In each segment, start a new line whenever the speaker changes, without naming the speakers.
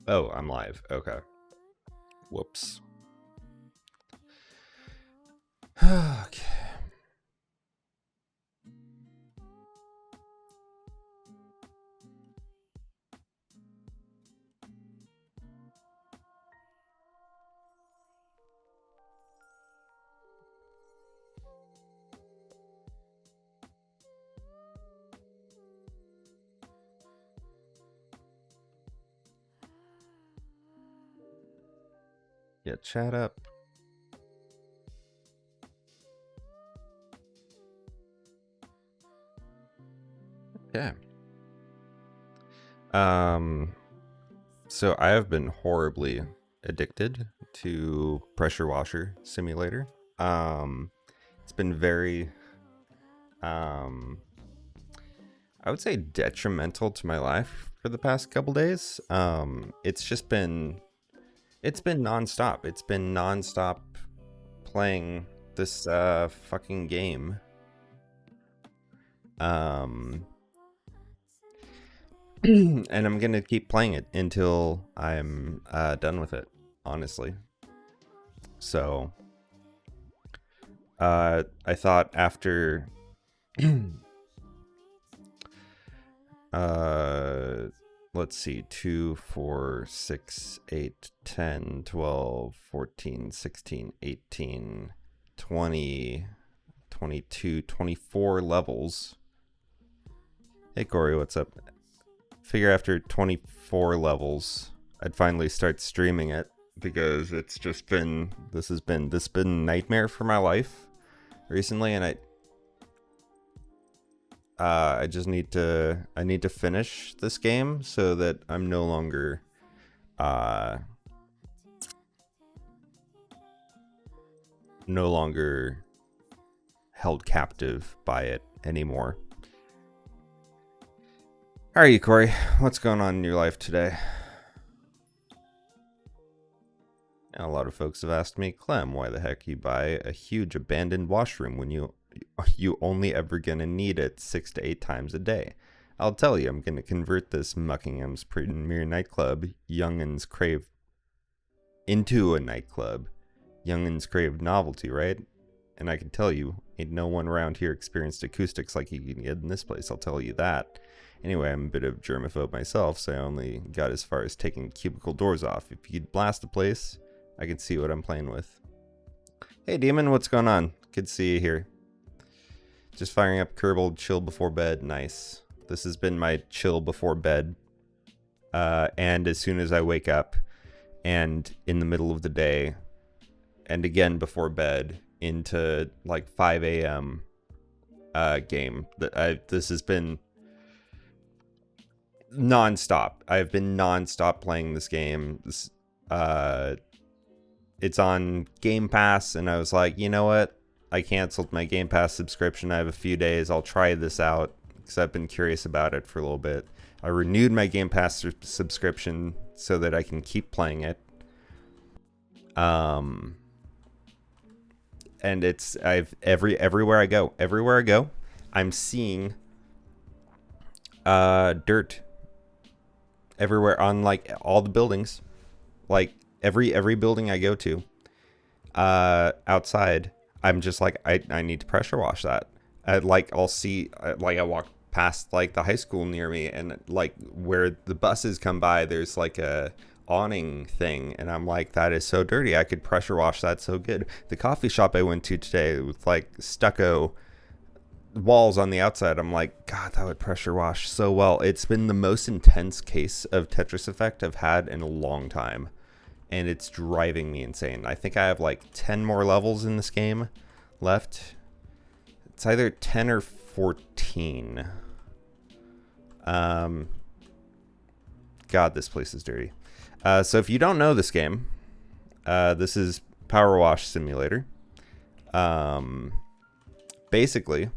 Oh, I'm live. Okay. Whoops. Okay. Yeah, chat up. Yeah. Um so I have been horribly addicted to Pressure Washer Simulator. Um it's been very um I would say detrimental to my life for the past couple days. It's been nonstop. It's been nonstop playing this fucking game. Um and I'm gonna keep playing it until I'm done with it, honestly. So I thought after uh, let's see, 2, 4, 6, 8, 10, 12, 14, 16, 18, 20, 22, 24 levels. Hey Corey, what's up? Figure after 24 levels, I'd finally start streaming it because it's just been this been nightmare for my life recently, and I just need to finish this game so that I'm uh no longer held captive by it anymore. How are you, Corey? What's going on in your life today? And a lot of folks have asked me, Clem, why the heck you buy a huge abandoned washroom when you only ever gonna need it 6 to 8 times a day? I'll tell you, I'm gonna convert this Muckingham's premier nightclub, Young'uns Crave, into a nightclub. Young'uns crave novelty, right? And I can tell you, ain't no one around here experienced acoustics like you can get in this place, I'll tell you that. Anyway, I'm a bit of germaphobe myself, so I only got as far as taking cubicle doors off. If you could blast the place, I can see what I'm playing with. Hey Demon, what's going on? Good to see you here. Just firing up Kerbal chill before bed. Nice. This has been my chill before bed. And as soon as I wake up, and in the middle of the day, and again before bed, into like 5 a.m. Game. This has been non-stop. I've been non-stop playing this game. It's on Game Pass, and I was like, you know what? I canceled my Game Pass subscription. I have a few days. I'll try this out because I've been curious about it for a little bit. I renewed my Game Pass subscription so that I can keep playing it. And it's everywhere I go, I'm seeing dirt everywhere on like all the buildings, like every building I go to outside. I'm just like, I need to pressure wash that. I'll see, like I walk past like the high school near me, and like where the buses come by, there's like a awning thing, and I'm like, that is so dirty. I could pressure wash that so good. The coffee shop I went to today with like stucco walls on the outside, I'm like, God, that would pressure wash so well. It's been the most intense case of Tetris Effect I've had in a long time, and it's driving me insane. I think I have like 10 more levels in this game left. It's either 10 or 14. God, this place is dirty. So if you don't know this game, this is Powerwash Simulator. Basically,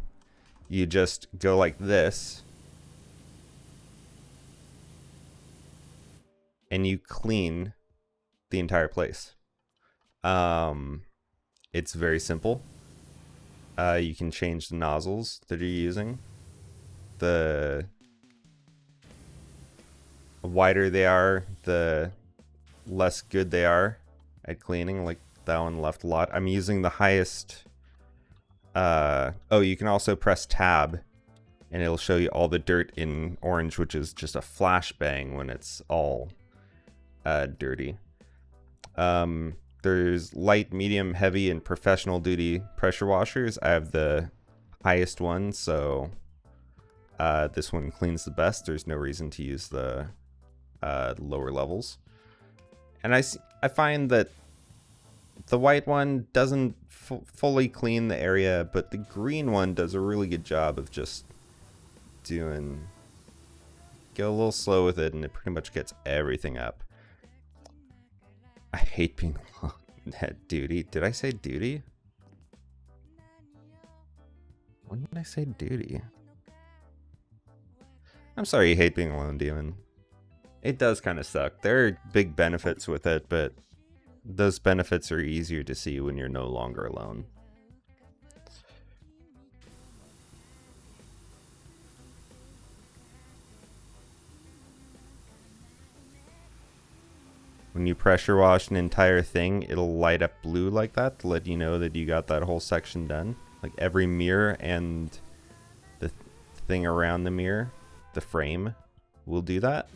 you just go like this, and you clean the entire place. It's very simple. You can change the nozzles that you're using. the wider they are, the less good they are at cleaning. Like that one left a lot. I'm using the highest. Oh, you can also press tab and it'll show you all the dirt in orange, which is just a flashbang when it's all dirty. There's light, medium, heavy, and professional duty pressure washers. I have the highest one, so this one cleans the best. There's no reason to use the lower levels. And I find that the white one doesn't fully clean the area, but the green one does a really good job of just doing... Go a little slow with it, and it pretty much gets everything up. I hate being alone at duty. Did I say duty? When did I say duty? I'm sorry you hate being alone, Demon. It does kind of suck. There are big benefits with it, but those benefits are easier to see when you're no longer alone. When you pressure wash an entire thing, it'll light up blue like that to let you know that you got that whole section done. Like every mirror and the thing around the mirror, the frame, will do that.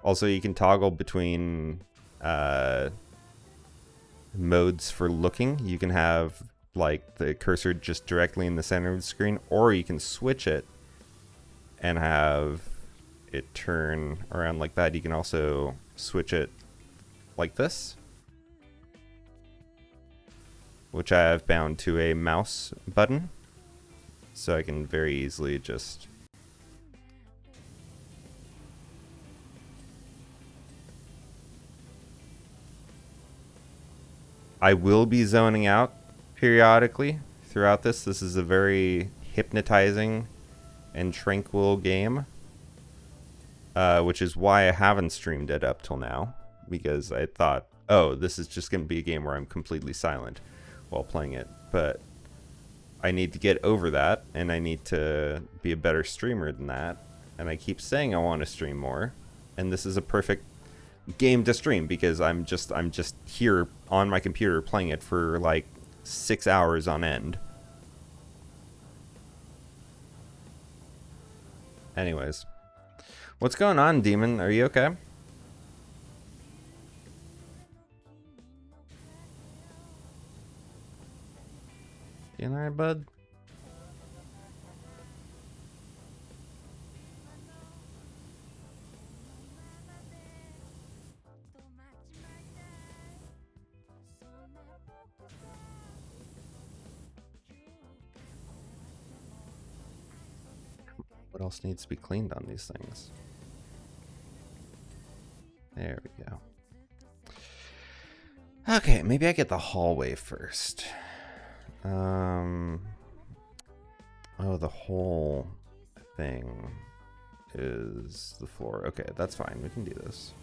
Also, you can toggle between modes for looking. You can have like the cursor just directly in the center of the screen, or you can switch it and have it turn around like that. You can also switch it like this, which I have bound to a mouse button, so I can very easily just I will be zoning out periodically throughout this. This is a very hypnotizing and tranquil game, which is why I haven't streamed it up till now, because I thought, oh, this is just going to be a game where I'm completely silent while playing it. But I need to get over that, and I need to be a better streamer than that. And I keep saying I want to stream more, and this is a perfect game to stream because I'm just here on my computer playing it for like 6 hours on end. Anyways, what's going on, Demon? Are you okay? You alright, bud? What else needs to be cleaned on these things? There we go. Okay, maybe I get the hallway first. Oh, the whole thing is the floor. Okay, that's fine. We can do this.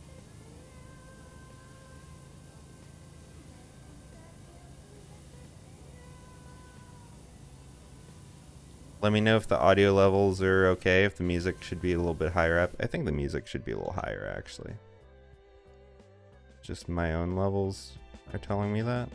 Let me know if the audio levels are okay, if the music should be a little bit higher up. I think the music should be a little higher, actually. Just my own levels are telling me that.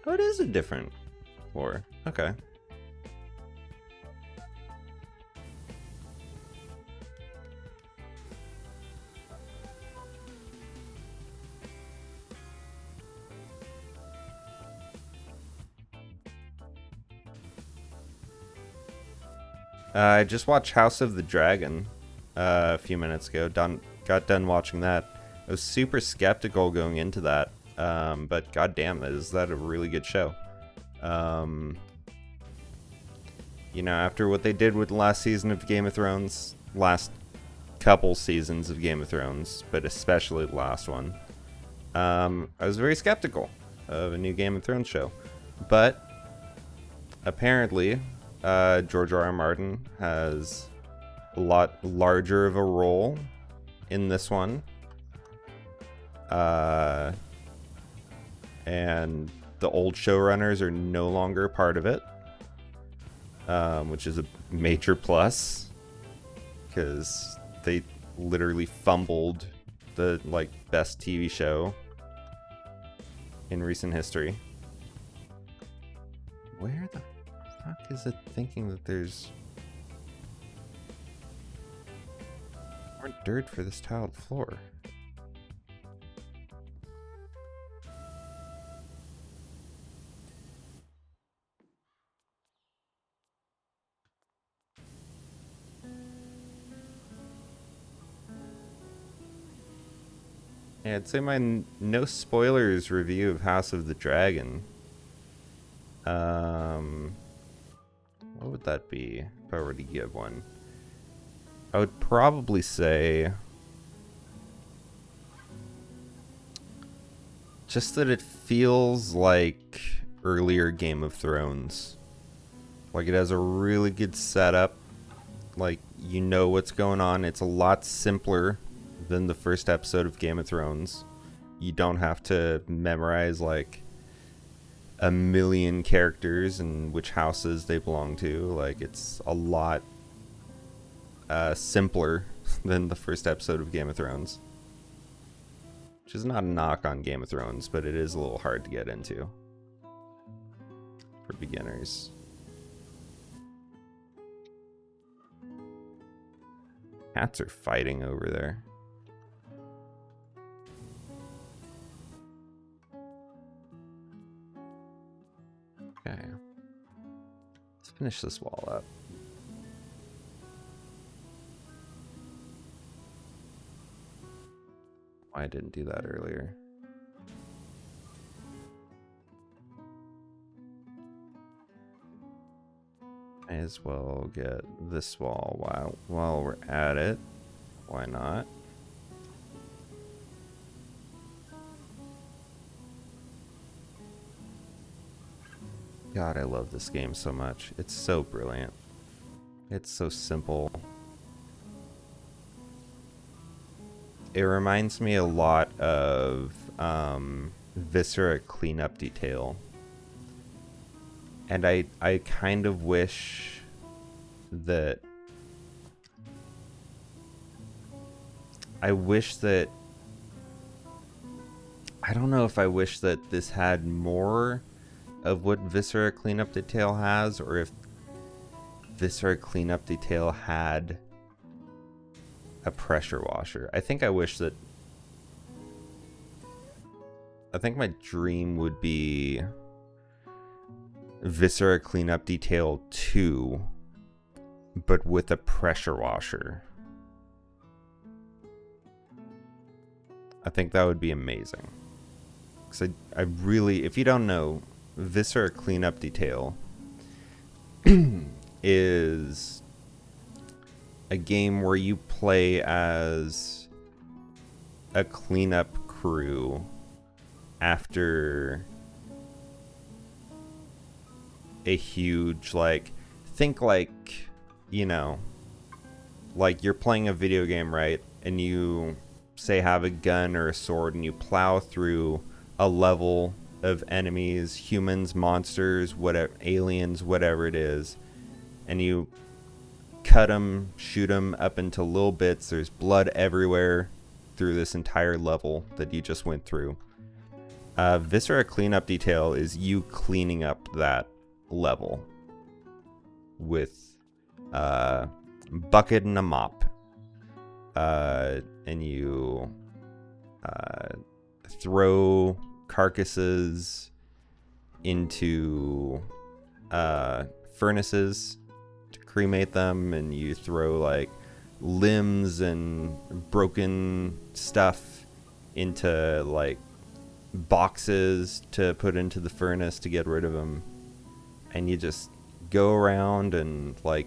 Oh, it is a different floor. Okay. I just watched House of the Dragon a few minutes ago. got done watching that. I was super skeptical going into that, but goddamn, is that a really good show? You know, after what they did with the last season of Game of Thrones, last couple seasons of Game of Thrones, but especially the last one, I was very skeptical of a new Game of Thrones show. But apparently, George R. R. Martin has a lot larger of a role in this one. And the old showrunners are no longer part of it, which is a major plus, because they literally fumbled the best TV show in recent history. Where the fuck is it thinking that there's more dirt for this tiled floor? Yeah, I'd say my no spoilers review of House of the Dragon. What would that be if I were to give one? I would probably say just that it feels like earlier Game of Thrones. Like, it has a really good setup. Like, you know what's going on. It's a lot simpler than the first episode of Game of Thrones. You don't have to memorize like a million characters and which houses they belong to. Like, it's a lot simpler than the first episode of Game of Thrones, which is not a knock on Game of Thrones, but it is a little hard to get into for beginners. Cats are fighting over there. Okay. Let's finish this wall up. Why I didn't do that earlier. May as well get this wall while we're at it. Why not? God, I love this game so much. It's so brilliant. It's so simple. It reminds me a lot of Viscera Cleanup Detail. And I kind of wish that... I don't know if I wish that this had more of what Viscera Cleanup Detail has, or if Viscera Cleanup Detail had a pressure washer. I think my dream would be Viscera Cleanup Detail 2, but with a pressure washer. I think that would be amazing. Because I really, if you don't know, Viscera Cleanup Detail is a game where you play as a cleanup crew after a huge, think you know, like you're playing a video game, right? And you, say, have a gun or a sword and you plow through a level of enemies, humans, monsters, whatever, aliens, whatever it is, and you cut them, shoot them up into little bits. There's blood everywhere through this entire level that you just went through. Viscera Cleanup Detail is you cleaning up that level with a bucket and a mop, and you throw carcasses into furnaces to cremate them, and you throw limbs and broken stuff into like boxes to put into the furnace to get rid of them, and you just go around and like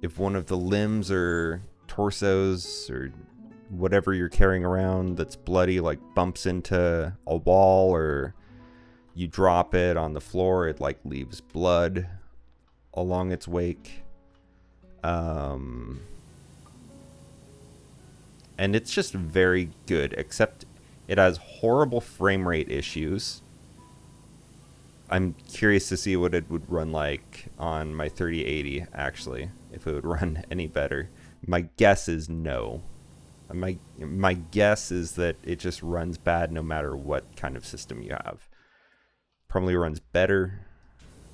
if one of the limbs or torsos or whatever you're carrying around that's bloody like bumps into a wall or you drop it on the floor, it like leaves blood along its wake. And it's just very good, except it has horrible frame rate issues. I'm curious to see what it would run like on my 3080, actually, if it would run any better. My guess is no. My guess is that it just runs bad no matter what kind of system you have. Probably runs better,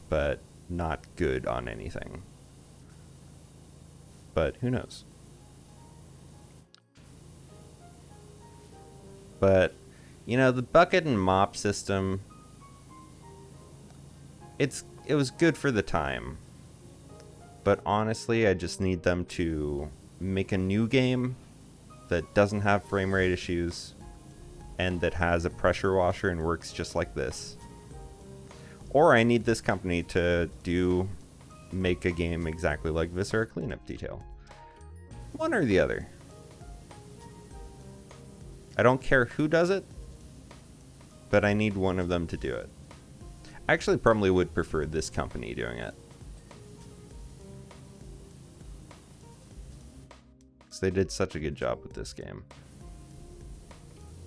but not good on anything. But who knows? But, you know, the bucket and mop system, it was good for the time. But honestly, I just need them to make a new game that doesn't have frame rate issues and that has a pressure washer and works just like this. Or I need this company to make a game exactly like Viscera Cleanup Detail. One or the other. I don't care who does it, but I need one of them to do it. I actually probably would prefer this company doing it. Because they did such a good job with this game.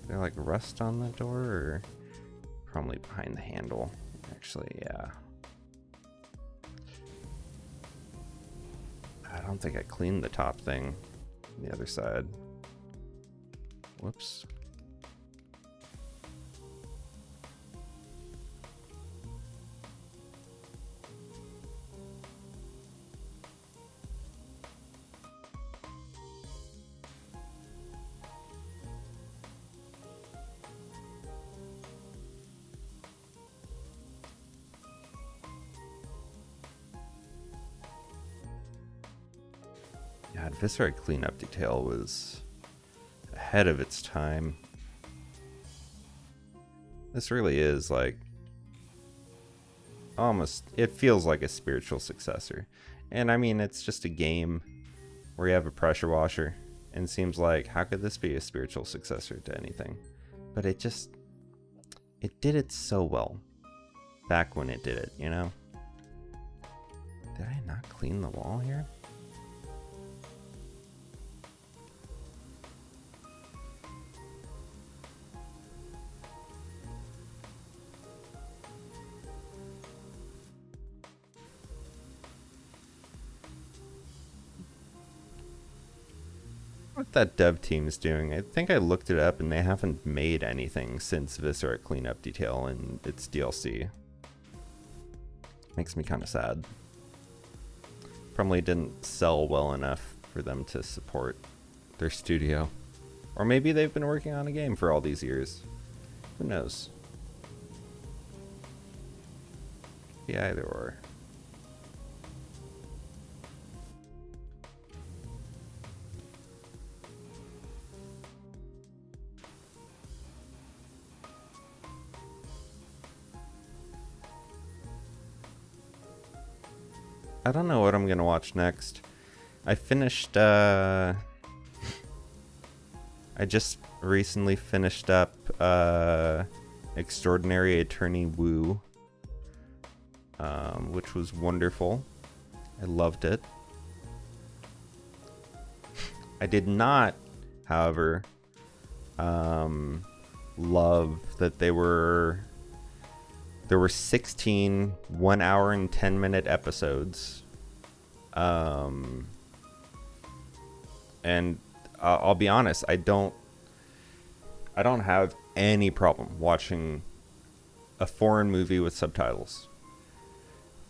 Is there like rust on the door, or probably behind the handle? Actually, yeah. I don't think I cleaned the top thing on the other side. Whoops. God, Viscera Cleanup Detail was ahead of its time. This really is like almost, it feels like a spiritual successor. And I mean, it's just a game where you have a pressure washer, and it seems like, how could this be a spiritual successor to anything? But it did it so well back when it did it, you know? Did I not clean the wall here? What that dev team is doing, I think I looked it up and they haven't made anything since Viscera Cleanup Detail and its DLC. Makes me kind of sad. Probably didn't sell well enough for them to support their studio. Or maybe they've been working on a game for all these years. Who knows? Yeah, either or. I don't know what I'm gonna watch next. I finished, I just recently finished up, Extraordinary Attorney Woo, which was wonderful. I loved it. I did not, however, love that there were 16 1 hour and 10 minute episodes. And I'll be honest, I don't have any problem watching a foreign movie with subtitles.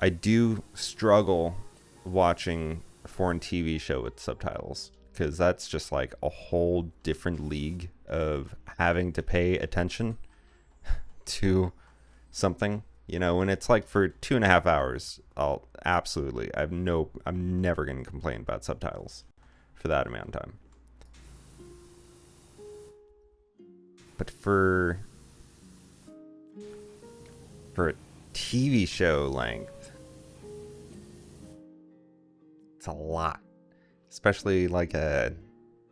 I do struggle watching a foreign TV show with subtitles, because that's just like a whole different league of having to pay attention to something You know, when it's like for 2.5 hours, I'll absolutely. I'm never gonna complain about subtitles for that amount of time. But for a TV show length, it's a lot. Especially like a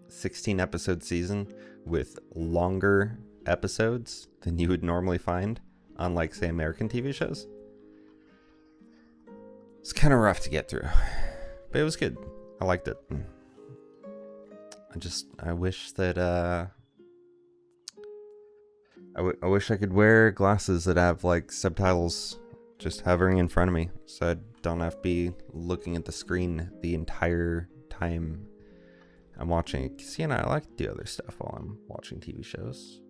16 episode season with longer episodes than you would normally find on, like, say, American TV shows. It's kind of rough to get through, but it was good. I liked it. I wish that I wish I could wear glasses that have like subtitles just hovering in front of me, so I don't have to be looking at the screen the entire time I'm watching it. 'Cause, you know, I like to do other stuff while I'm watching TV shows.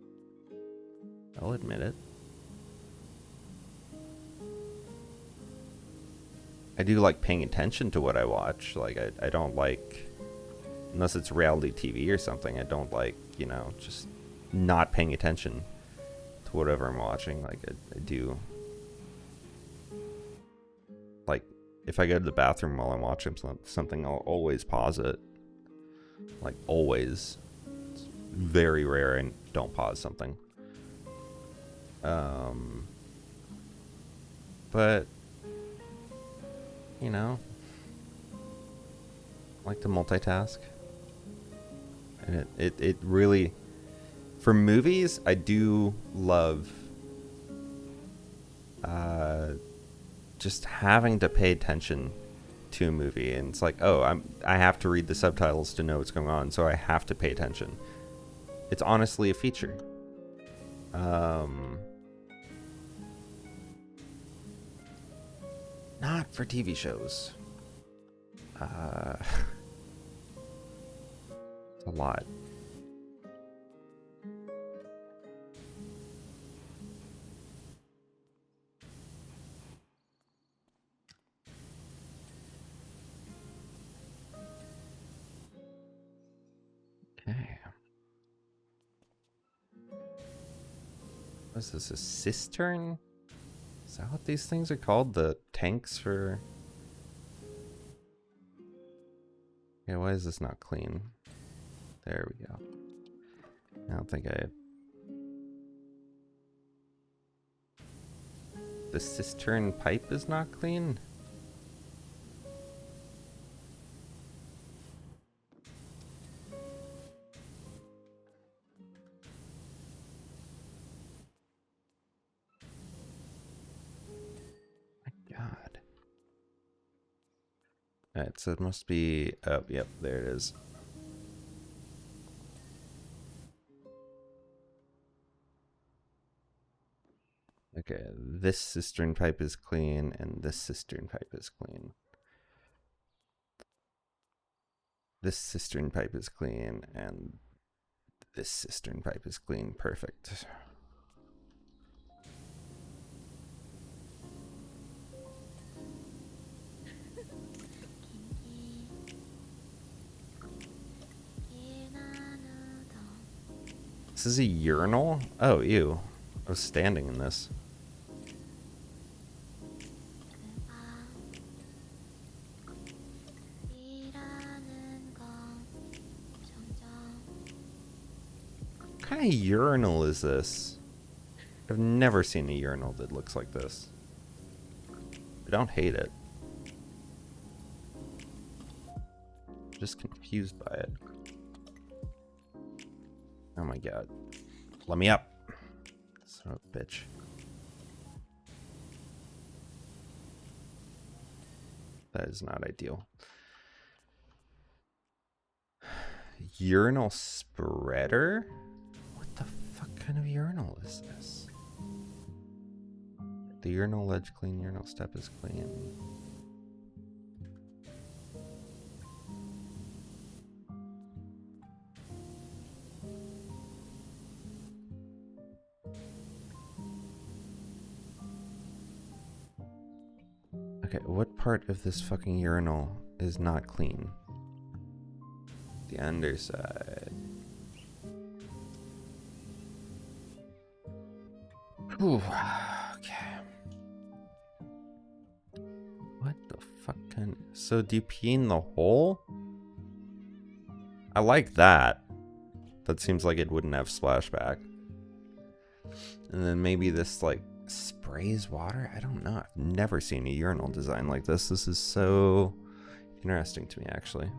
I'll admit it. I do like paying attention to what I watch. Like, I don't like, unless it's reality TV or something, I don't like, you know, just not paying attention to whatever I'm watching. Like, I do. Like, if I go to the bathroom while I'm watching something, I'll always pause it. Like, always. It's very rare I don't pause something. But, you know, I like to multitask. And it really, for movies, I do love just having to pay attention to a movie. And it's like, oh, I have to read the subtitles to know what's going on, so I have to pay attention. It's honestly a feature. Not for TV shows. It's a lot. Okay. What is this, a cistern? Is that what these things are called? The tanks for... Yeah, why is this not clean? There we go. I don't think I... The cistern pipe is not clean? My God. Alright, so it must be... Oh, yep, there it is. Okay, this cistern pipe is clean, and this cistern pipe is clean. This cistern pipe is clean, and this cistern pipe is clean. Perfect. This is a urinal? Oh, ew. I was standing in this. What kind of urinal is this? I've never seen a urinal that looks like this. I don't hate it. I'm just confused by it. Oh my God. Let me up. Son of a bitch. That is not ideal. Urinal spreader? What the fuck kind of urinal is this? The urinal ledge clean, urinal step is clean. Okay, what part of this fucking urinal is not clean? The underside. Ooh, okay. So do you pee in the hole? I like that. That seems like it wouldn't have splashback. And then maybe this like sprays water? I don't know. I've never seen a urinal design like this. This is so interesting to me, actually.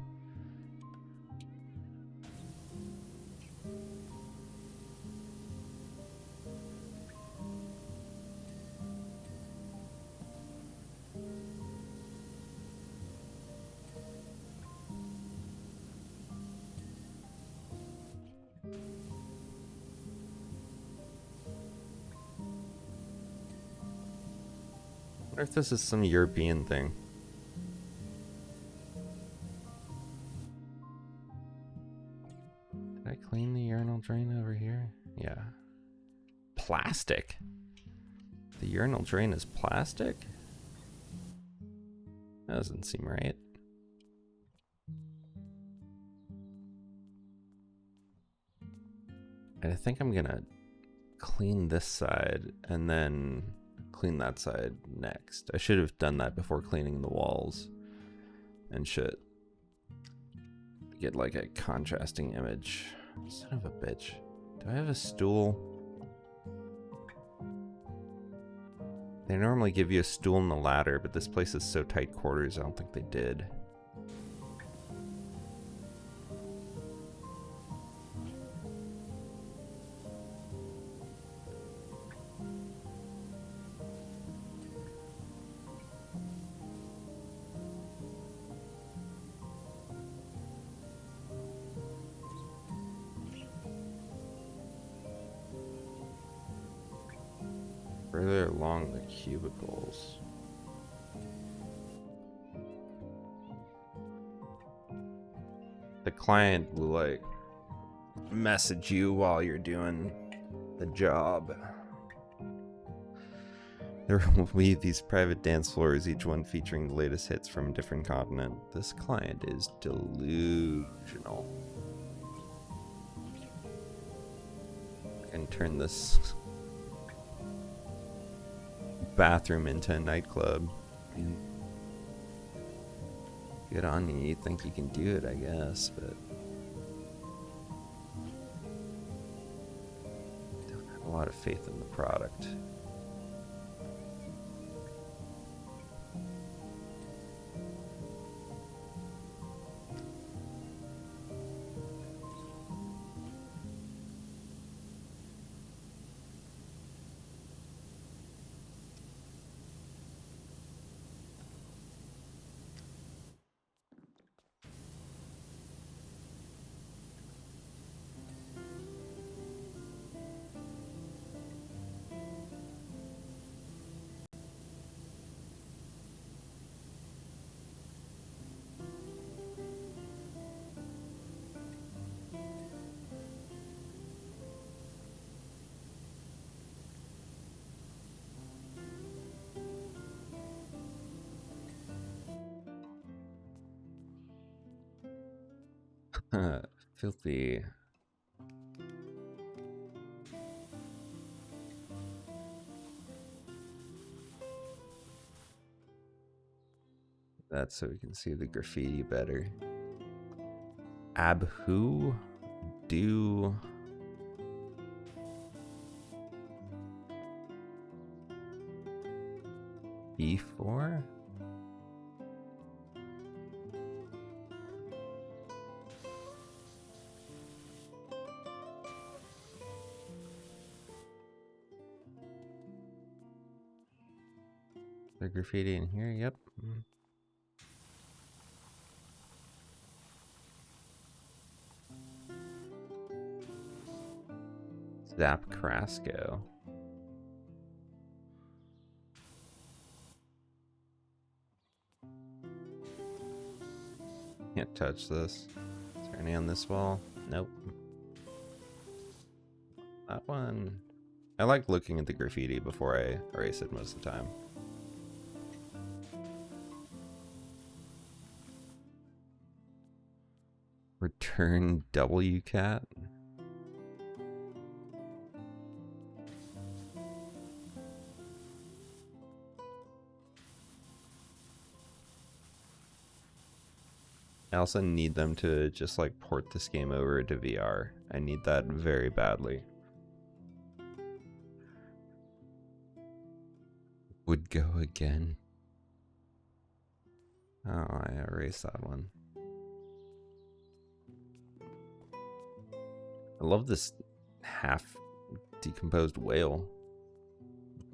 I wonder if this is some European thing. Did I clean the urinal drain over here? Yeah. Plastic? The urinal drain is plastic? That doesn't seem right. I think I'm gonna clean this side and then clean that side next. I should have done that before cleaning the walls and shit. Get like a contrasting image. Son of a bitch. Do I have a stool? They normally give you a stool and a ladder, but this place is so tight quarters, I don't think they did. Further along the cubicles. The client will like message you while you're doing the job. There will be these private dance floors, each one featuring the latest hits from a different continent. This client is delusional. And turn this bathroom into a nightclub. I mean, good on you. You think you can do it, I guess, but don't have a lot of faith in the product. Filthy. That's so we can see the graffiti better. Abhu do B4? The graffiti in here, yep. Zap Carrasco. Can't touch this. Is there any on this wall? Nope. That one. I like looking at the graffiti before I erase it most of the time. Return WCAT. I also need them to just like port this game over to VR. I need that very badly. Would go again. Oh, I erased that one. I love this half decomposed whale.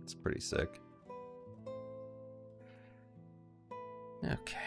It's pretty sick. Okay.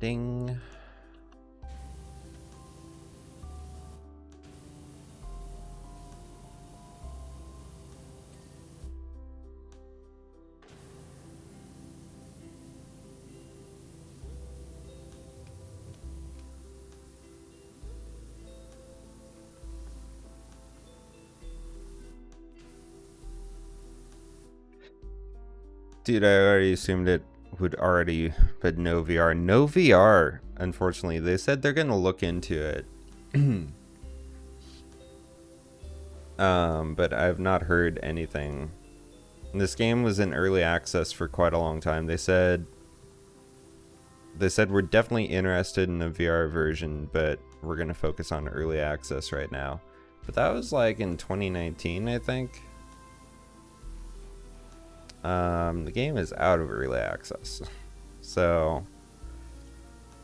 Ding. Dude, I already assumed it would already, but no VR. No VR, unfortunately. They said they're going to look into it. But I've not heard anything. This game was in early access for quite a long time. They said we're definitely interested in a VR version, but we're going to focus on early access right now. But that was like in 2019, I think. The game is out of early access, so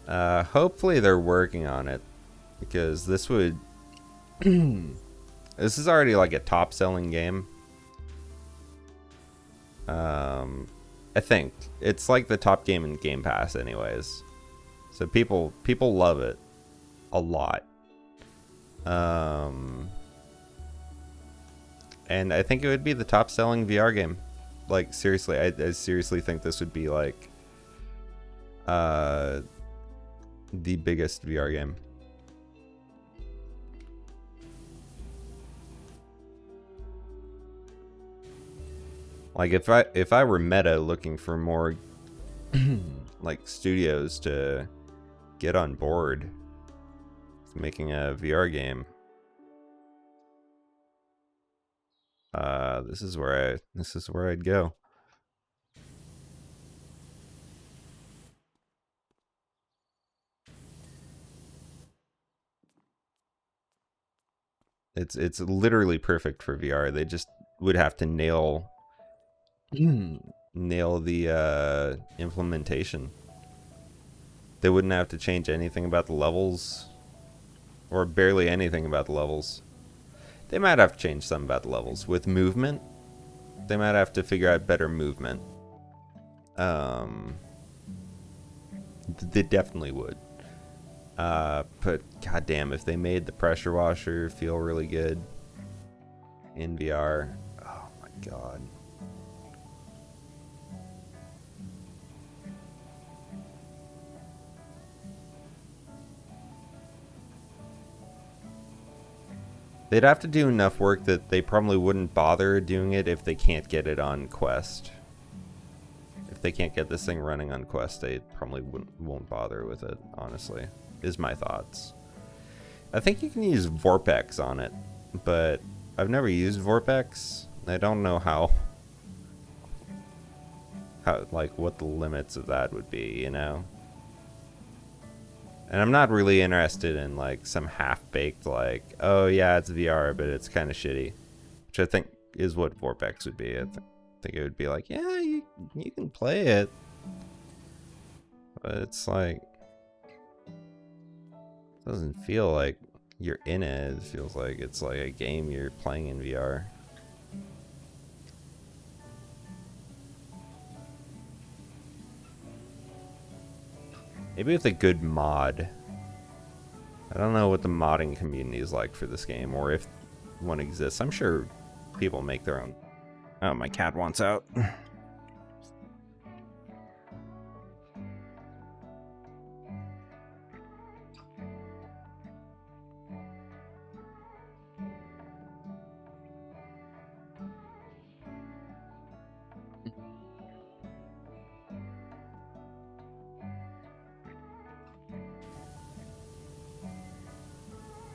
hopefully they're working on it, because this would this is already like a top selling game. I think it's like the top game in Game Pass anyways, so people love it a lot. And I think it would be the top selling VR game. Like, seriously, I seriously think this would be like the biggest VR game. Like, if I were Meta looking for more like studios to get on board with making a VR game, this is where I'd go. It's literally perfect for VR. They just would have to nail the implementation. They wouldn't have to change anything about the levels, or barely anything about the levels. They might have to change some about the levels. With movement, they might have to figure out better movement. They definitely would. But goddamn, if they made the pressure washer feel really good in VR, oh my god. They'd have to do enough work that they probably wouldn't bother doing it if they can't get it on Quest. If they can't get this thing running on Quest, they probably won't bother with it, honestly, is my thoughts. I think you can use Vorpex on it, but I've never used Vorpex. I don't know how like what the limits of that would be, you know? And I'm not really interested in like some half-baked like, oh yeah, it's VR, but it's kind of shitty, which I think is what Vorpex would be. I think it would be like, yeah, you can play it, but it's like, it doesn't feel like you're in it. It feels like it's like a game you're playing in VR. Maybe with a good mod. I don't know what the modding community is like for this game, or if one exists. I'm sure people make their own. Oh, my cat wants out.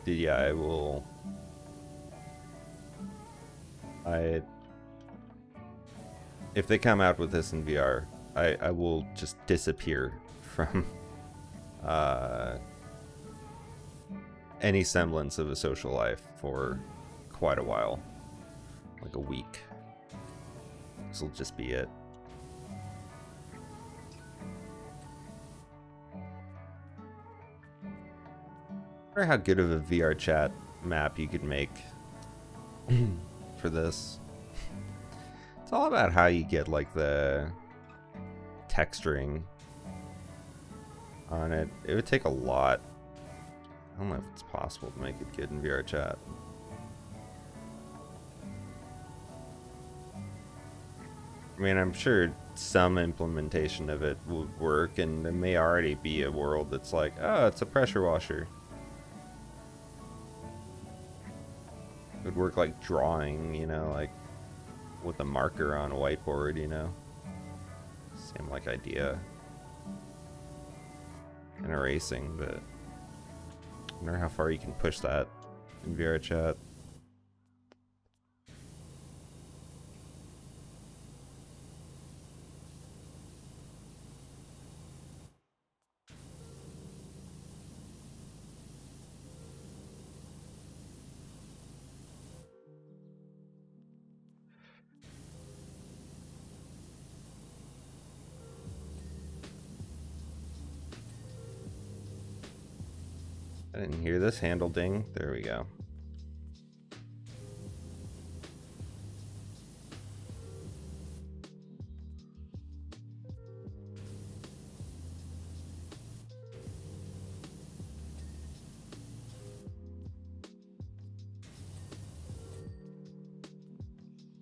Yeah, I will. If they come out with this in VR, I will just disappear from any semblance of a social life for quite a while, like a week. This will just be it. I wonder how good of a VR chat map you could make for this. It's all about how you get like the texturing on it. It would take a lot. I don't know if it's possible to make it good in VR chat. I mean, I'm sure some implementation of it would work, and there may already be a world that's like, oh, it's a pressure washer. It would work like drawing, you know, like with a marker on a whiteboard, you know. Same like idea. And erasing, but I wonder how far you can push that in VR chat. I didn't hear this handle ding. There we go.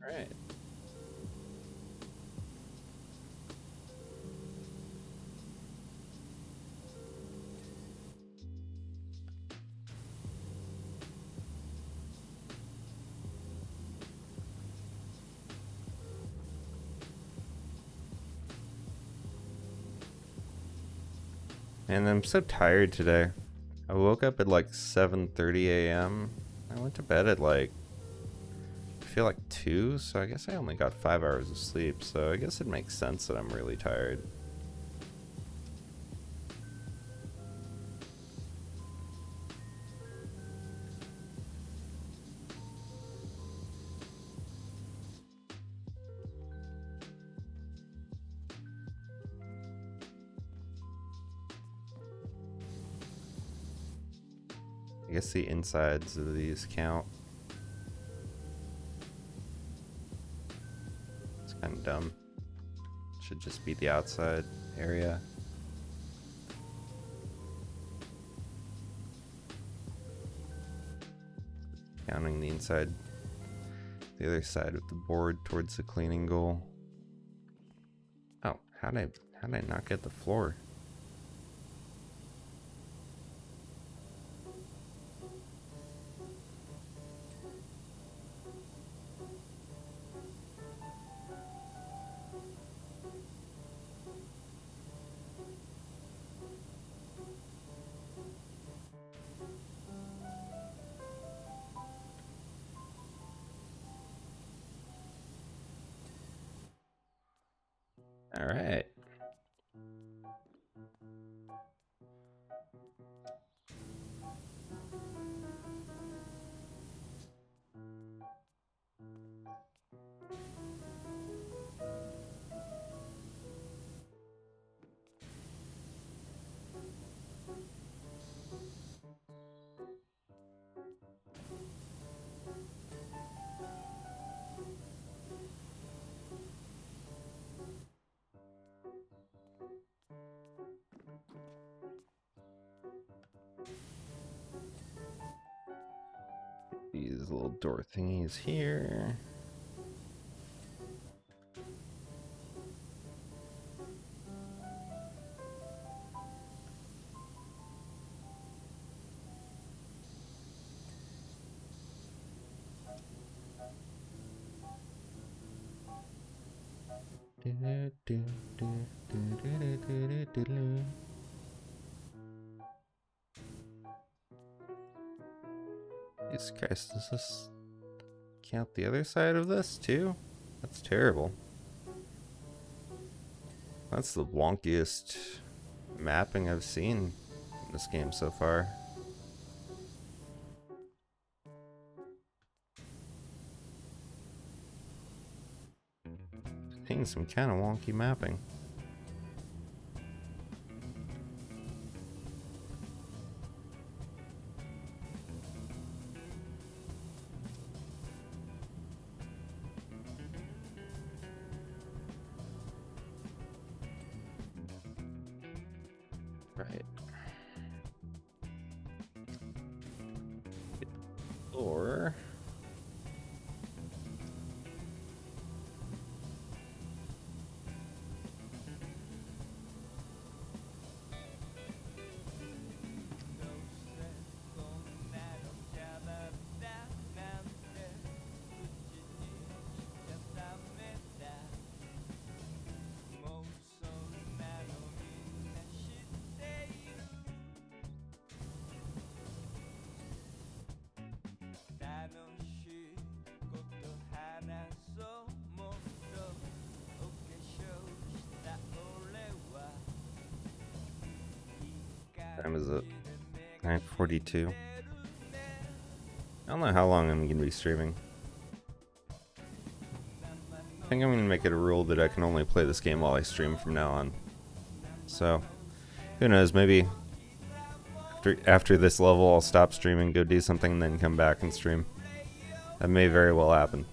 All right. And I'm so tired today. I woke up at like 7:30 a.m. I went to bed at like, I feel like 2, so I guess I only got 5 hours of sleep, so I guess it makes sense that I'm really tired. I guess the insides of these count. It's kind of dumb. Should just be the outside area. Counting the inside, the other side of the board towards the cleaning goal. Oh, how'd I not get the floor? All right. these little door thingies here. Jesus Christ, does this count the other side of this too? That's terrible. That's the wonkiest mapping I've seen in this game so far. Seeing some kind of wonky mapping. Right. Or time is it? 9:42. I don't know how long I'm gonna be streaming. I think I'm gonna make it a rule that I can only play this game while I stream from now on. So, who knows, maybe after this level I'll stop streaming, go do something, and then come back and stream. That may very well happen.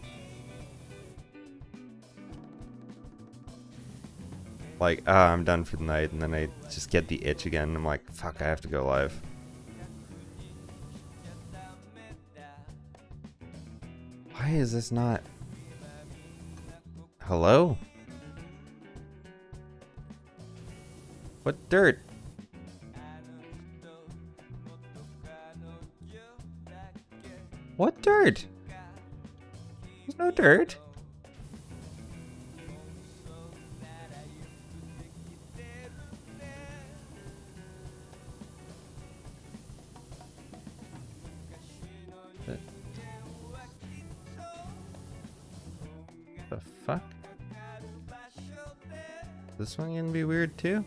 Like, I'm done for the night, and then I just get the itch again, and I'm like, fuck, I have to go live. Why is this not... Hello? What dirt? What dirt? There's no dirt. The fuck? This one gonna be weird too?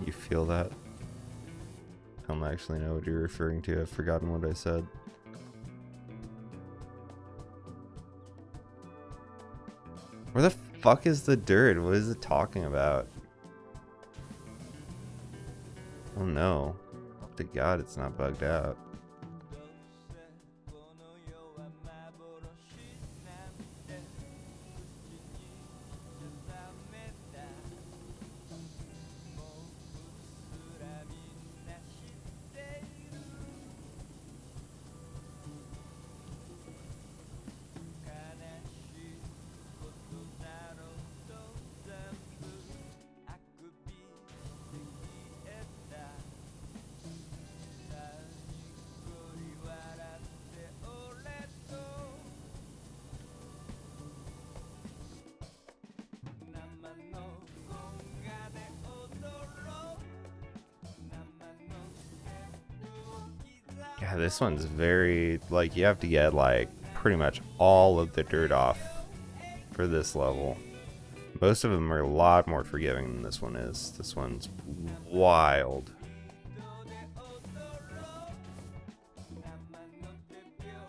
You feel that? I don't actually know what you're referring to. I've forgotten what I said. Where the fuck is the dirt? What is it talking about? Oh no. Hope to God it's not bugged out. Yeah, this one's very, like, you have to get, like, pretty much all of the dirt off for this level. Most of them are a lot more forgiving than this one is. This one's wild.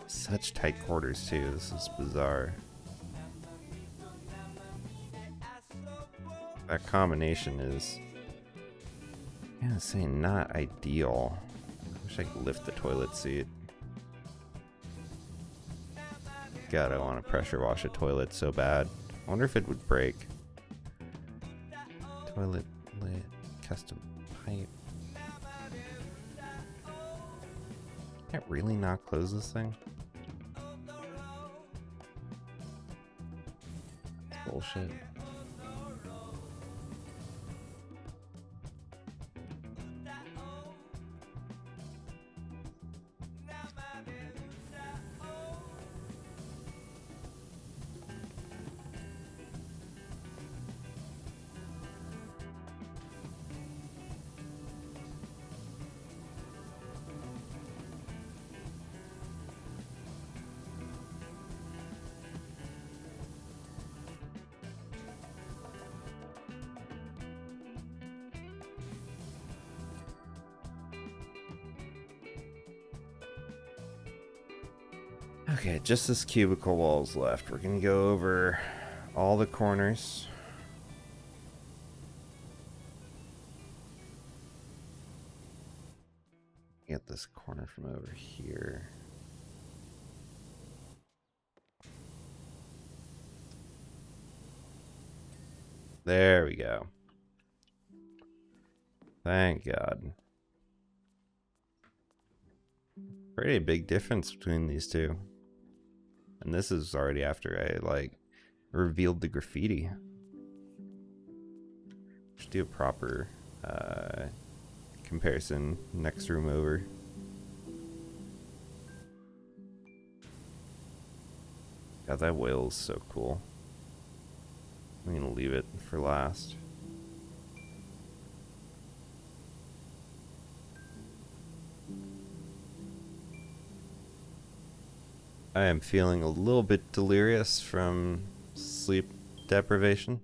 Such tight quarters, too. This is bizarre. That combination is, I'm gonna say, not ideal. I wish I could lift the toilet seat. God, I want to pressure wash a toilet so bad. I wonder if it would break. Toilet lid, custom pipe. Can't really not close this thing? It's bullshit. Okay, just this cubicle wall's left. We're gonna go over all the corners. Get this corner from over here. There we go. Thank God. Pretty big difference between these two. And this is already after I, like, revealed the graffiti. Should do a proper comparison next room over. God, that whale is so cool. I'm gonna leave it for last. I am feeling a little bit delirious from sleep deprivation.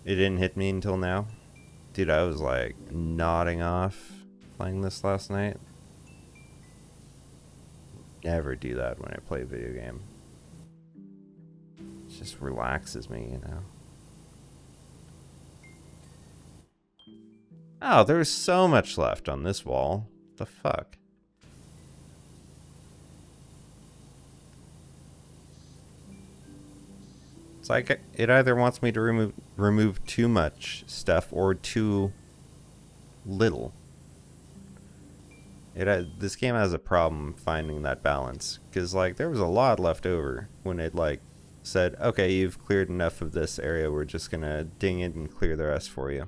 It didn't hit me until now. Dude, I was like nodding off playing this last night. Never do that when I play a video game. It just relaxes me, you know. Oh, there's so much left on this wall. What the fuck? It's like it either wants me to remove too much stuff or too little. This game has a problem finding that balance, because like there was a lot left over when it like said, okay, you've cleared enough of this area, we're just gonna ding it and clear the rest for you.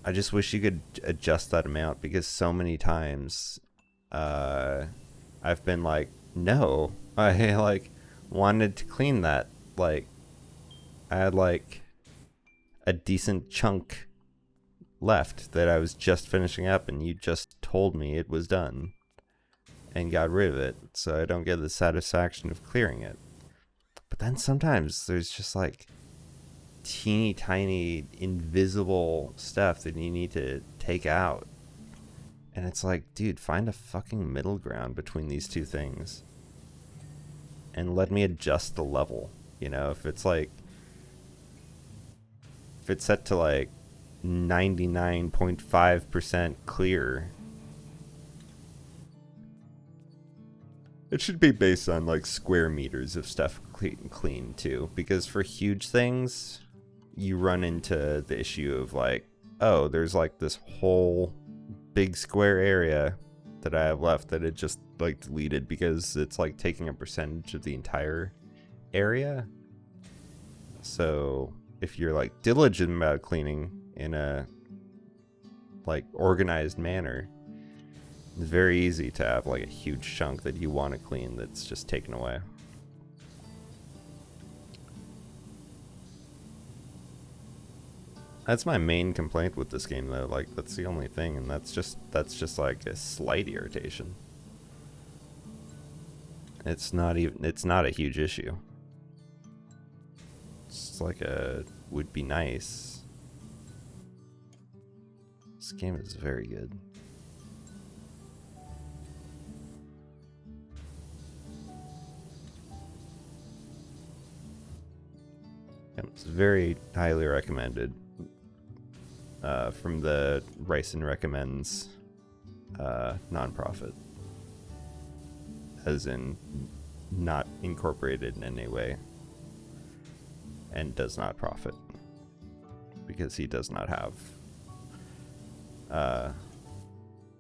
I just wish you could adjust that amount, because so many times I've been like, no, I like wanted to clean that. Like I had like a decent chunk left that I was just finishing up, and you just told me it was done and got rid of it, so I don't get the satisfaction of clearing it. But then sometimes there's just like teeny tiny invisible stuff that you need to take out, and it's like, dude, find a fucking middle ground between these two things and let me adjust the level. You know, if it's like, if it's set to like 99.5% clear, it should be based on like square meters of stuff clean too, because for huge things you run into the issue of like, oh, there's like this whole big square area that I have left that it just like deleted because it's like taking a percentage of the entire area. So if you're like diligent about cleaning in a like organized manner, it's very easy to have like a huge chunk that you want to clean that's just taken away. That's my main complaint with this game though, like that's the only thing, and that's just like a slight irritation. It's not a huge issue. It's like a would be nice. This game is very good. very highly recommended. From the Ryson Recommends nonprofit, as in not incorporated in any way, and does not profit because he does not have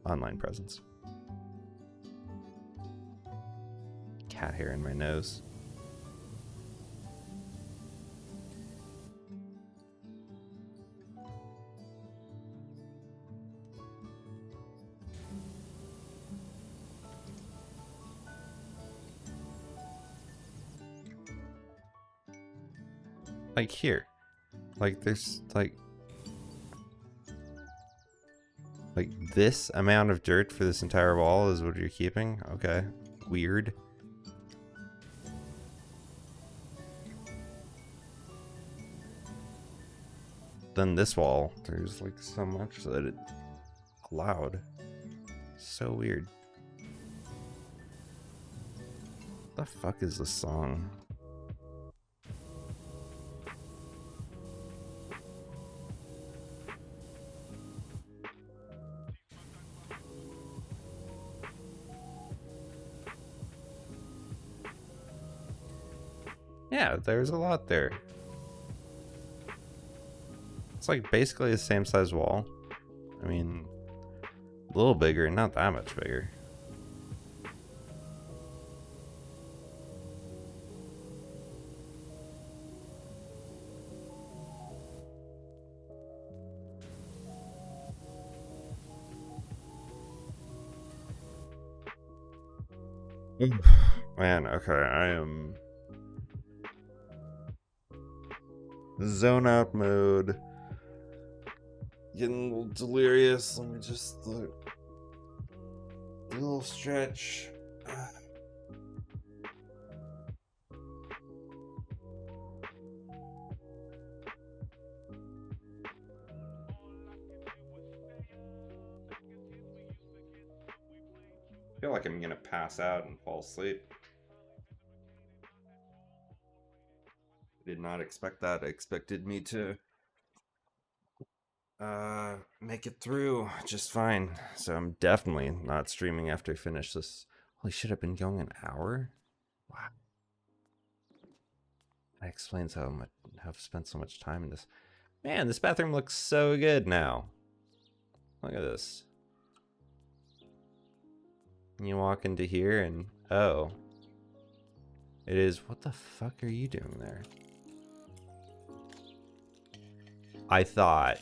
online presence. Cat hair in my nose. Like here. Like there's like this amount of dirt for this entire wall is what you're keeping? Okay. Weird. Then this wall, there's like so much that it allowed. So weird. What the fuck is this song? Yeah, there's a lot there. It's like basically the same size wall. I mean, a little bigger, not that much bigger. Man, okay, I am zone out mode. Getting a little delirious. Let me just do a little stretch. I feel like I'm gonna pass out and fall asleep. I did not expect that. I expected me to make it through just fine. So I'm definitely not streaming after I finish this. Holy shit, I've been going an hour? Wow. That explains how I've spent so much time in this. Man, this bathroom looks so good now. Look at this. You walk into here and oh. It is, what the fuck are you doing there? I thought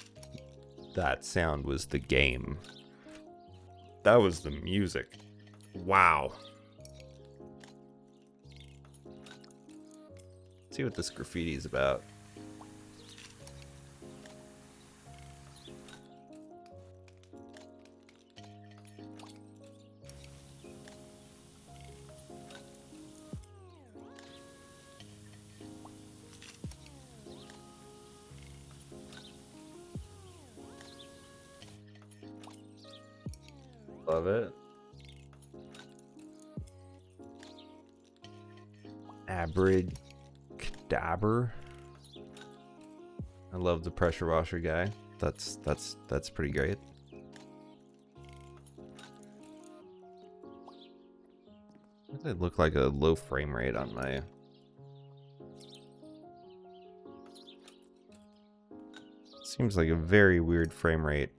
that sound was the game. That was the music. Wow. Let's see what this graffiti is about. Love it. Abracadabra. I love the pressure washer guy. That's pretty great. Does it look like a low frame rate on my? Seems like a very weird frame rate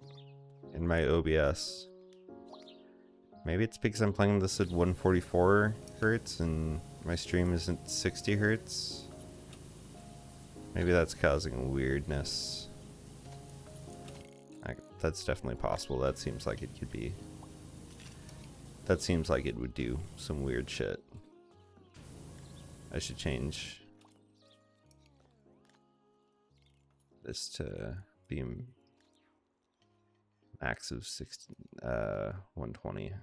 in my OBS. Maybe it's because I'm playing this at 144 hertz and my stream isn't 60 hertz. Maybe that's causing weirdness. That's definitely possible. That seems like it could be. That seems like it would do some weird shit. I should change this to be max of 120.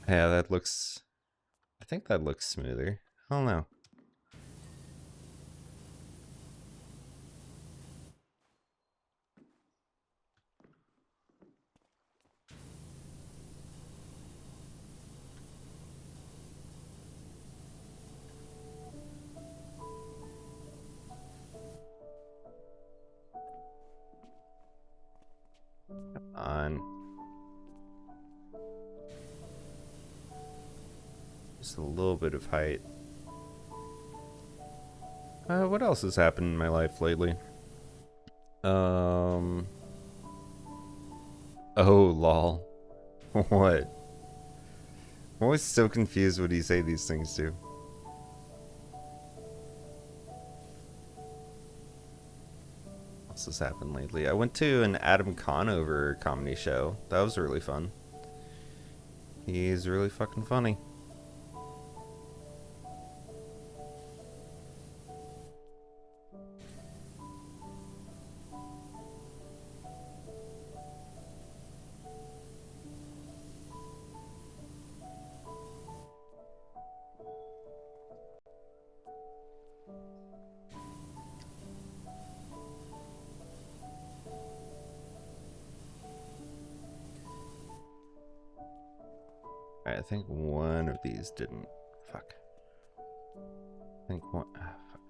Yeah, that looks... I think that looks smoother. I don't know. fine. Just a little bit of height. What else has happened in my life lately? Oh, lol. What? I'm always so confused what you say these things to. What else has happened lately? I went to an Adam Conover comedy show. That was really fun. He's really fucking funny. I think one of these didn't. Fuck. I think one. Fuck.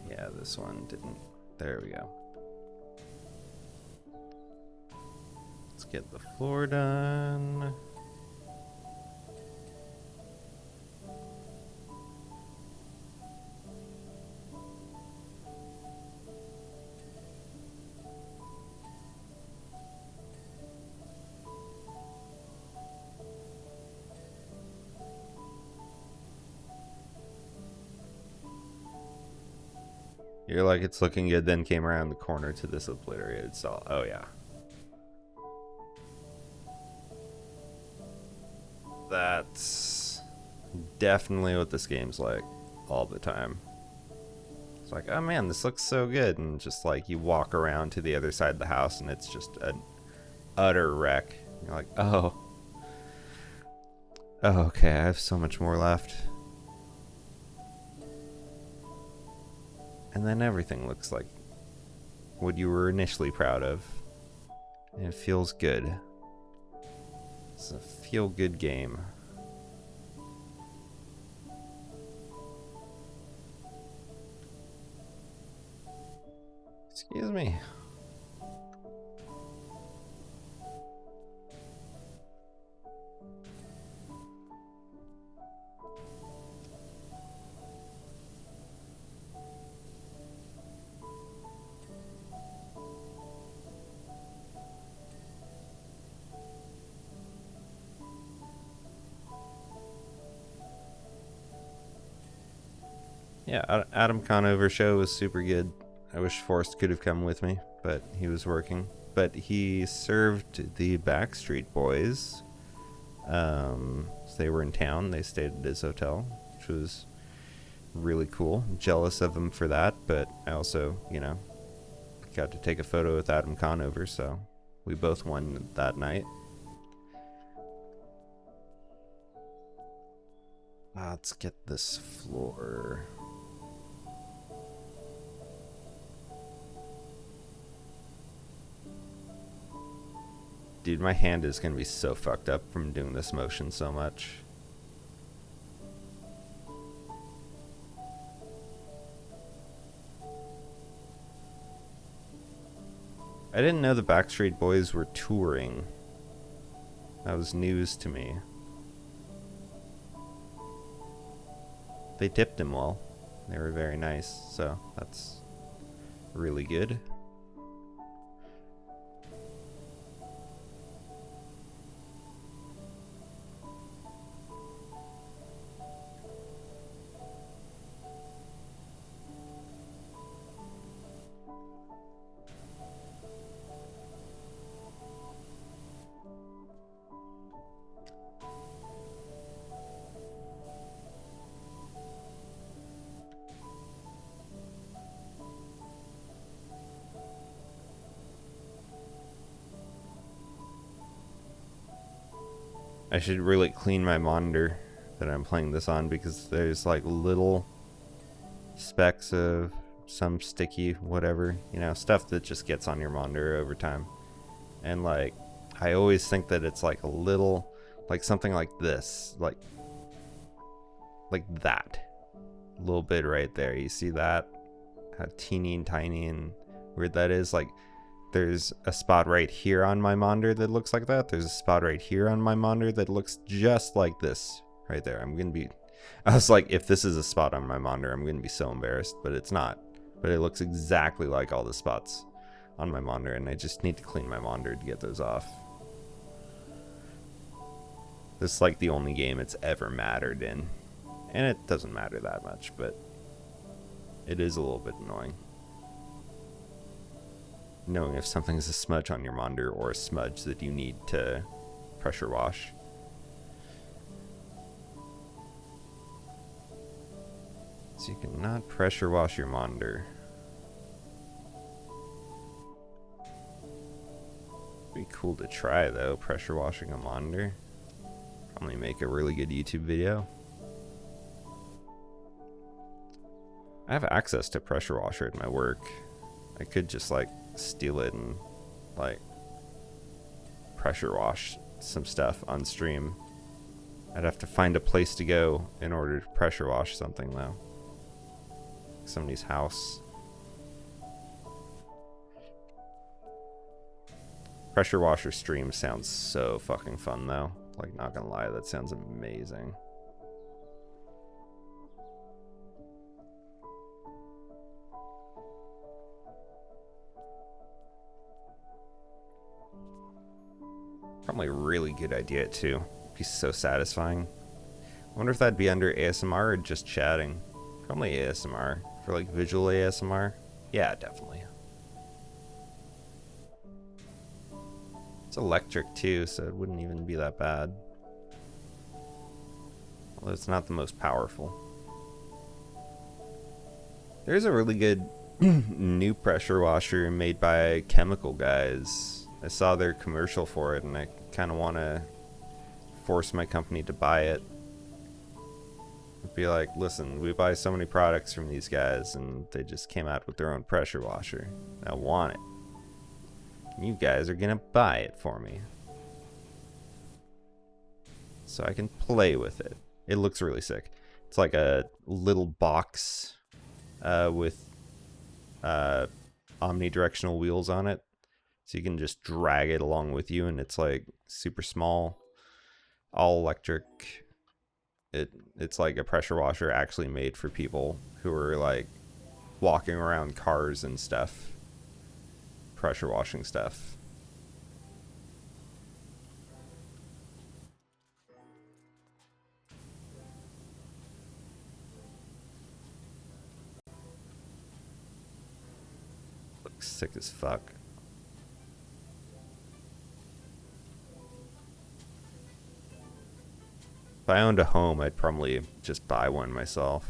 Yeah, this one didn't. There we go. Let's get the floor done. You're like, it's looking good, then came around the corner to this obliterated saw. Oh, yeah. That's definitely what this game's like all the time. It's like, oh man, this looks so good. And just like you walk around to the other side of the house and it's just an utter wreck. You're like, oh. Oh, okay, I have so much more left. And then everything looks like what you were initially proud of. And it feels good. It's a feel-good game. Excuse me. Yeah, Adam Conover show was super good. I wish Forrest could have come with me, but he was working. But he served the Backstreet Boys. So they were in town. They stayed at his hotel, which was really cool. I'm jealous of him for that, but I also, you know, got to take a photo with Adam Conover, so we both won that night. Let's get this floor. Dude, my hand is gonna be so fucked up from doing this motion so much. I didn't know the Backstreet Boys were touring. That was news to me. They tipped him well. They were very nice, so that's really good. I should really clean my monitor that I'm playing this on, because there's like little specks of some sticky whatever, you know, stuff that just gets on your monitor over time. And like, I always think that it's like a little, like something like this, like that little bit right there. You see that? How teeny and tiny and weird that is? Like, there's a spot right here on my monitor that looks like that. There's a spot right here on my monitor that looks just like this right there. I was like, if this is a spot on my monitor, I'm gonna be so embarrassed, but it's not. But it looks exactly like all the spots on my monitor, and I just need to clean my monitor to get those off. This is like the only game it's ever mattered in, and it doesn't matter that much, but it is a little bit annoying knowing if something's a smudge on your monitor or a smudge that you need to pressure wash. So you cannot pressure wash your monitor. Be cool to try though, pressure washing a monitor. Probably make a really good YouTube video. I have access to pressure washer at my work. I could just like steal it and like pressure wash some stuff on stream. I'd have to find a place to go in order to pressure wash something though. Somebody's house. Pressure washer stream sounds so fucking fun though. Like, not gonna lie, that sounds amazing. Probably a really good idea too. Be so satisfying. I wonder if that'd be under ASMR or just chatting. Probably ASMR. For like visual ASMR. Yeah, definitely. It's electric too, so it wouldn't even be that bad. Although it's not the most powerful. There's a really good new pressure washer made by Chemical Guys. I saw their commercial for it and I kind of want to force my company to buy it. Be like, listen, we buy so many products from these guys and they just came out with their own pressure washer. I want it. You guys are gonna buy it for me so I can play with it. It looks really sick. It's like a little box with omnidirectional wheels on it, so you can just drag it along with you, and it's like super small, all electric. It's like a pressure washer actually made for people who are like walking around cars and stuff, pressure washing stuff. Looks sick as fuck. If I owned a home, I'd probably just buy one myself.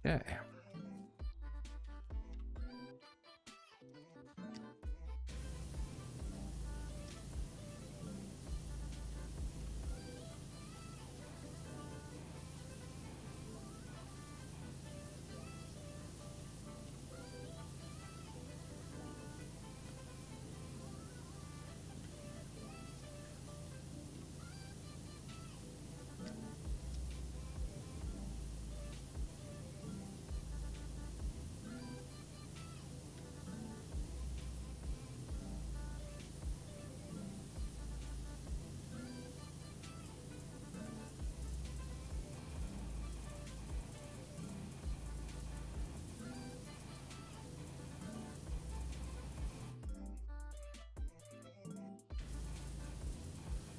Yeah.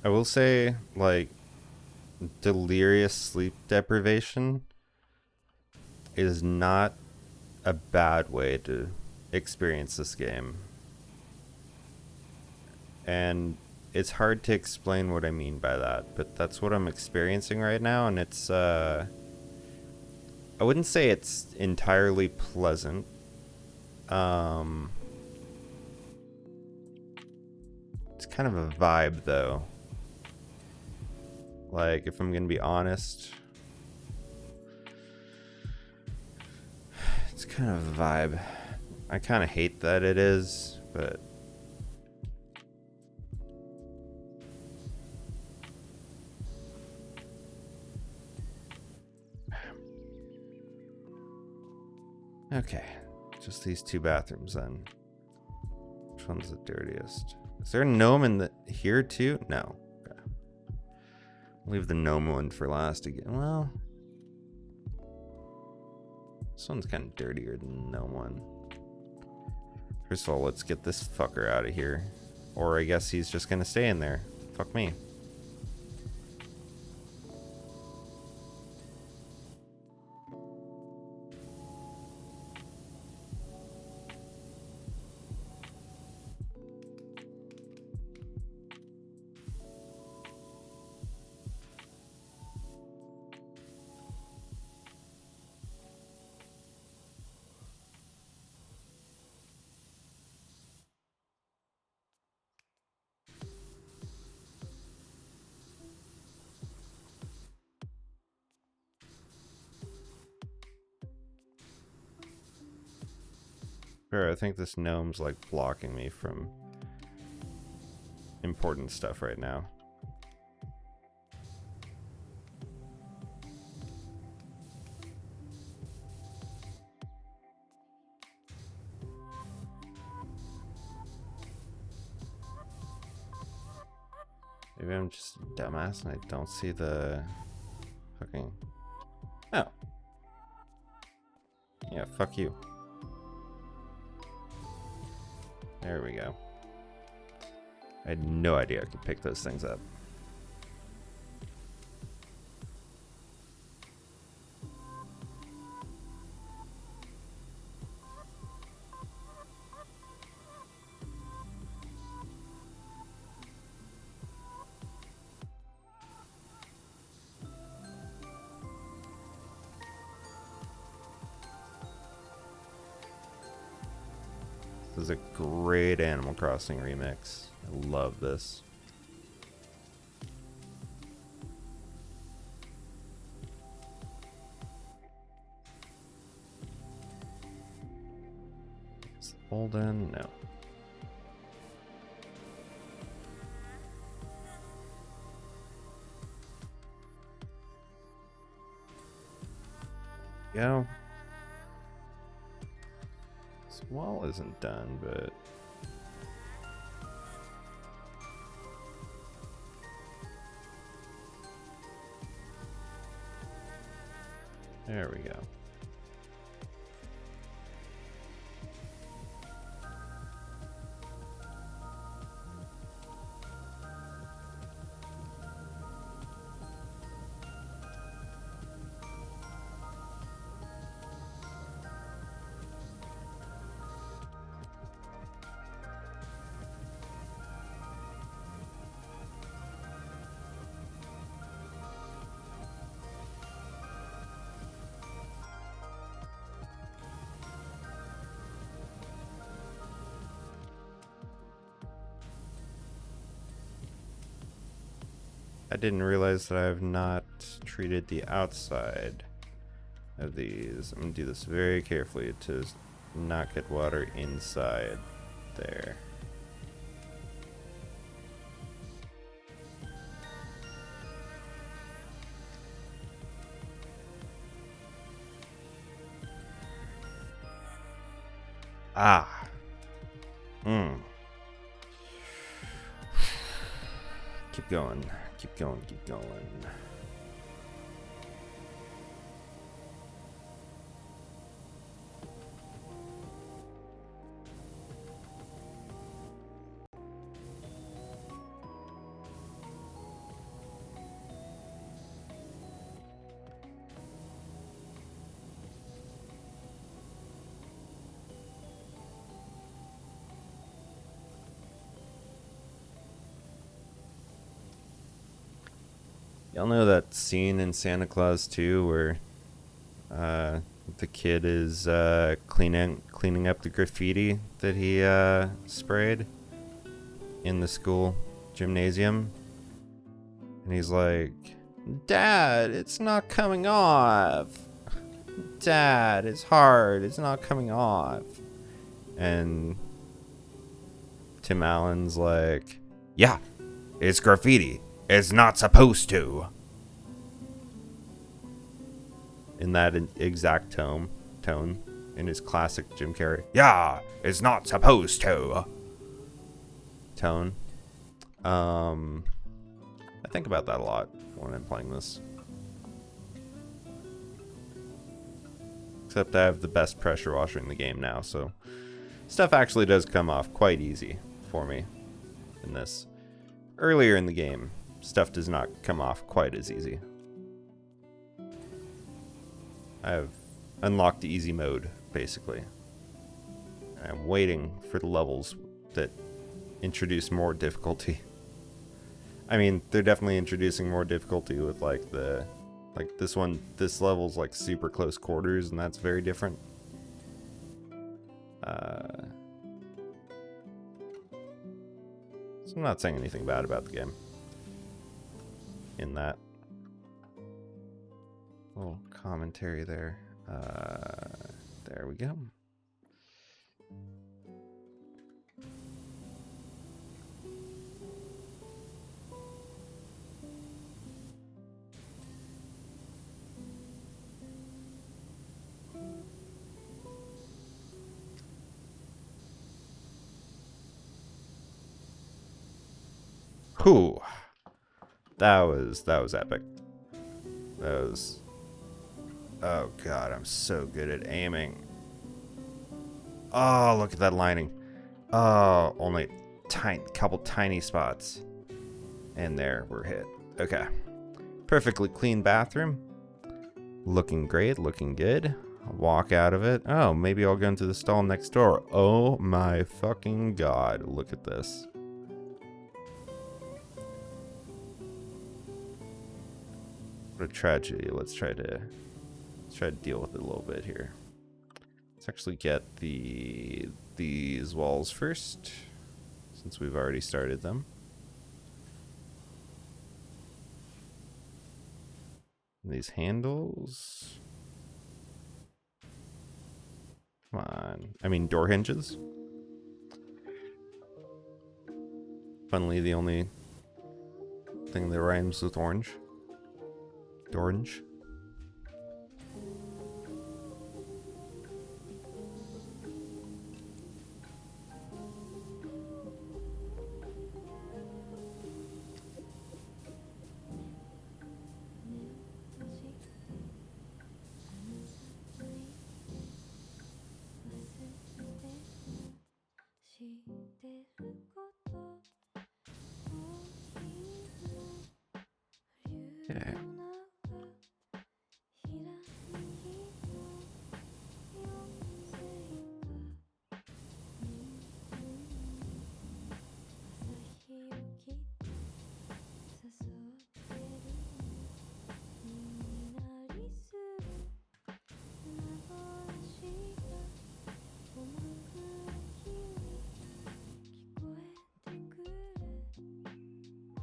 I will say, like, delirious sleep deprivation is not a bad way to experience this game. And it's hard to explain what I mean by that, but that's what I'm experiencing right now, and it's, I wouldn't say it's entirely pleasant. It's kind of a vibe, though. Like, if I'm gonna be honest, it's kind of a vibe. I kind of hate that it is, but okay, just these two bathrooms then. Which one's the dirtiest? Is there a gnome in here too? No. Okay. Leave the gnome one for last again. Well, this one's kind of dirtier than the gnome one. First of all, let's get this fucker out of here. Or I guess he's just gonna stay in there. Fuck me. Sure, I think this gnome's like blocking me from important stuff right now. Maybe I'm just a dumbass and I don't see the fucking... Oh. Yeah, fuck you. There we go. I had no idea I could pick those things up. This is a great Animal Crossing remix. I love this. Is it Holden? No. Go. This wall isn't done, but there we go. I didn't realize that I have not treated the outside of these. I'm gonna do this very carefully to not get water inside there. Ah. Keep going. Keep going. Keep going. Y'all know that scene in Santa Claus 2 where the kid is cleaning up the graffiti that he sprayed in the school gymnasium, and he's like, "Dad, it's not coming off. Dad, it's hard. It's not coming off." And Tim Allen's like, "Yeah, it's graffiti. It's not supposed to." In that exact tone, in his classic Jim Carrey, "Yeah, it's not supposed to" tone. I think about that a lot when I'm playing this. Except I have the best pressure washer in the game now, so stuff actually does come off quite easy for me in this. Earlier in the game, stuff does not come off quite as easy. I have unlocked easy mode, basically. I'm waiting for the levels that introduce more difficulty. I mean, they're definitely introducing more difficulty with like this level's like super close quarters, and that's very different. So I'm not saying anything bad about the game in that. Little commentary there. There we go. Whew. That was epic. That was... Oh god, I'm so good at aiming. Oh, look at that lining. Oh, only couple tiny spots. And there, we're hit. Okay. Perfectly clean bathroom. Looking great, looking good. I'll walk out of it. Oh, maybe I'll go into the stall next door. Oh my fucking god, look at this. What a tragedy. Let's try to deal with it a little bit here. Let's actually get these walls first, since we've already started them. And these handles. Come on. I mean, door hinges. Funnily, the only thing that rhymes with orange. Orange. Yeah.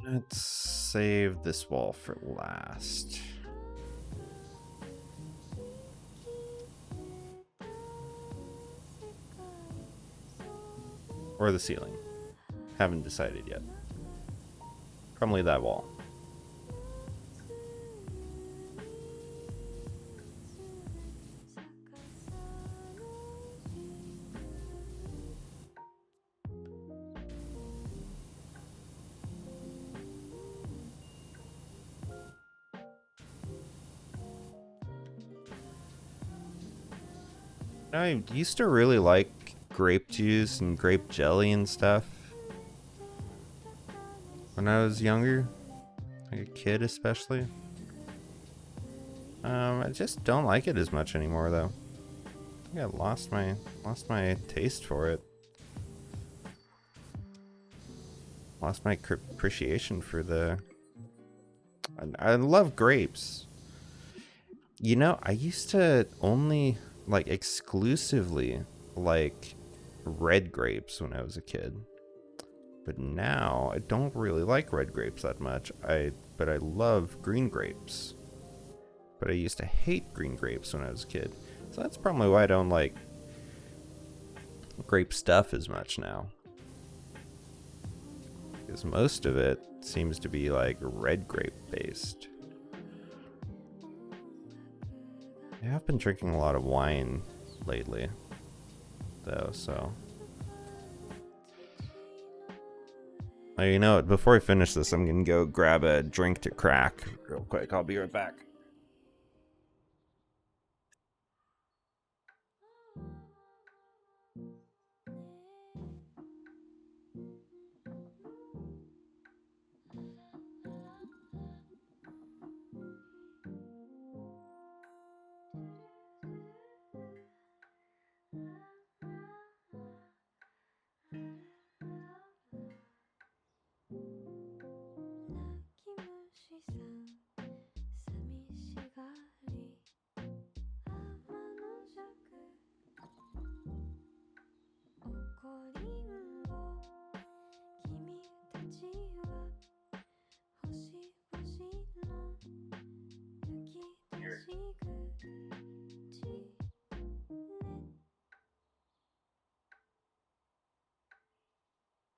Let's save this wall for last. Or the ceiling. Haven't decided yet. Probably that wall. I used to really like grape juice and grape jelly and stuff when I was younger, like a kid especially. I just don't like it as much anymore though. I think I lost my taste for it. Lost my appreciation for the I love grapes. You know, I used to only like exclusively like red grapes when I was a kid. But now I don't really like red grapes that much. But I love green grapes. But I used to hate green grapes when I was a kid. So that's probably why I don't like grape stuff as much now. Because most of it seems to be like red grape based. Yeah, I've been drinking a lot of wine lately, though, so. Oh, you know what? Before I finish this, I'm gonna go grab a drink to crack real quick. I'll be right back.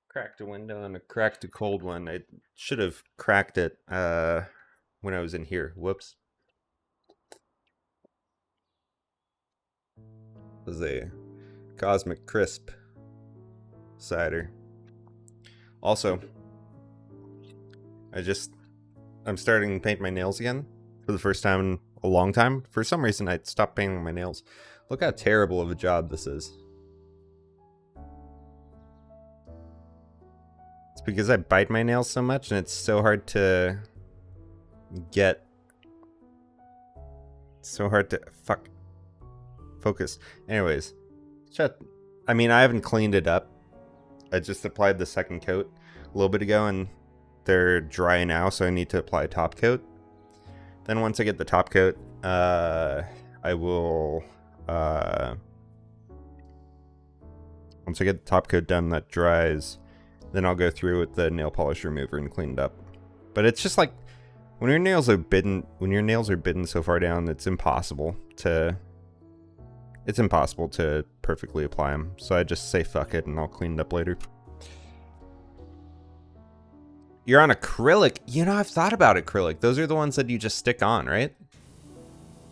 Cracked a window and I cracked a cold one. I should have cracked it when I was in here. Whoops. This is a Cosmic Crisp cider. Also, I'm starting to paint my nails again for the first time in a long time. For some reason, I stopped painting my nails. Look how terrible of a job this is. It's because I bite my nails so much and it's so hard to get... Focus. Anyways, I mean, I haven't cleaned it up. I just applied the second coat a little bit ago and they're dry now, so I need to apply a top coat. Then once I get the top coat, I will... once I get the top coat done, that dries, then I'll go through with the nail polish remover and clean it up. But it's just like, when your nails are bitten so far down, it's impossible to perfectly apply them. So I just say fuck it and I'll clean it up later. You're on acrylic. You know, I've thought about acrylic. Those are the ones that you just stick on, right?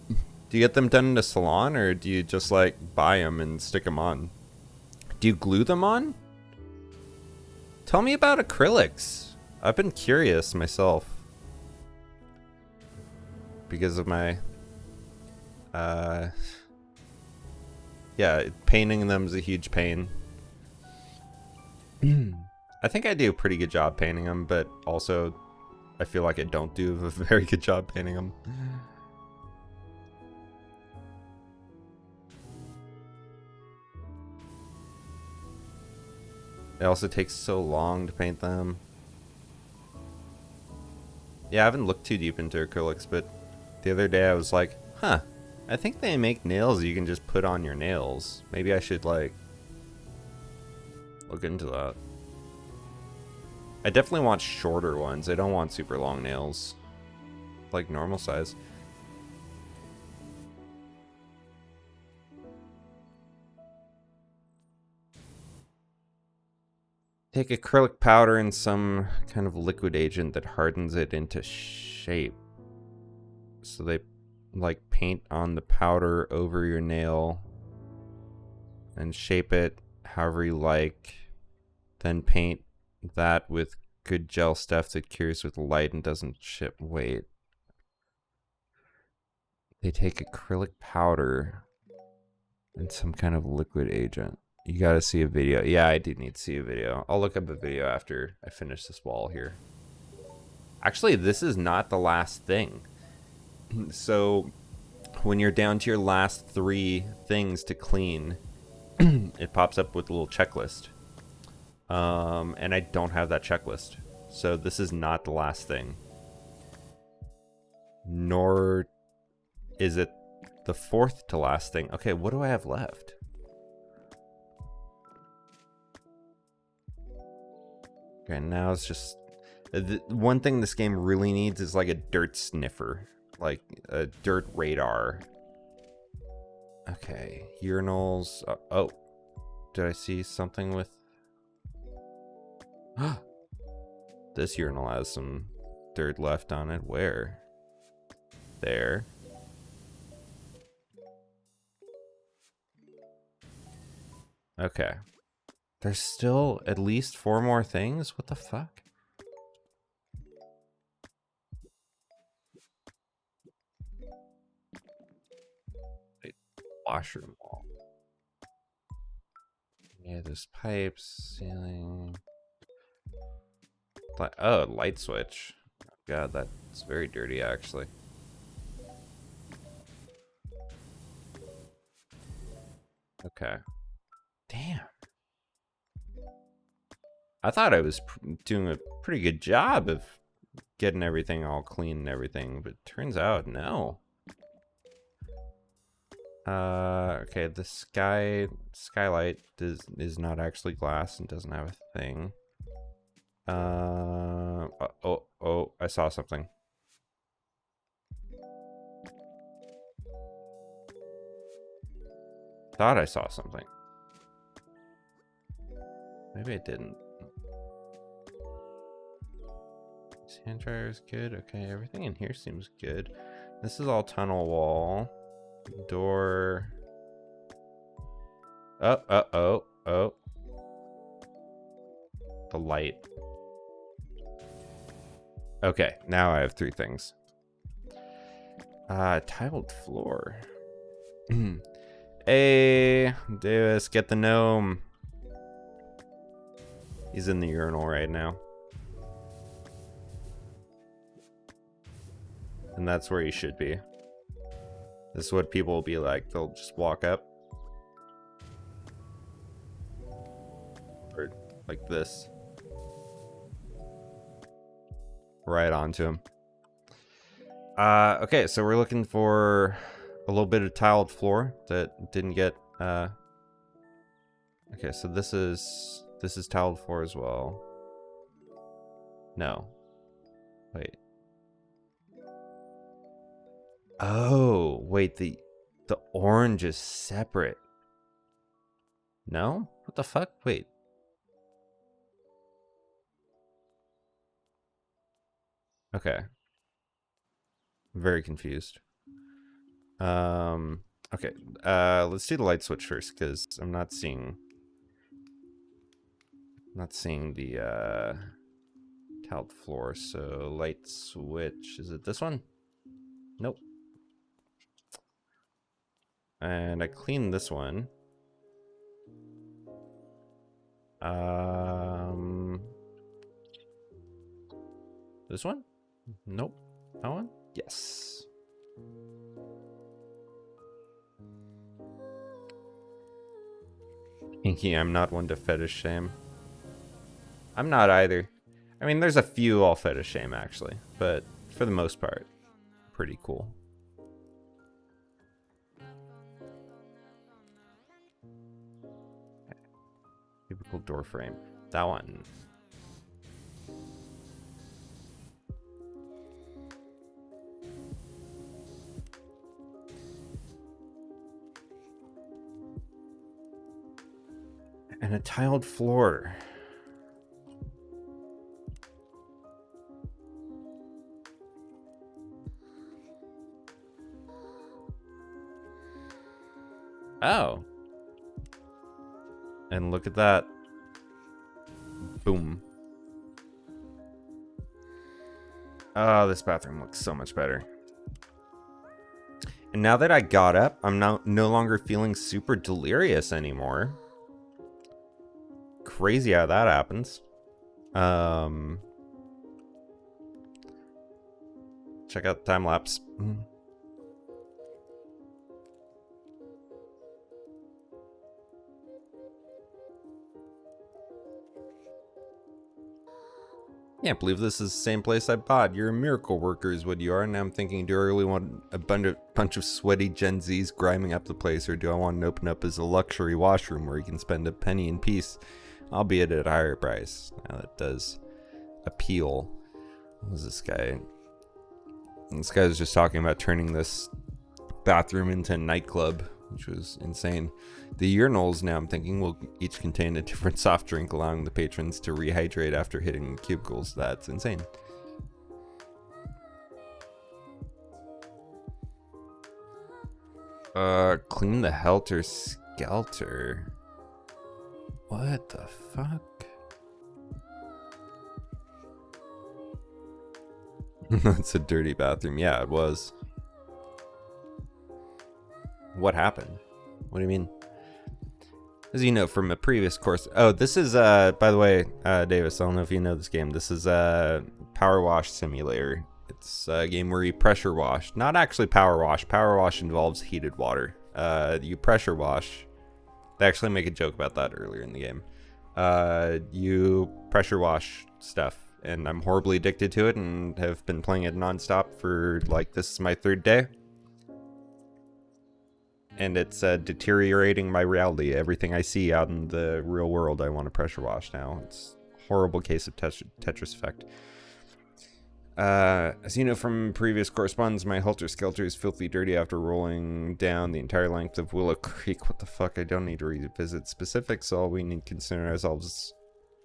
Do you get them done in a salon or do you just like buy them and stick them on? Do you glue them on? Tell me about acrylics. I've been curious myself. Because of my... yeah, painting them is a huge pain. I think I do a pretty good job painting them, but also I feel like I don't do a very good job painting them. It also takes so long to paint them. Yeah, I haven't looked too deep into acrylics, but the other day I was like, huh, I think they make nails you can just put on your nails. Maybe I should, like, look into that. I definitely want shorter ones. I don't want super long nails. Like normal size. Take acrylic powder and some kind of liquid agent that hardens it into shape. So they like paint on the powder over your nail and shape it however you like. Then paint that with good gel stuff that cures with light and doesn't chip. Wait. They take acrylic powder and some kind of liquid agent. You gotta see a video. Yeah, I do need to see a video. I'll look up a video after I finish this wall here. Actually, this is not the last thing. So, when you're down to your last 3 things to clean, it pops up with a little checklist. And I don't have that checklist. So this is not the last thing. Nor is it the fourth to last thing. Okay, what do I have left? Okay, now it's just... The one thing this game really needs is like a dirt sniffer. Like a dirt radar. Okay, urinals. Oh, did I see something with... This urinal has some dirt left on it. Where? There. Okay. There's still at least 4 more things? What the fuck? Wait, washroom wall. Yeah, there's pipes, ceiling. Oh, light switch. God, that's very dirty, actually. Okay. Damn. I thought I was doing a pretty good job of getting everything all clean and everything, but turns out no. Okay, the skylight is not actually glass and doesn't have a thing. Oh, I saw something. Thought I saw something. Maybe I didn't. Hand dryer is good. Okay, everything in here seems good. This is all tunnel wall. Door. Oh. The light. Okay, now I have 3 things. Tiled floor. Hey, Davis, get the gnome. He's in the urinal right now. And that's where he should be. This is what people will be like. They'll just walk up. Or like this. Right onto him. Okay, so we're looking for a little bit of tiled floor that didn't get... Okay, so this is tiled floor as well. No. Wait. Oh, wait, the orange is separate. No? What the fuck? Wait. Okay. I'm very confused. Okay. Let's do the light switch first, because I'm not seeing the tiled floor. So light switch, is it this one? Nope. And I cleaned this one. This one? Nope. That one? Yes. Inky, I'm not one to fetish shame. I'm not either. I mean, there's a few I'll fetish shame, actually. But for the most part, pretty cool. Typical door frame. That one. And a tiled floor. Oh. And look at that. Boom. Oh, this bathroom looks so much better. And now that I got up, I'm now no longer feeling super delirious anymore. Crazy how that happens. Check out the time lapse. Can't believe this is the same place I bought. You're a miracle worker is what you are. Now I'm thinking, do I really want a bunch of sweaty Gen Zs grinding up the place, or do I want to open up as a luxury washroom where you can spend a penny in peace, albeit at a higher price? Now that does appeal. What was this guy? This guy was just talking about turning this bathroom into a nightclub, which was insane. The urinals, now I'm thinking, will each contain a different soft drink, allowing the patrons to rehydrate after hitting cubicles. That's insane. Clean the helter skelter. What the fuck? That's a dirty bathroom. Yeah, it was. What happened? What do you mean? As you know from a previous course. Oh, this is, by the way, Davis, I don't know if you know this game. This is a Powerwash simulator. It's a game where you pressure wash. Not actually power wash. Power wash involves heated water. You pressure wash. They actually make a joke about that earlier in the game. You pressure wash stuff. And I'm horribly addicted to it and have been playing it nonstop for, like, this is my 3rd day. And it's deteriorating my reality. Everything I see out in the real world, I want to pressure wash now. It's a horrible case of Tetris effect. As you know from previous correspondence, my helter skelter is filthy dirty after rolling down the entire length of Willow Creek. What the fuck? I don't need to revisit specifics. All we need to consider ourselves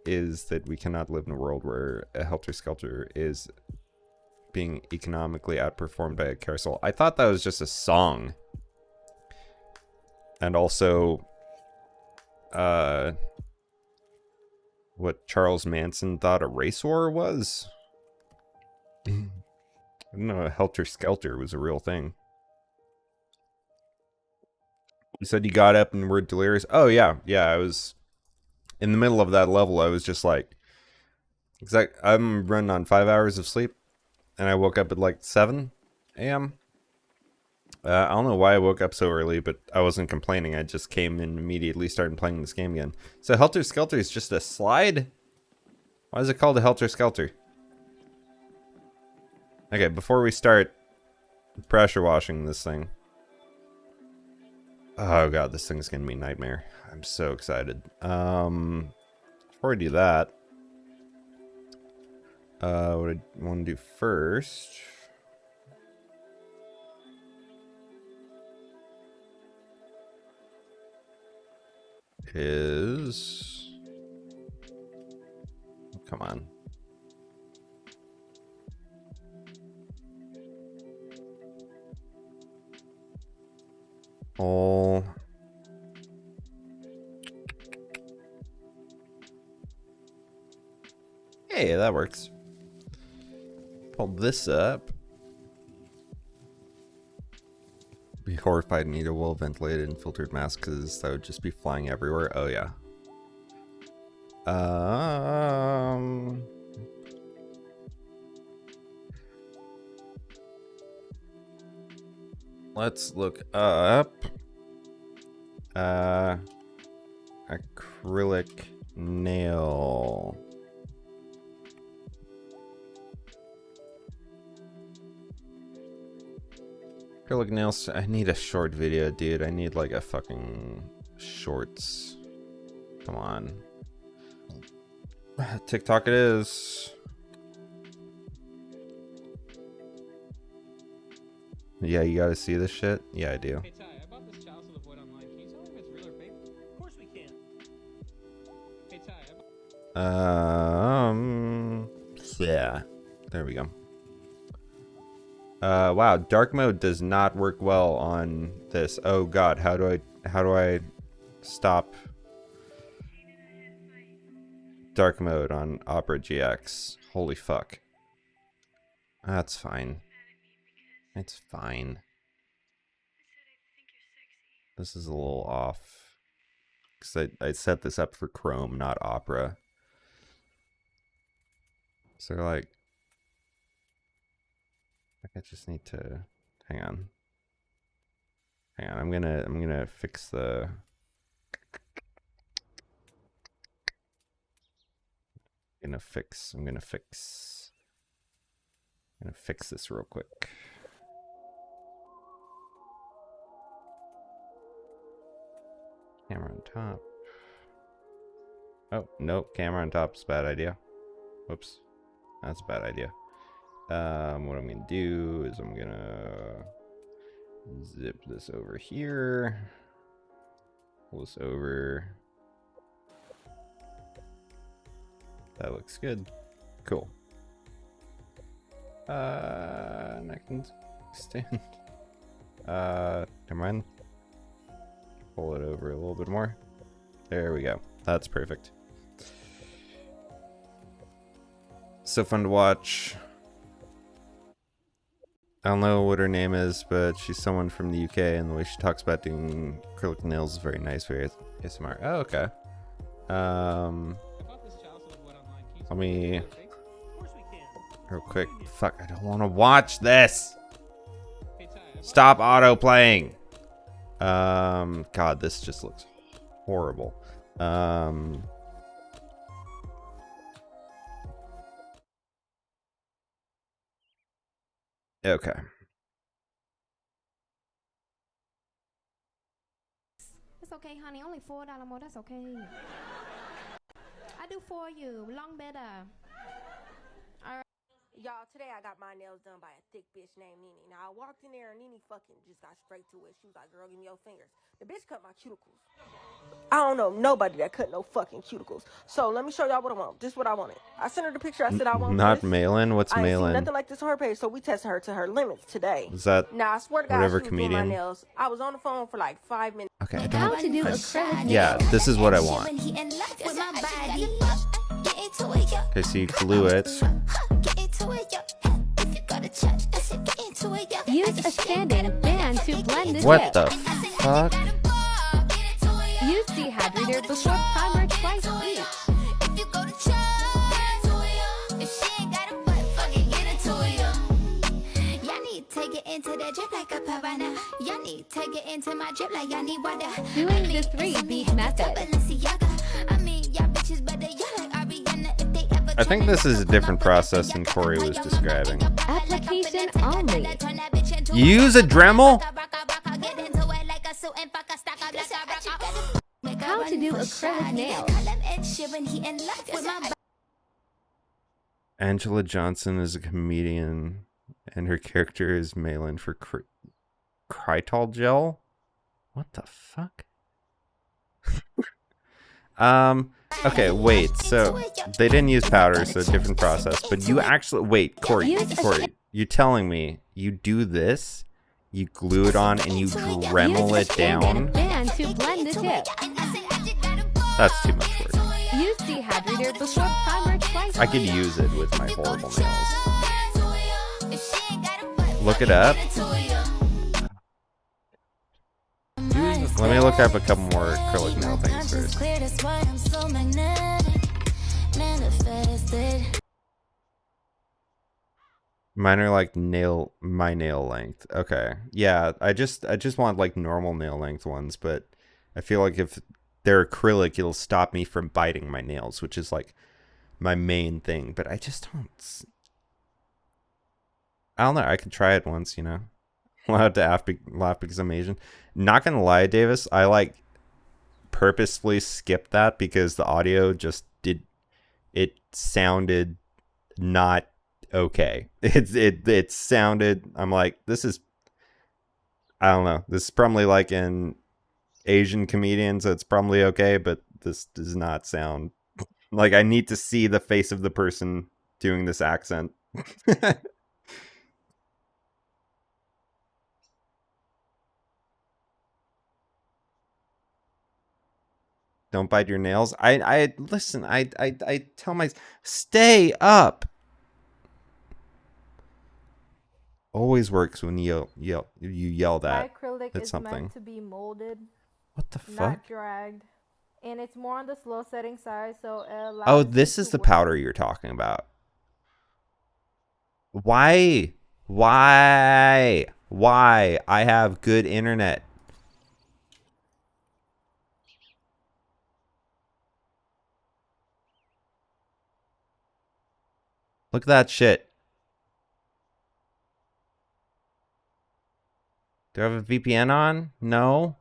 is that we cannot live in a world where a helter skelter is being economically outperformed by a carousel. I thought that was just a song. And also, what Charles Manson thought a race war was? I didn't know a helter skelter was a real thing. You said you got up and were delirious. Oh, yeah. Yeah, I was in the middle of that level. I was just like, I'm running on 5 hours of sleep. And I woke up at like 7 a.m. I don't know why I woke up so early, but I wasn't complaining. I just came and immediately started playing this game again. So Helter Skelter is just a slide? Why is it called a Helter Skelter? Okay, before we start pressure washing this thing. Oh god, this thing's gonna be a nightmare. I'm so excited. Before I do that, what I want to do first is, come on. Oh. Hey, that works. Pull this up. Be horrified and need a well-ventilated and filtered mask because that would just be flying everywhere. Oh yeah. Let's look up acrylic nail. Acrylic nails. I need a short video, dude. I need like a fucking shorts. Come on. TikTok it is. Yeah, you gotta see this shit? Yeah, I do.
Hey Ty, I bought this chalice of the void online. Can you tell me if it's real or fake? Of course we can. Hey Ty,
Yeah. There we go. Wow, dark mode does not work well on this. Oh god, how do I stop dark mode on Opera GX? Holy fuck. That's fine. It's fine. This is a little off. Because I set this up for Chrome, not Opera. So like I just need to hang on. I'm gonna fix the I'm gonna fix this real quick. Camera on top. Oh, nope, camera on top is a bad idea. Whoops. That's a bad idea. What I'm gonna do is I'm gonna zip this over here. Pull this over. That looks good. Cool. And I can extend. Never mind. Pull it over a little bit more. There we go. That's perfect. So fun to watch. I don't know what her name is, but she's someone from the UK, and the way she talks about doing acrylic nails is very nice, very ASMR. Oh, okay. Let me real quick. Fuck, I don't want to watch this. Stop auto playing. God, this just looks horrible. Okay.
It's okay, honey. Only $4 more. That's okay. I do for you. Long better.
Y'all, today I got my nails done by a thick bitch named Nene. Now, I walked in there and Nene fucking just got straight to it. She was like, girl, give me your fingers. The bitch cut my cuticles. I don't know nobody that cut no fucking cuticles. So, let me show y'all what I want. This is what I wanted. I sent her the picture. I said I want
Not
this.
Malin? What's
I ain't seen
Malin?
nothing like this on her page, so we tested her to her limits today.
Is that
now, I swear to God,
whatever
she was doing my
comedian?
nails. I was on the phone for like 5 minutes.
Okay, I
How
don't.
to do acrylic
Yeah, this is what I want. Okay, so you glue it.
Use a standing band to blend the
What
tip.
the fuck?
Use dehydrator before primer twice each.
Take it into the drip like a piranha. Y'all need take it into my drip like y'all need water.
Doing the 3-beat method.
I mean, y'all bitches better y'all like Ariana if they ever.
I think this is a different process than Corey was describing.
Application only.
Use a Dremel?
How to do acrylic nails.
Angela Johnson is a comedian, and her character is Malin for Crytol gel. What the fuck? Okay, wait. So they didn't use powder, so different process. But you actually wait, Corey. You're telling me you do this? You glue it on and you Dremel it down?
Band to blend the tip.
That's too much work.
Use dehydrator before primer twice.
I could use it with my horrible nails. Look it up. Let me look up a couple more acrylic nail things first. Mine are like my nail length. Okay. Yeah, I just want like normal nail length ones, but I feel like if they're acrylic, it'll stop me from biting my nails, which is like my main thing, but I just don't. I don't know. I could try it once, you know. Allowed to laugh because I'm Asian. Not gonna lie, Davis, I like purposefully skipped that because the audio just it sounded not okay. It sounded, I'm like, this is, I don't know, this is probably like an Asian comedian, so it's probably okay, but this does not sound like, I need to see the face of the person doing this accent. Don't bite your nails. I listen, I tell my, stay up. Always works when you yell that.
My acrylic
That's
is
something.
meant to be molded,
What the fuck?
not dragged, and it's more on the slow setting side, so it allows
Oh,
it
this
to
is the
work.
powder you're talking about. Why? Why? Why? I have good internet. Look at that shit. Do I have a VPN on? No.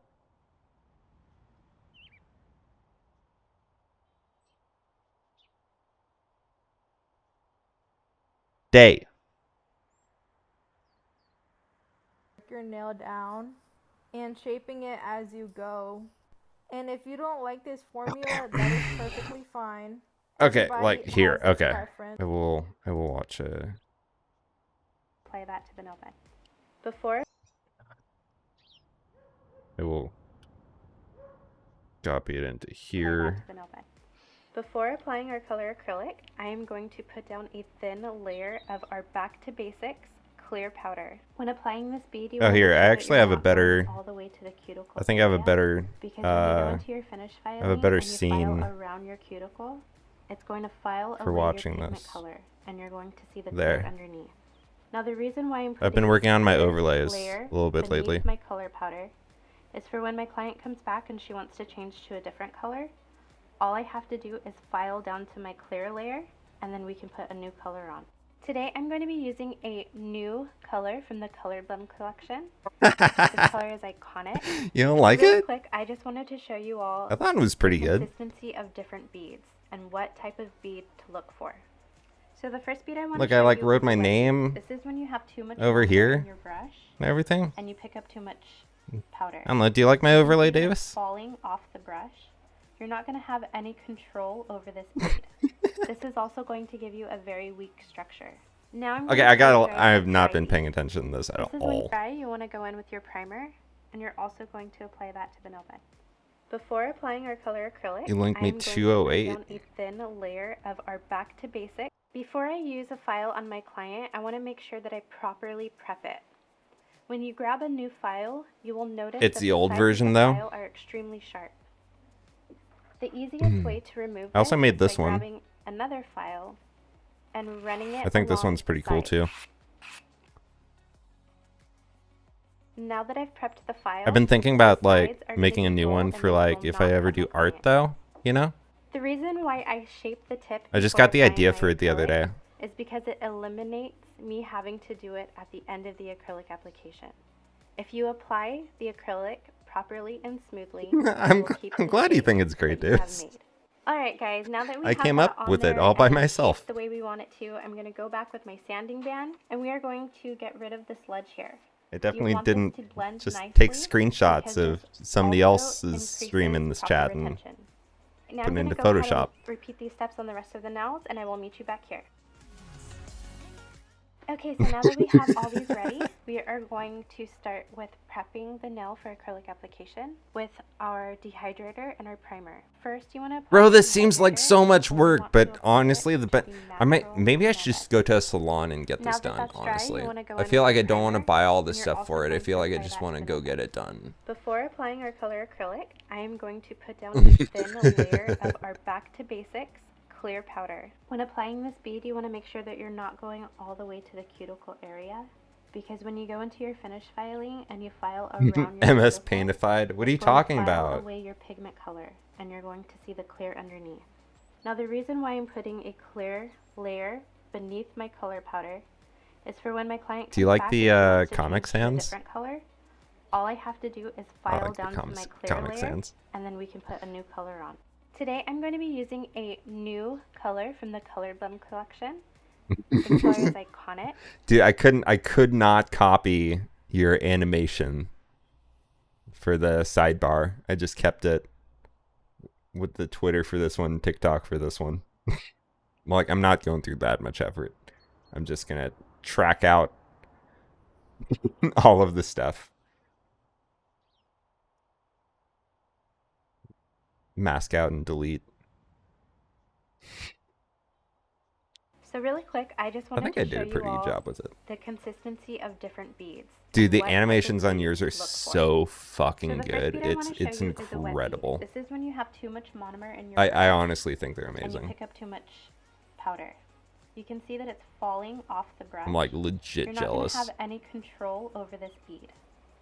Day.
Your nail down and shaping it as you go. And if you don't like this formula, that is perfectly fine.
Okay,
Everybody
like here.
has their
Okay.
preference.
I will watch a
Apply that to the nail bed. Before
I will copy it into
apply that
here.
to the nail bed. Before applying our color acrylic, I am going to put down a thin layer of our Back to Basics clear powder. When applying this bead, you
Oh,
want to
here,
make
I
sure that
actually
you're
have a
not going
better
all the way to the cuticle
I think I have a
area,
better
because when you go into your finish
I
filing
have a better
and you
scene
file around your cuticle, it's going to file
for
away
watching
your pigment
this.
color, and you're going to see the
There.
clear underneath. Now the reason why I'm
I've been
putting
working on my
clear
overlays
layer
a little bit
beneath
lately.
my color powder is for when my client comes back and she wants to change to a different color. All I have to do is file down to my clear layer, and then we can put a new color on. Today I'm going to be using a new color from the Color Blend collection. This color is iconic.
You don't like
Really
it?
quick, I just wanted to show you all
I thought it was pretty
the
good.
consistency of different beads and what type of bead to look for. So the first bead I want
Look,
to
I
show
like
you
wrote
is
my
a wet
name
bead. This is when you have too much
over
powder
here
in your brush
and everything.
and you pick up too much powder.
I don't know. Do you like my overlay,
When it's
Davis?
falling off the brush, you're not going to have any control over this bead. This is also going to give you a very weak structure. Now I'm
Okay, I have not been paying attention to this at
This is when you
all.
dry, you want to go in with your primer, and you're also going to apply that to the nail bed. Before applying our color acrylic,
You linked me
I'm going to
208.
put down a thin layer of our Back to Basics. Before I use a file on my client, I want to make sure that I properly prep it. When you grab a new file, you will notice
It's
that
the old
sides
version,
of the
though.
file are extremely sharp. The easiest way to remove
I also
this
made
is
this
by
one.
grabbing another file and running it
I think this
along
one's pretty
the
cool
side.
too.
Now that I've prepped the file,
I've been thinking about
the
like
sides are gonna
making a
be
new
full
one
and
for
they
like
will
if I
not
ever
cut
do
my
art
client.
though, you know?
The reason why I shape the tip
I just
before
got the
applying
idea
my
for it the other day.
acrylic is because it eliminates me having to do it at the end of the acrylic application. If you apply the acrylic properly and smoothly,
I'm glad you think it's great, dude.
Alright guys, now that we
I
have
came
that
up
on
with it
there
all by
and it's
myself.
shaped the way we want it to, I'm going to go back with my sanding band and we are going to get rid of the sludge here.
It definitely
want this
didn't
to blend
just
nicely
take screenshots
because
of
this
somebody
also
else's stream in this
increases proper
chat and
retention. Now
put
I'm
it
gonna
into
go ahead and
Photoshop.
repeat these steps on the rest of the nails, and I will meet you back here. Okay, so now that we have all these ready, we are going to start with prepping the nail for acrylic application with our dehydrator and our primer. First, you want to apply
Bro,
the
this seems like
dehydrator,
so much
and you
work,
want to
but
apply
honestly,
it
the
to
I might
natural
maybe I
nail
should
bed.
just go to a salon and get
Now
this
that
done,
that's dry, you
honestly.
wanna go
I
in
feel
with
like I
your
don't want to
primer,
buy all
and
this
you're
stuff
also
for it. I
going
feel
to
like I
apply
just
that
want
to
to
the
go
nail
get
bed.
it done.
Before applying our color acrylic, I am going to put down a thin layer of our Back to Basics clear powder. When applying this bead, you want to make sure that you're not going all the way to the cuticle area, because when you go into your finish filing and you file around your
MS
cuticle,
Paintified? What are you
it's going to
talking
file
about?
away your pigment color, and you're going to see the clear underneath. Now the reason why I'm putting a clear layer beneath my color powder is for when my client
Do you
comes
like
back
the,
and wants to
Comic
change to a
Sans?
different color, all I have to do is
I
file
like the
down to my clear
Comic
layer,
Sans.
and then we can put a new color on. Today I'm going to be using a new color from the Color Blend collection. The color is iconic.
Dude, I could not copy your animation for the sidebar. I just kept it with the Twitter for this one, TikTok for this one. Like, I'm not going through that much effort. I'm just gonna track out all of the stuff. Mask out and delete.
So really quick, I just
I
wanted
think
to
I
show
did a
you
pretty
all
good job with it.
the consistency of different beads.
Dude,
and
the
what type of
animations on
beads
yours
to
are
look for.
so fucking
So the first
good.
bead I wanna show
It's
you is a wet bead.
incredible.
This is when you have too much monomer in your
I
brush
honestly think they're
and you
amazing.
pick up too much powder. You can see that it's falling off the brush.
I'm like legit
You're not
jealous.
going to have any control over this bead.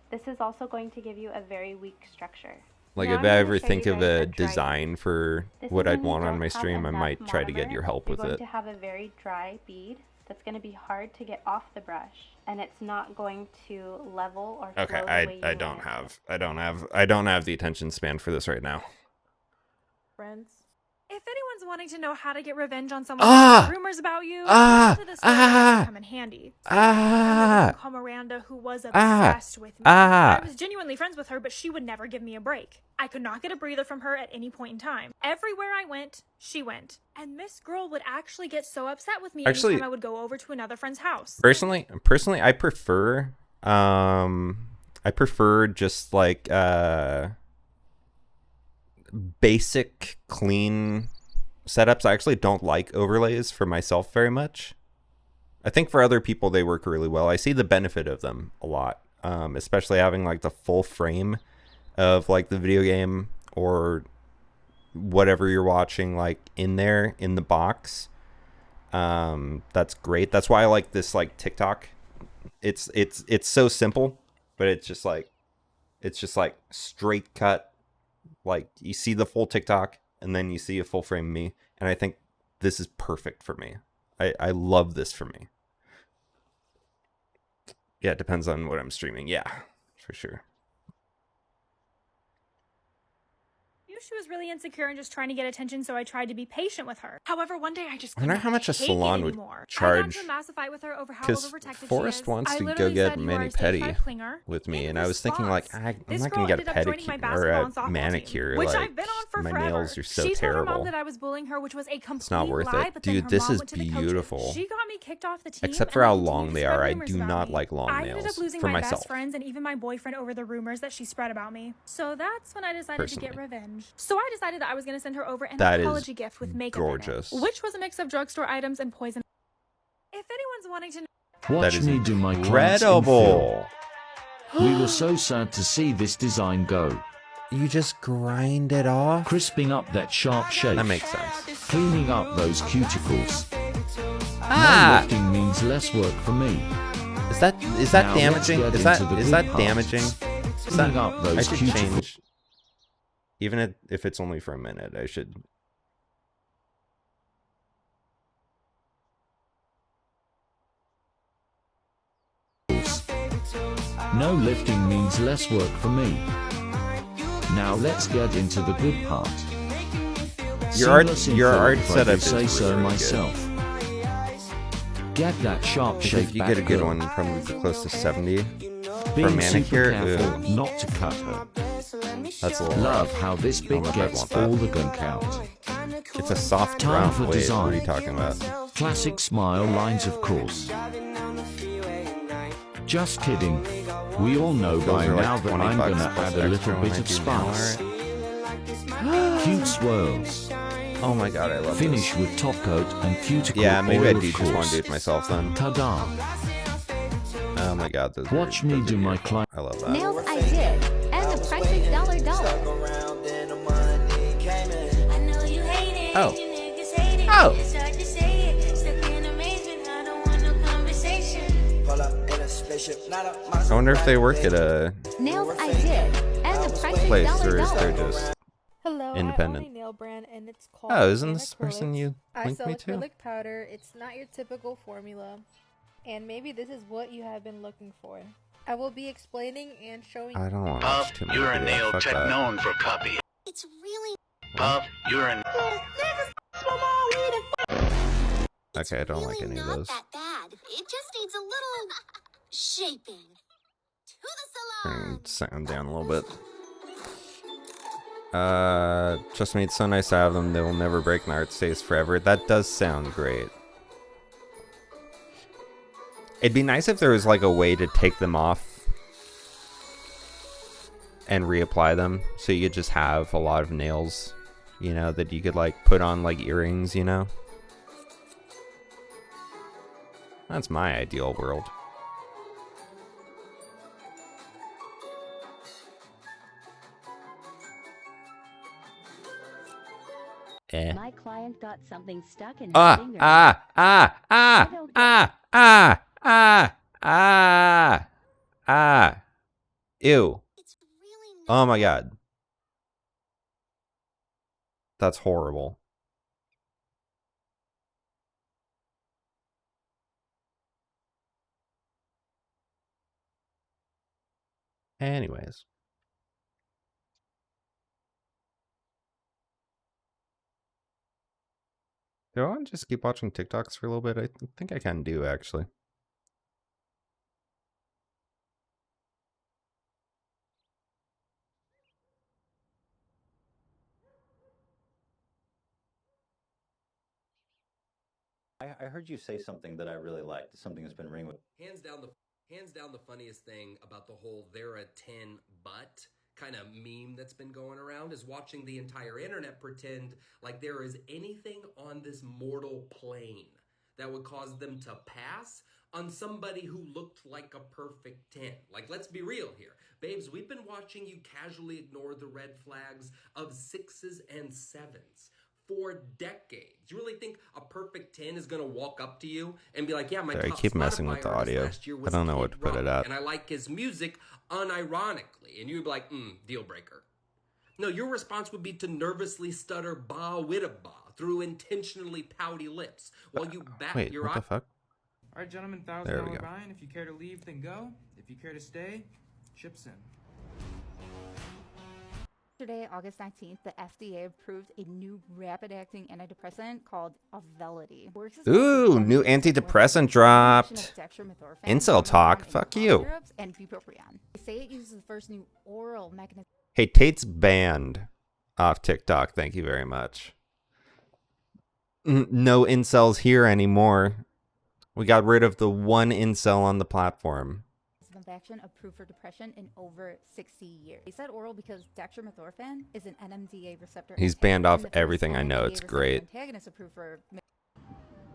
This is also going to give you a very weak structure.
Like
Now
if
I'm
I
gonna
ever
show
think
you
of
guys
a
a dry
design for
This
what
is
I'd
when you
want on
don't
my
have
stream, I
enough
might try to get
monomer.
your help
You're
with
going
it.
to have a very dry bead that's going to be hard to get off the brush, and it's not going to level or
Okay,
flow the way you
I
want
don't
it
have
to.
I don't have the attention span for this right now.
Friends.
If anyone's wanting to know how to get revenge on someone
Ah!
who rumors about you,
Ah!
listen to this story that
Ah!
might come in handy.
Ah!
Call Miranda, who was
Ah!
obsessed with me.
Ah!
I was genuinely friends with her, but she would never give me a break. I could not get a breather from her at any point in time. Everywhere I went, she went. And this girl would actually get so upset with me
Actually,
anytime I would go over to another friend's house.
Personally, I prefer just like basic clean setups. I actually don't like overlays for myself very much. I think for other people they work really well. I see the benefit of them a lot, especially having like the full frame of like the video game or whatever you're watching like in there in the box. That's great. That's why I like this like TikTok. It's so simple, but it's just like straight cut. Like you see the full TikTok and then you see a full frame of me, and I think this is perfect for me. I love this for me. Yeah, it depends on what I'm streaming. Yeah, for sure.
She was really insecure and just trying to get attention, so I tried to be patient with her. However, one day I just
I wonder
couldn't
how much a
take it
salon would
anymore. I got
charge.
into a massive fight with her over how
Because
overprotective she
Forrest
is.
wants
I
to go
literally
get
said, "You are
mani
a stage
pedi
5 clinger."
with me,
In
and I was thinking like,
response,
I'm
this
not gonna
girl
get a
ended up joining my
pedicure or
basketball
a
and softball
manicure.
team, which
like
I've been on for
my
forever.
nails are so
She told her
terrible.
mom that I was bullying her, which was a complete
It's not worth
lie,
it,
but then
dude.
her
This
mom
is
went to the coaches.
beautiful.
She got me kicked off the team.
Except for
and
how
then
long
continued
they
to spread
are. I
rumors
do
about
not
me.
like long
I ended up
nails
losing
for
my
myself.
best friends and even my boyfriend over the rumors that she spread about me. So that's when I decided to get revenge. So I decided that I was going to send her over an
That is
apology gift with makeup
gorgeous.
in it, which was a mix of drugstore items and poison. If anyone's wanting to know,
That
Watch
is
me do my clients in
incredible.
film. We were so sad to see this design go.
You just grind it off.
Crisping up that sharp shape.
That makes sense.
Cleaning up those cuticles.
Ah!
No lifting means less work for me.
Is that
Now let's
damaging?
get
Is that
into the
is
good
that
part.
damaging? Is that,
Cleaning up
I
those
should
cuticles.
change. Even if it's only for a minute, I should.
No lifting means less work for me. Now let's get into the good part. Seamless
Your
infill
art
if I
setup
do
is
say so
really
myself. Get that sharp shape
Like you
back,
get a good
girl.
one, probably close to 70 for
Being
manicure.
super careful
Ugh,
not to cut her.
that's a little
Love
rough.
how this
I don't
bit
know if I'd
gets
want that.
all the gunk out.
It's a soft
Time
brown.
for
Wait, what are
design.
you talking about?
Classic smile lines, of course. Just kidding. We all know
Those
by
are like
now that
20
I'm
bucks
gonna
plus
add a
extra
little
when
bit
I
of
do nail
spice.
art.
Cute swirls.
Oh my god, I love
Finish
this.
with top coat and cuticle
Yeah, maybe I
oil,
do
of
just want
course.
to do it myself then.
Ta-da.
Oh my god, those
Watch
are,
me
those
do
are
my
beautiful.
client.
I love that.
Nails I did, and the price is dollar.
Oh. Oh. I wonder if they work at a
Nails I did, and the price is
place or is
dollar.
they're just.
Hello,
Independent.
I own a nail brand and it's called
Oh, isn't
An
this the person
Acrylics.
you
I
linked
sell
me to?
acrylic powder. It's not your typical formula. And maybe this is what you have been looking for. I will be explaining and showing
I don't want to watch too many
You're a
videos.
nail
Fuck
tech
that.
known for copy.
It's really
Puff, you're an
Okay, I don't like any of those.
that bad. It just needs a little shaping. To the
Turn sound down a little bit. Trust me, it's so nice to have them. They will never break. My art stays forever. That does sound great. It'd be nice if there was like a way to take them off and reapply them, so you could just have a lot of nails, you know, that you could like put on like earrings, you know. That's my ideal world.
My client got something stuck in her
Ah,
finger.
ah, ah, ah, ah, ah, ah, ah, ah. Ew. Oh my god. That's horrible. Anyways. Do I want to just keep watching TikToks for a little bit? I think I can do, actually.
I heard you say something that I really liked. Something that's been ringing with.
Hands down the funniest thing about the whole "they're a 10 but" kind of meme that's been going around is watching the entire internet pretend like there is anything on this mortal plane that would cause them to pass on somebody who looked like a perfect 10. Like, let's be real here. Babes, we've been watching you casually ignore the red flags of 6s and 7s for decades. You really think a perfect 10 is going to walk up to you and be like, yeah, my
Sorry,
top
I keep messing
Spotify
with the
artist
audio.
last year was
I don't know
Kid
what to put it
Rock,
at.
and I like his music unironically. And you'd be like, deal breaker. No, your response would be to nervously stutter ba wita ba through intentionally pouty lips while you bat
Wait,
your
what the fuck?
All right, gentlemen,
There we
$1,000
go.
buy-in. If you care to leave, then go. If you care to stay, chips in.
Yesterday, August 19th, the FDA approved a new rapid-acting antidepressant called Auvelity.
Ooh, new antidepressant dropped. Incel talk. Fuck you.
And bupropion. They say it uses the first new oral mechanism.
Hey, Tate's banned off TikTok. Thank you very much. No incels here anymore. We got rid of the one incel on the platform.
Of action approved for depression in over 60 years. They said oral because dextromethorphan is an NMDA receptor.
He's banned off everything I know. It's great.
Antagonist approved for.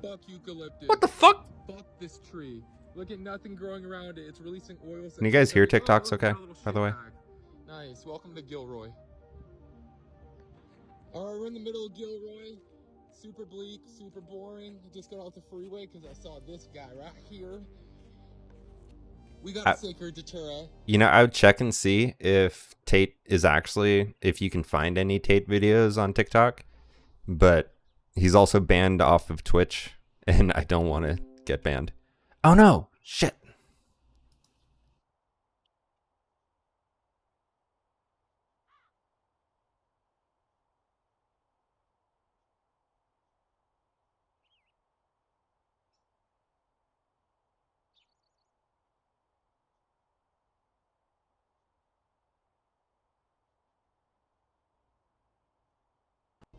Fuck eucalyptus.
What the fuck?
Fuck this tree. Look at nothing growing around it. It's releasing oils.
Can you guys hear TikToks okay, by the way?
Nice. Welcome to Gilroy. Alright, we're in the middle of Gilroy. Super bleak, super boring. I just got off the freeway because I saw this guy right here. We got Sacred Datura.
You know, I would check and see if Tate is actually, if you can find any Tate videos on TikTok. But he's also banned off of Twitch, and I don't want to get banned. Oh no! Shit!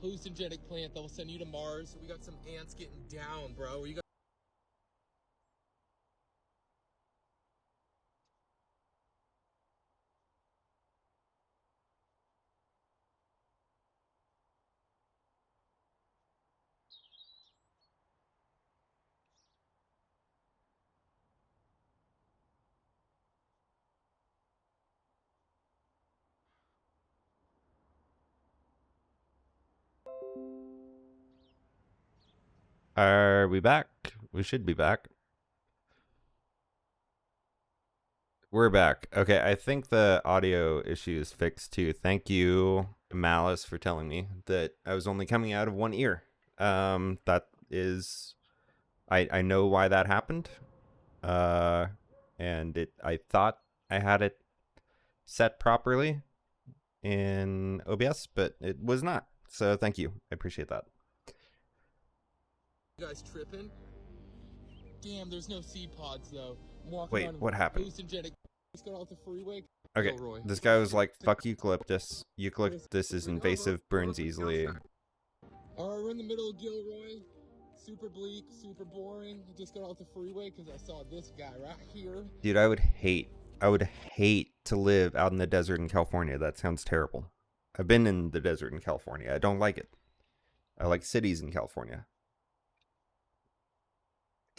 Hallucinogenic plant that will send you to Mars. We got some ants getting down, bro. You got
Are we back? We should be back. We're back. Okay, I think the audio issue is fixed too. Thank you, Malice, for telling me that I was only coming out of one ear. That is, I know why that happened. And I thought I had it set properly in OBS, but it was not. So thank you. I appreciate that.
you guys tripping? Damn, there's no seed pods though. I'm walking
Wait,
on
what happened?
hallucinogenic. Just got off the freeway.
Okay,
Gilroy.
this guy was like, fuck eucalyptus. Eucalyptus is invasive, burns easily.
Alright, we're in the middle of Gilroy. Super bleak, super boring. I just got off the freeway because I saw this guy right here.
Dude, I would hate to live out in the desert in California. That sounds terrible. I've been in the desert in California. I don't like it. I like cities in California.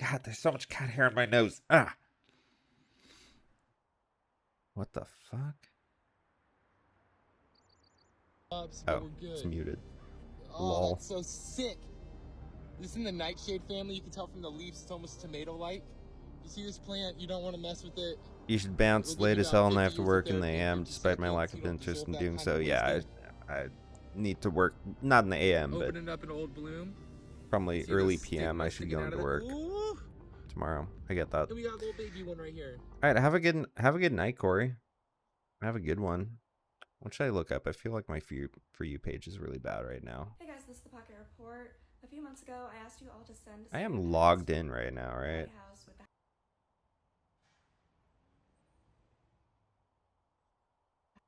God, there's so much cat hair on my nose. Ah. What the fuck? Oh, it's muted.
Oh,
Lol.
that's so sick. This is in the nightshade family. You can tell from the leaves it's almost tomato-like. You see this plant, you don't want to mess with it.
You should bounce late as hell and I have to work in the AM despite my lack of interest in doing so. Yeah, need to work, not in the AM, but
Opening up an old bloom.
probably
See
early
the
PM. I
stigma
should
sticking
go
out
into
of the-
work
Ooh.
tomorrow. I get that.
And we got a little baby one right here.
All right, have a good night, Corey. Have a good one. What should I look up? I feel like my for you page is really bad right now.
Hey guys, this is the Pocket Report. A few months ago, I asked you all to send.
I am logged in right now, right?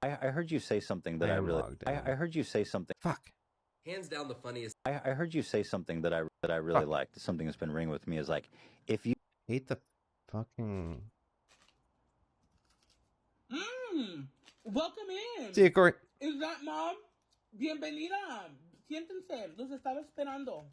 I heard you say something that I really. I heard you say something.
Fuck.
Hands down, the funniest.
I heard you say something that I really liked. Something that's been ringing with me is like, if you
hate the fucking.
Welcome in.
See you, Corey.
Is that mom? Bienvenida. Siéntense. Los estaba esperando.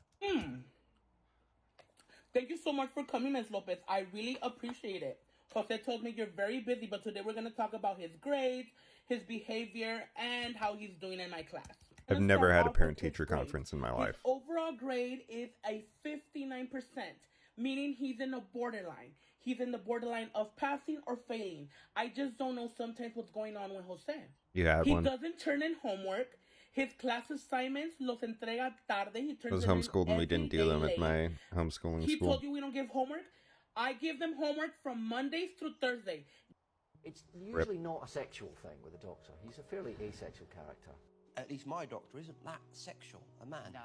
Thank you so much for coming, Ms. Lopez. I really appreciate it. Jose told me you're very busy, but today we're going to talk about his grades, his behavior, and how he's doing in my class.
I've never had a parent-teacher conference in my life.
His overall grade is a 59%, meaning he's in the borderline. He's in the borderline of passing or failing. I just don't know sometimes what's going on with Jose.
You had
He
one.
doesn't turn in homework. His class assignments los entrega tarde. He
I
turns
was
them in
homeschooled and we didn't do
every
them
day
at my homeschooling
He
school.
told you we don't give homework. I give them homework from Mondays through Thursday.
It's usually not a sexual thing with a doctor. He's a fairly asexual character.
At least my doctor isn't that sexual, a man. No.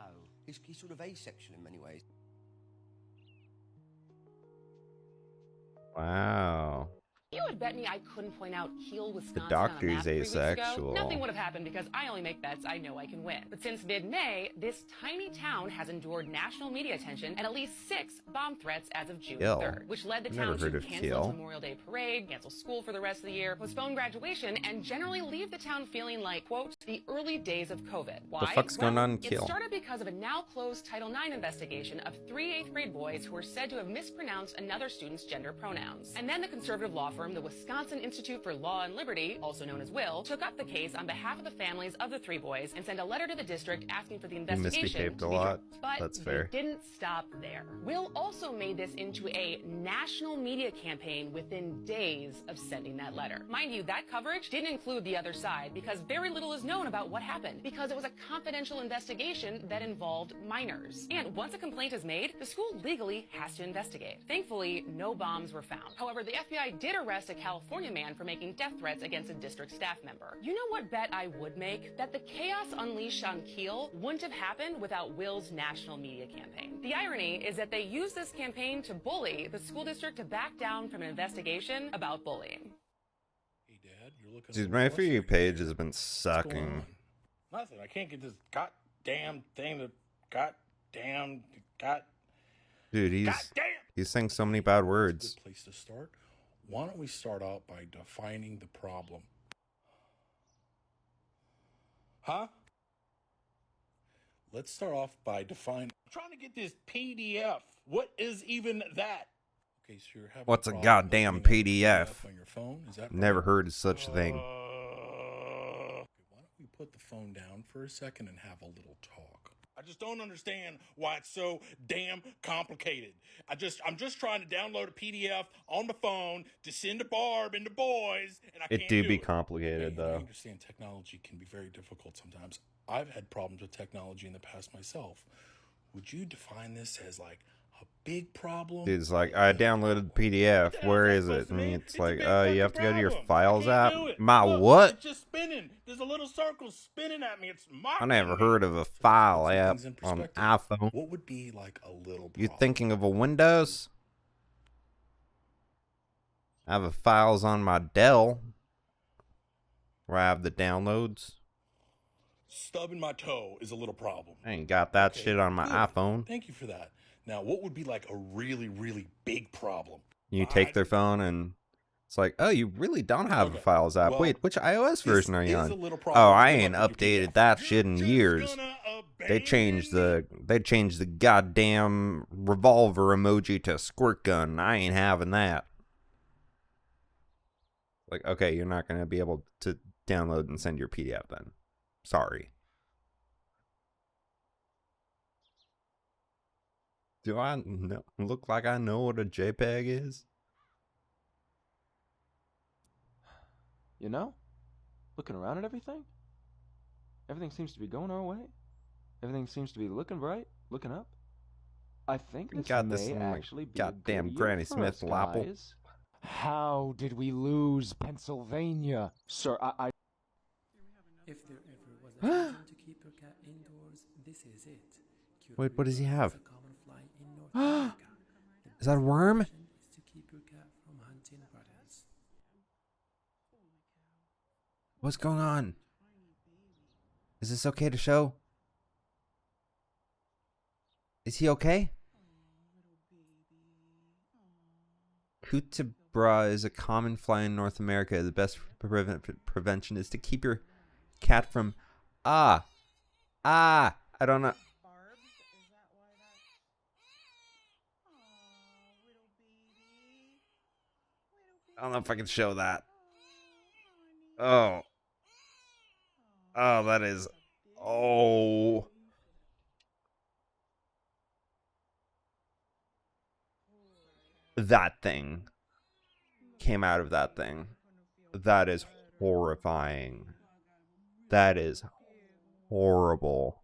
He's sort of asexual in many ways.
Wow.
You would bet me I couldn't point out Kiel, Wisconsin
doctor's
on a map 3 weeks ago.
asexual.
Nothing would have happened because I only make bets I know I can win. But since mid-May, this tiny town has endured national media attention and at least 6 bomb threats as of June
Kiel.
3rd, which led the
Never
town
heard
to
of
cancel
Kiel.
its Memorial Day parade, cancel school for the rest of the year, postpone graduation, and generally leave the town feeling like, quote, the early days of COVID. Why?
fuck's going on in
It
Kiel?
started because of a now-closed Title IX investigation of 3 8th grade boys who were said to have mispronounced another student's gender pronouns. And then the conservative law firm, the Wisconsin Institute for Law and Liberty, also known as WILL, took up the case on behalf of the families of the 3 boys and sent a letter to the district asking for the investigation
misbehaved
to
a
be
lot.
dropped. But
That's
they
fair.
didn't stop there. WILL also made this into a national media campaign within days of sending that letter. Mind you, that coverage didn't include the other side because very little is known about what happened because it was a confidential investigation that involved minors. And once a complaint is made, the school legally has to investigate. Thankfully, no bombs were found. However, the FBI did arrest a California man for making death threats against a district staff member. You know what bet I would make? That the chaos unleashed on Kiel wouldn't have happened without Will's national media campaign. The irony is that they used this campaign to bully the school district to back down from an investigation about bullying.
Dude, my For You page has been sucking.
Nothing. I can't get this goddamn thing to goddamn.
Dude, he's saying so many bad words.
Good place to start. Why don't we start out by defining the problem? Huh? Let's start off by defining. I'm trying to get this PDF. What is even that? Okay, so you're having
What's a
problem
goddamn
opening up
PDF?
on your phone? Is that
Never
right?
heard of such a thing.
Why don't we put the phone down for a second and have a little talk? I just don't understand why it's so damn complicated. I'm just trying to download a PDF on my phone to send to Barb and the boys, and I
It
can't
do
do
be
it.
complicated,
I
though.
understand technology can be very difficult sometimes. I've had problems with technology in the past myself. Would you define this as like a big problem?
Dude, it's like, I downloaded the PDF. Where is it? And it's like, you have to go to your files app. My what?
It's just spinning. There's a little circle spinning at me. It's
I never heard of a file app on iPhone.
What would be like a little
You thinking of a Windows? I have a files on my Dell where I have the downloads.
Stubbing my toe is a little problem.
I ain't got that shit on my
Good.
iPhone.
Thank you for that. Now, what would be like a really, really big problem?
You take their phone and it's like, oh, you really don't have a files app.
Well,
Wait, which iOS version are you
is
on?
a little problem
Oh, I
with
ain't
updating your
updated that shit in years. They changed the goddamn revolver emoji to squirt gun. I ain't having that. Like, okay, you're not gonna be able to download and send your PDF then. Sorry. Do I look like I know what a JPEG is?
You know? Looking around at everything? Everything seems to be going our way. Everything seems to be looking bright, looking up. I think this
Got this
may
in, like,
actually be
goddamn
a good
Granny
year for
Smith
us,
lapel.
guys. How did we lose Pennsylvania? Sir, I...
If there ever was a reason to keep your cat indoors, this is it.
Wait, what does he have?
A common fly in North America.
Is that a worm?
Is to keep your cat from hunting rodents.
What's going on? Is this okay to show? Is he okay? Kookaburra is a common fly in North America. The best prevention is to keep your cat from... I don't know. I don't know if I can show that. Oh. Oh, that is... Oh. That thing came out of that thing. That is horrifying. That is horrible.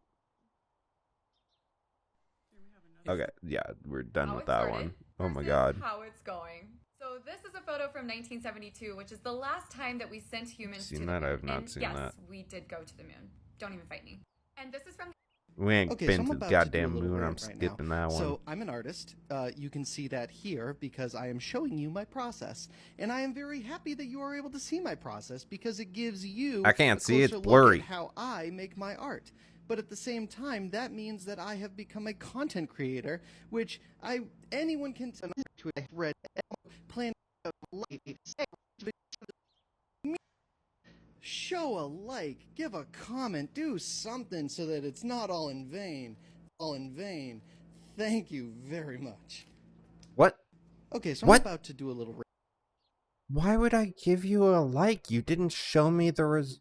Okay, yeah, we're done with that one. Oh my god.
How it's going. So this is a photo from 1972, which is the last time that we sent humans to the moon.
I have not seen
yes,
that.
we did go to the moon. Don't even fight me. And this is from...
We ain't
Okay,
been
so I'm
to the
about to do a
goddamn
little
moon. I'm
rant right now.
skipping that one.
So I'm an artist. You can see that here because I am showing you my process, and I am very happy that you are able to see my process because it gives you
I can't
a
see, it's
closer look
blurry.
at how I make my art. But at the same time, that means that I have become a content creator, which anyone can to a red plan show a like, give a comment, do something so that it's not all in vain. All in vain. Thank you very much.
What?
Okay, so
What?
I'm about to do a little.
Why would I give you a like? You didn't show me the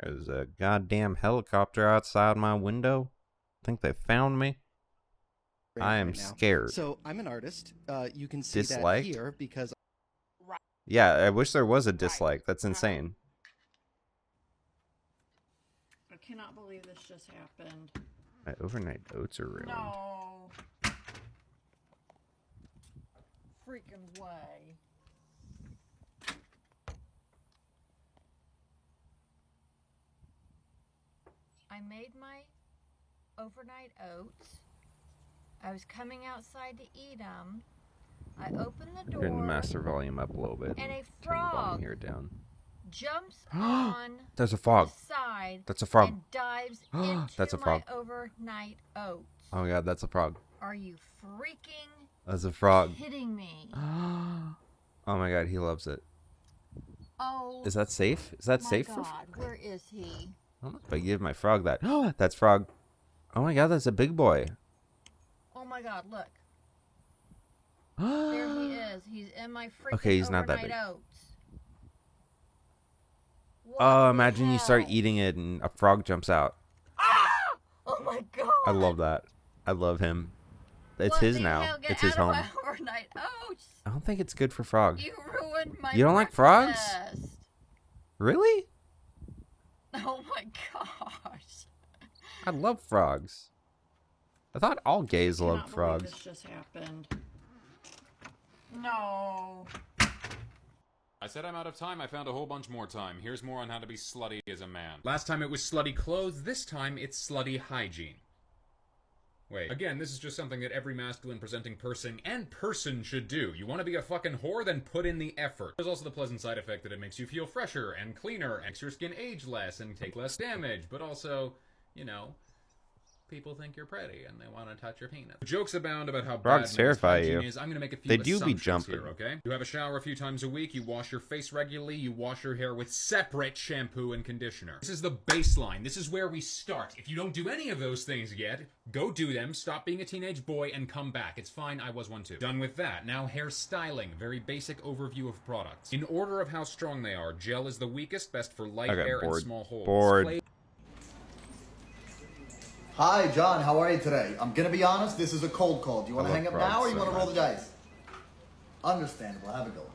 There's a goddamn helicopter outside my window. Think they found me? I am
right now.
scared.
So I'm an artist. You can see
Disliked?
that here because.
Yeah, I wish there was a dislike. That's insane.
I cannot believe this just happened.
My overnight oats are ruined.
No. Freaking way. I made my overnight oats. I was coming outside to eat them. I opened the door.
Turn the master volume up a little bit.
And a
Turn the volume
frog
here down.
jumps on
There's a frog.
the side
That's a frog.
and dives into
That's a frog.
my overnight oats.
Oh my god, that's a frog.
Are you freaking
That's a frog.
kidding me?
Oh my god, he loves it.
Oh.
Is that safe? Is that
my
safe
God,
for
where is he?
I don't know if I give my frog that. That's frog. Oh my god, that's a big boy.
Oh my god, look. There he is. He's in my freaking
Okay, he's not that
overnight
big.
oats.
Oh, imagine you start eating it and a frog jumps out.
Oh my god.
I love that. I love him. It's
What
his
the
now.
hell? Get
It's his
out of
home.
my overnight oats.
I don't think it's good for frogs.
You ruined my
You don't like frogs?
breakfast.
Really?
Oh my gosh.
I love frogs. I thought all gays
Cannot
loved
believe
frogs.
This just happened. No.
I said I'm out of time. I found a whole bunch more time. Here's more on how to be slutty as a man. Last time it was slutty clothes. This time it's slutty hygiene. Wait. Again, this is just something that every masculine presenting person and person should do. You want to be a fucking whore? Then put in the effort. There's also the pleasant side effect that it makes you feel fresher and cleaner, and makes your skin age less and take less damage. But also, you know, people think you're pretty and they want to touch your penis. Jokes abound about how
Frogs
bad
terrify
hygiene
you.
is. I'm going to make a few
They do be
assumptions
jumping.
here, okay? You have a shower a few times a week. You wash your face regularly. You wash your hair with separate shampoo and conditioner. This is the baseline. This is where we start. If you don't do any of those things yet, go do them. Stop being a teenage boy and come back. It's fine. I was one too. Done with that. Now hair styling. Very basic overview of products. In order of how strong they are, gel is the weakest, best for light
Okay,
hair
bored.
and small holes.
Bored.
Hi, John. How are you today? I'm gonna be honest. This is a cold call. Do you want
I
to
love
hang up
frogs
now, or you
so
want to roll the
much.
dice? Understandable. Have a go.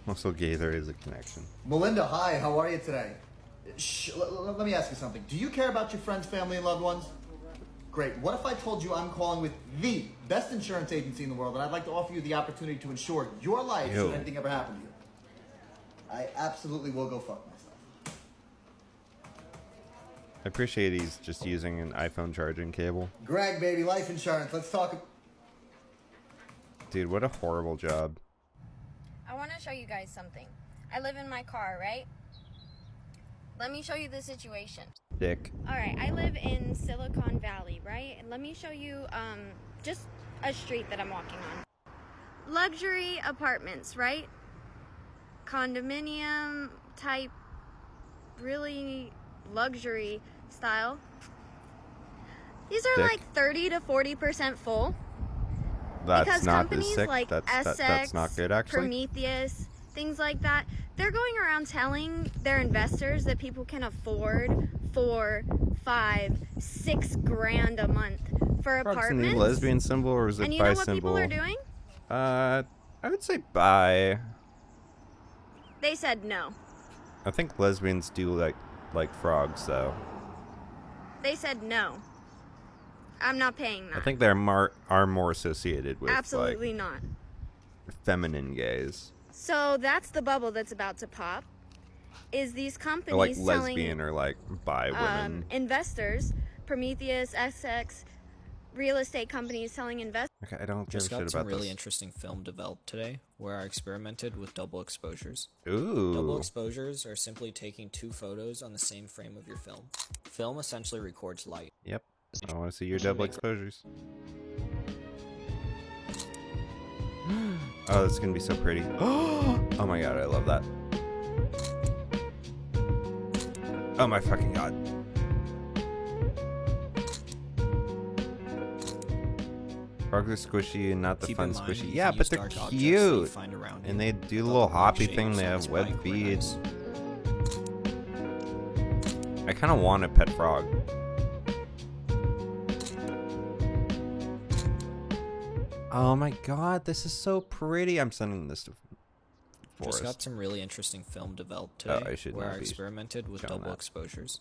Also gay, there is a connection.
Melinda, hi, how are you today? Shh, let me ask you something. Do you care about your friends, family, and loved ones? Great. What if I told you I'm calling with the best insurance agency in the world, and I'd like to offer you the opportunity to insure your life should anything ever happen to you? I absolutely will go fuck myself.
I appreciate he's just using an iPhone charging cable.
Greg, baby, life insurance. Let's talk.
Dude, what a horrible job.
I want to show you guys something. I live in my car, right? Let me show you the situation.
Dick.
All right, I live in Silicon Valley, right? And let me show you just a street that I'm walking on. Luxury apartments, right? Condominium type, really luxury style. These are
Dick.
like 30 to 40% full.
That's
because
not
companies
as sick.
like
That's
Essex,
not good, actually.
Prometheus, things like that, they're going around telling their investors that people can afford 4, 5, 6 grand a month for
Frog's
apartments.
the lesbian symbol, or is it
And you
bi
know what
symbol?
people are doing?
I would say bi.
They said no.
I think lesbians do like frogs, though.
They said no. I'm not paying that.
I think they're more associated with
Absolutely not.
feminine gays.
So that's the bubble that's about to pop. Is these companies
Or like
selling
lesbian or like bi women.
investors, Prometheus, Essex, real estate companies selling investors.
Okay, I don't give
Just
a shit
got some
about
really
this.
interesting film developed today where I experimented with double exposures.
Ooh.
Double exposures are simply taking 2 photos on the same frame of your film. Film essentially records light.
Yep. I want to see your double exposures. Oh, this is gonna be so pretty. Oh my god, I love that. Oh my fucking god. Frogs are squishy and not the
Keep
fun
in mind,
squishy.
you
Yeah,
can
but
use
they're
dark objects that you
cute.
find around
And
you.
they do the
They'll
little
look
hoppy
shapes
thing. They
and
have
it's
web
quite
feeds.
nice.
I kind of want a pet frog. Oh my god, this is so pretty. I'm sending this to Forrest.
Just got some really interesting film developed
Oh,
today
I should
where
not
I
be
experimented with
showing
double
that.
exposures.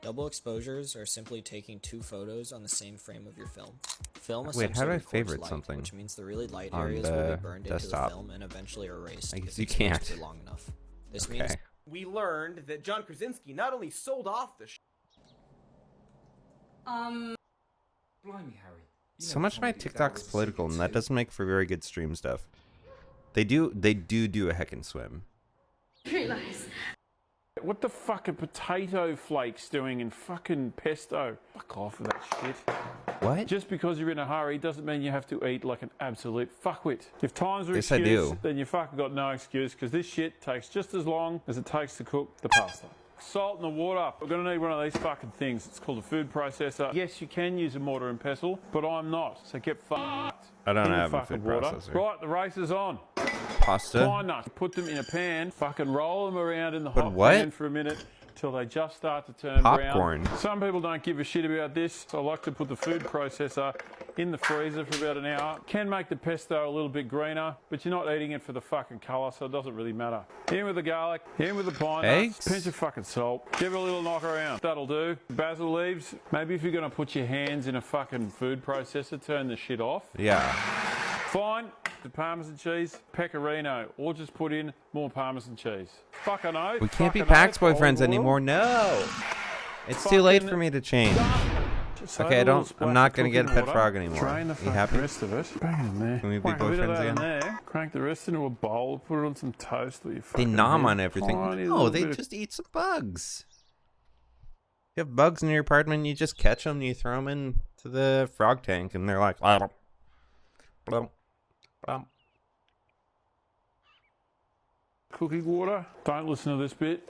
Double exposures are simply taking 2 photos on the same frame of your film. Film
Wait, how
essentially
do I
records
favorite
light,
something
which means the really light
on
areas will
the
be burned
desktop?
into the film and eventually erased.
I guess
if
you
exposed
can't.
for long enough. This
Okay.
means
We learned that John Krasinski not only sold off the
Blimey, Harry.
So much of my TikTok's political, and that doesn't make for very good stream stuff. They do a heck and swim.
Realize.
What the fuck are potato flakes doing in fucking pesto? Fuck off with that shit.
What?
Just because you're in a hurry doesn't mean you have to eat like an absolute fuckwit. If time's an
Yes, I
excuse,
do.
then you fucking got no excuse, because this shit takes just as long as it takes to cook the pasta. Salt in the water. We're going to need one of these fucking things. It's called a food processor. Yes, you can use a mortar and pestle, but I'm not. So get fucked.
I don't
in the
have a
fucking
food
water.
processor.
Right, the race is on.
Pasta?
Pine nuts. Put them in a pan. Fucking roll them around in the
But
hot
what?
pan for a minute till they just start to turn
Popcorn.
brown. Some people don't give a shit about this. So I like to put the food processor in the freezer for about an hour. Can make the pesto a little bit greener, but you're not eating it for the fucking colour, so it doesn't really matter. In with the garlic, in with the pine nuts,
Eggs?
pinch of fucking salt, give it a little knock around. That'll do. Basil leaves. Maybe if you're going to put your hands in a fucking food processor, turn the shit off.
Yeah.
Fine, the Parmesan cheese, pecorino, or just put in more Parmesan cheese. Fucking oath.
We can't be
fucking
Pax
oath,
boyfriends
olive oil.
anymore. No. It's too late for me to change.
Just
Okay,
add a little
I'm not
splash
gonna
of
get a
cooking
pet
water,
frog anymore.
Drain the
You
fucking
happy?
rest of it. Bang it in there.
Can we be
Whack a bit of
boyfriends
that in
again?
there. Crank the rest into a bowl. Put it on some toast with your
They
fucking
nom
head.
on everything.
Tiny
No,
little
they
bit of-
just eat some bugs. You have bugs in your apartment, you just catch them, you throw them into the frog tank, and they're like, "Blum, blum, blum."
Cooking water. Don't listen to this bit.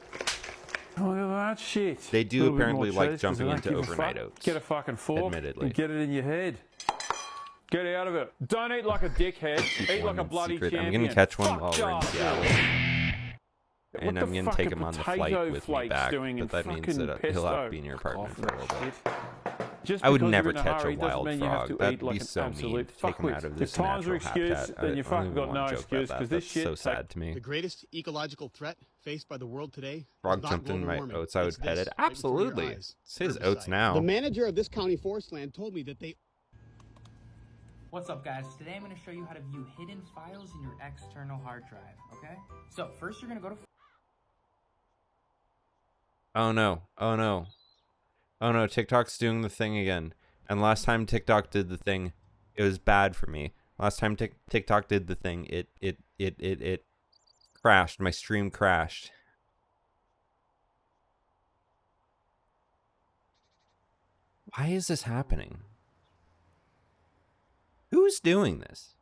Look at that shit.
They do
Little bit
apparently
more
like
cheese, 'cause
jumping
they
into
don't give a
overnight
fuck.
oats.
Get a fucking fork
Admittedly.
and get it in your head. Get out of it. Don't eat like a dickhead. Eat like a
One
bloody
secret.
champion.
I'm gonna catch one
Fuck
while we're in
off.
Seattle.
What
And
the
I'm gonna
fuck
take
are
him on the
potato
flight with me
flakes
back,
doing in
but that means
fucking
that he'll have
pesto?
to be in your
Fuck
apartment
off
for a
with
little
that
bit.
shit.
Just
I would
because
never
you're in a
catch
hurry
a
doesn't
wild
mean you have
frog.
to
That'd
eat like
be
an
so mean.
absolute
Take them
fuckwit.
out of
If
this
times are
natural
excuse,
habitat.
then you
I don't
fucking
even
got
want
no
to joke
excuse
about
because
that.
this
That's so
shit.
sad to me.
The greatest ecological threat faced by the world today
Frog
is not
jumped in
global
my
warming.
oats. I would
It's
pet
this,
it.
right before your
Absolutely.
eyes.
It's his
Herbicide.
oats now.
The manager of this county forest land told me that they.
What's up, guys? Today I'm going to show you how to view hidden files in your external hard drive, okay? So first you're going to go to...
Oh no. Oh no. Oh no, TikTok's doing the thing again. And last time TikTok did the thing, it was bad for me. Last time TikTok did the thing, it crashed. My stream crashed. Why is this happening? Who's doing this?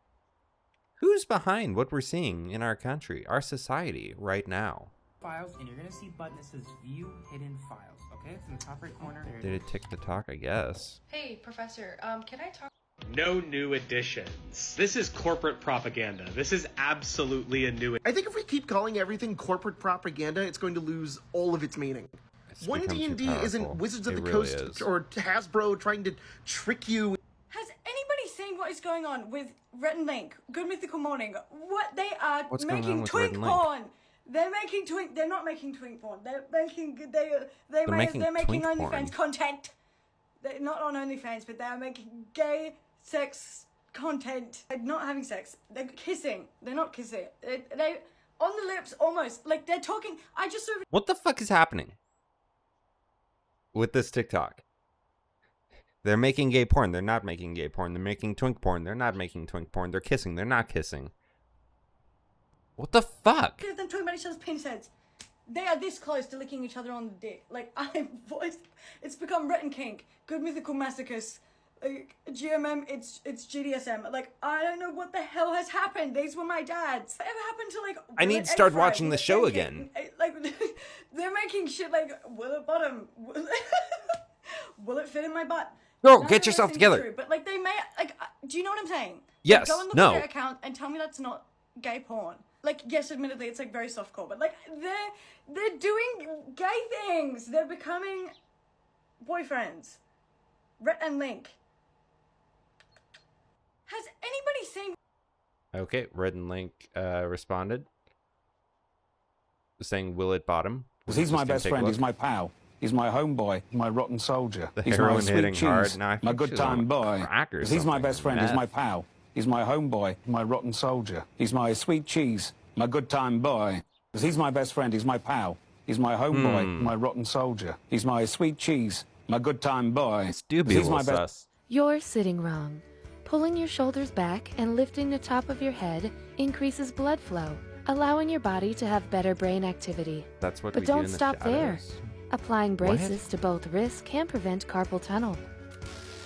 Who's behind what we're seeing in our country, our society right now?
files, and you're going to see a button that says View Hidden Files, okay? It's in the top right corner.
Did it tick the talk? I guess.
Hey, Professor, can I talk?
No new additions. This is corporate propaganda. This is absolutely a new...
I think if we keep calling everything corporate propaganda, it's going to lose all of its meaning. One D&D isn't Wizards of the Coast or Hasbro trying to trick you.
Has anybody seen what is going on with Rhett and Link, Good Mythical Morning? What they are
What's going on
making
with
twink
Rhett and Link?
porn. They're making twink. They're not making twink porn. They're making they're making
twink
OnlyFans
porn.
content. They're not on OnlyFans, but they are making gay sex content. They're not having sex. They're kissing. They're not kissing. They on the lips almost like they're talking. I just saw.
What the fuck is happening with this TikTok? They're making gay porn. They're not making gay porn. They're making twink porn. They're not making twink porn. They're kissing. They're not kissing. What the fuck?
Them talking about each other's penis heads. They are this close to licking each other on the dick. Like it's become Rhett and Kink, Good Mythical Masochist, GMM. It's GDSM. Like I don't know what the hell has happened. These were my dads. Whatever happened to like?
I need to start watching the show again.
Like they're making shit like will it bottom? Will it fit in my butt?
Girl,
None
get
of those
yourself
things are
together.
true, but like they may like. Do you know what I'm saying?
Yes,
Like, go and look
no.
at their account and tell me that's not gay porn. Like yes, admittedly it's like very softcore, but like they're doing gay things. They're becoming boyfriends. Rhett and Link. Has anybody seen?
Okay, Red and Link responded, saying, "Will it bottom?"
He's my best friend. He's my pal. He's my homeboy. My rotten soldier.
The
He's my
heroin
sweet
hitting
cheese.
hard. Nah, I
My
think
good
she's on
time boy.
crack or
He's my
something,
best friend. He's
meth.
my pal. He's my homeboy. My rotten soldier. He's my sweet cheese. My good time boy. He's my best friend. He's my pal. He's my homeboy. My rotten soldier. He's my sweet cheese. My good time boy. He's my best.
You're sitting wrong. Pulling your shoulders back and lifting the top of your head increases blood flow, allowing your body to have better brain activity.
That's what
But
we do
don't
in the
stop there.
shadows.
Applying
What?
braces to both wrists can prevent carpal tunnel.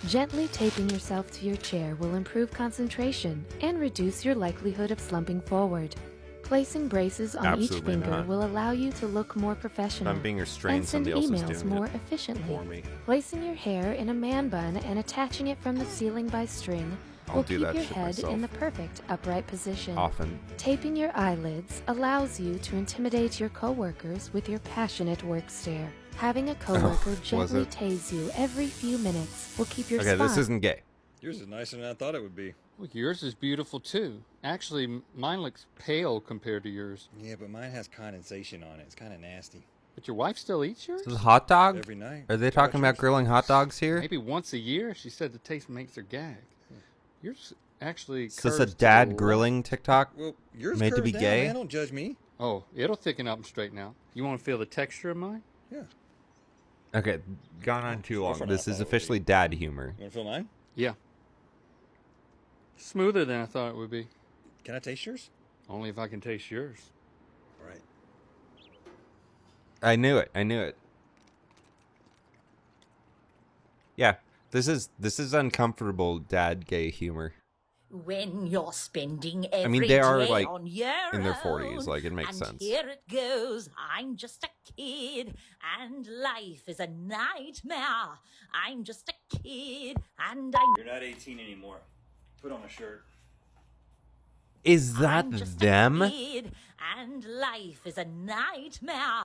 Gently taping yourself to your chair will improve concentration and reduce your likelihood of slumping forward. Placing braces on each
Absolutely
finger
not.
will allow you to look more professional
I'm being restrained,
and send
somebody else is
emails
doing
more
it
efficiently.
for me.
Placing your hair in a man bun and attaching it from the ceiling by string
I'll
will
do
keep
that
your
shit
head
myself.
in the perfect upright position.
Often.
Taping your eyelids allows you to intimidate your coworkers with your passionate work stare. Having a coworker
was
gently
it?
tase you every few minutes will keep your
Okay,
spine.
this isn't gay.
Yours is nicer than I thought it would be.
Look, yours is beautiful too. Actually, mine looks pale compared to yours.
Yeah, but mine has condensation on it. It's kind of nasty.
But your wife still eats yours?
This is hot dog?
Every night.
Are they talking about grilling hot dogs here?
Maybe once a year. She said the taste makes her gag. Yours actually.
Is this a
curves to
dad
the
grilling TikTok?
Well, yours
made to be
curves down,
gay?
man. Don't judge me.
Oh, it'll thicken up and straighten out. You want to feel the texture of mine?
Yeah.
Okay, gone on too long.
far
This
not
is
thought it would
officially dad humor.
You want to feel mine?
Yeah. Smoother than I thought it would be.
Can I taste yours?
Only if I can taste yours.
All right.
I knew it. I knew it. Yeah, this is uncomfortable dad gay humor.
When you're spending every
I mean, they are
day
like
on your
in their
own,
40s. Like it makes
and
sense.
Here it goes. I'm just a kid, and life is a nightmare. I'm just a kid, and I'm.
You're not 18 anymore. Put on a shirt.
Is that them?
Kid, and life is a nightmare.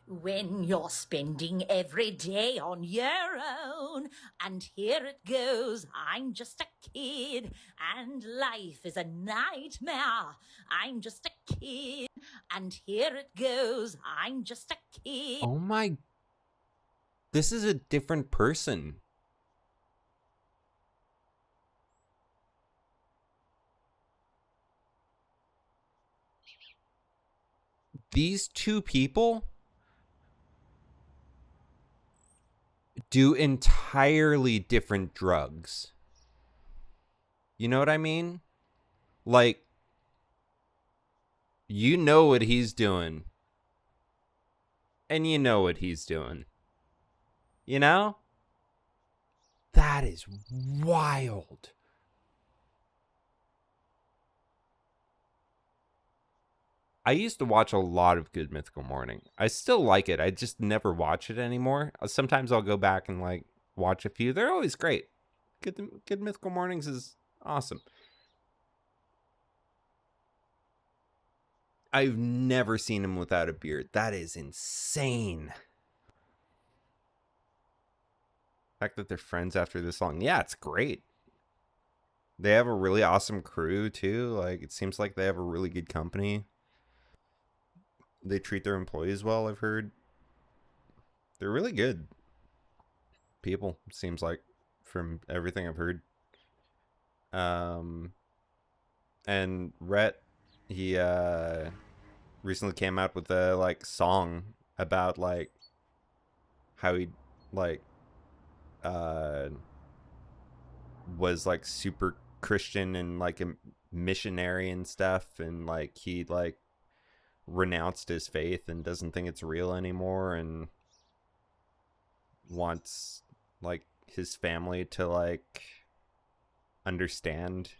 when you're spending every day on your own. And here it goes, I'm just a kid, and life is a nightmare. I'm just a kid, and here it goes, I'm just a kid.
Oh my... This is a different person. These two people do entirely different drugs. You know what I mean? Like, you know what he's doing. And you know what he's doing. You know? That is wild. I used to watch a lot of Good Mythical Morning. I still like it. I just never watch it anymore. Sometimes I'll go back and like watch a few. They're always great. Good Mythical Mornings is awesome. I've never seen him without a beard. That is insane. The fact that they're friends after this long. Yeah, it's great. They have a really awesome crew too. Like, it seems like they have a really good company. They treat their employees well, I've heard. They're really good people, seems like, from everything I've heard. And Rhett, he recently came out with a like song about like how he like was like super Christian and like a missionary and stuff, and like he like renounced his faith and doesn't think it's real anymore, and wants like his family to like understand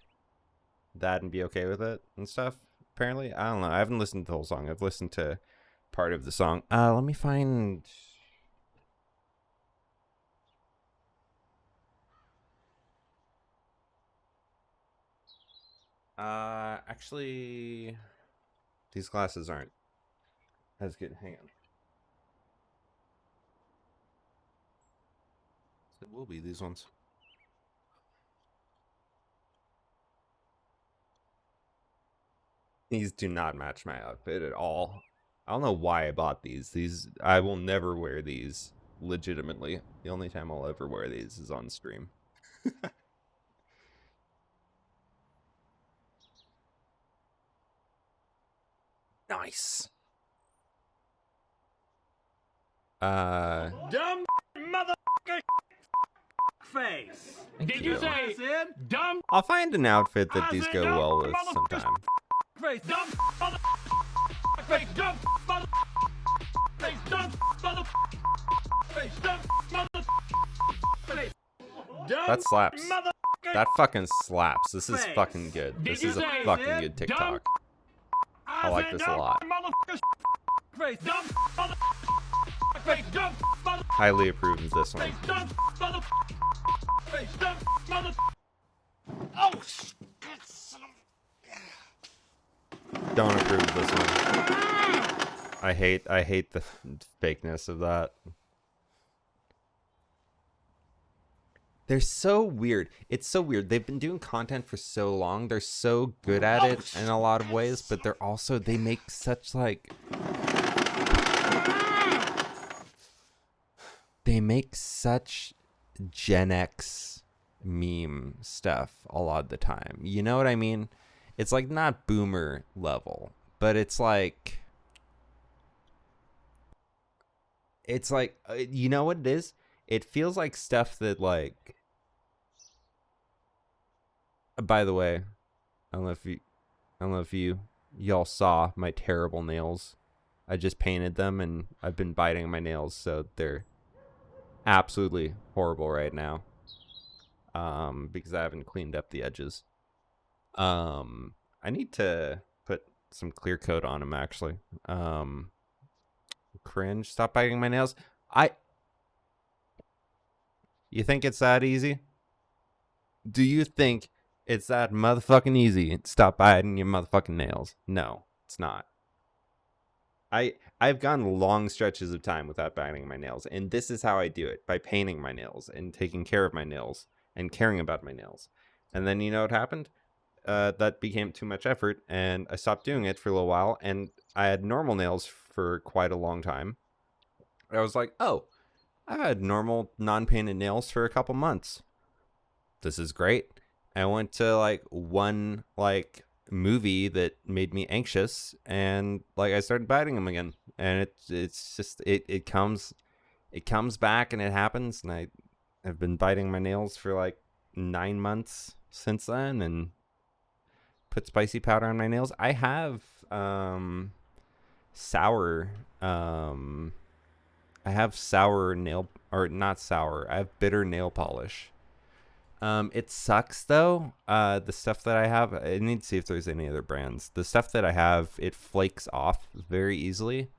that and be okay with it and stuff. Apparently, I don't know. I haven't listened to the whole song. I've listened to part of the song. Let me find. Actually, these glasses aren't as good. Hang on. It will be these ones. These do not match my outfit at all. I don't know why I bought these. I will never wear these legitimately. The only time I'll ever wear these is on stream. Nice.
Dumb motherfucker face. Did you say dumb?
I'll find an outfit that these go well with sometime.
Face. Dumb motherfucker face. Dumb motherfucker face. Dumb motherfucker face. Dumb motherfucker face.
That slaps. That fucking slaps. This is fucking good. This is a fucking good TikTok. I like this a lot. Highly approve of this one. Don't approve of this one. I hate the fakeness of that. They're so weird. It's so weird. They've been doing content for so long. They're so good at it in a lot of ways, but they make such like... They make such Gen X meme stuff a lot of the time. You know what I mean? It's like not boomer level, but it's like... you know what it is? It feels like stuff that like... By the way, I don't know if y'all saw my terrible nails. I just painted them and I've been biting my nails, so they're absolutely horrible right now. Because I haven't cleaned up the edges. I need to put some clear coat on them actually. Cringe. Stop biting my nails. You think it's that easy? Do you think it's that motherfucking easy? Stop biting your motherfucking nails. No, it's not. I've gone long stretches of time without biting my nails, and this is how I do it, by painting my nails and taking care of my nails and caring about my nails. And then you know what happened? That became too much effort, and I stopped doing it for a little while, and I had normal nails for quite a long time. I was like, oh, I've had normal non-painted nails for a couple months. This is great. I went to like one movie that made me anxious, and like I started biting them again, and it's just it comes back, and it happens, and I've been biting my nails for like 9 months since then, and put spicy powder on my nails. I have sour nail, or not sour, I have bitter nail polish. It sucks though. The stuff that I have, I need to see if there's any other brands. The stuff that I have, it flakes off very easily.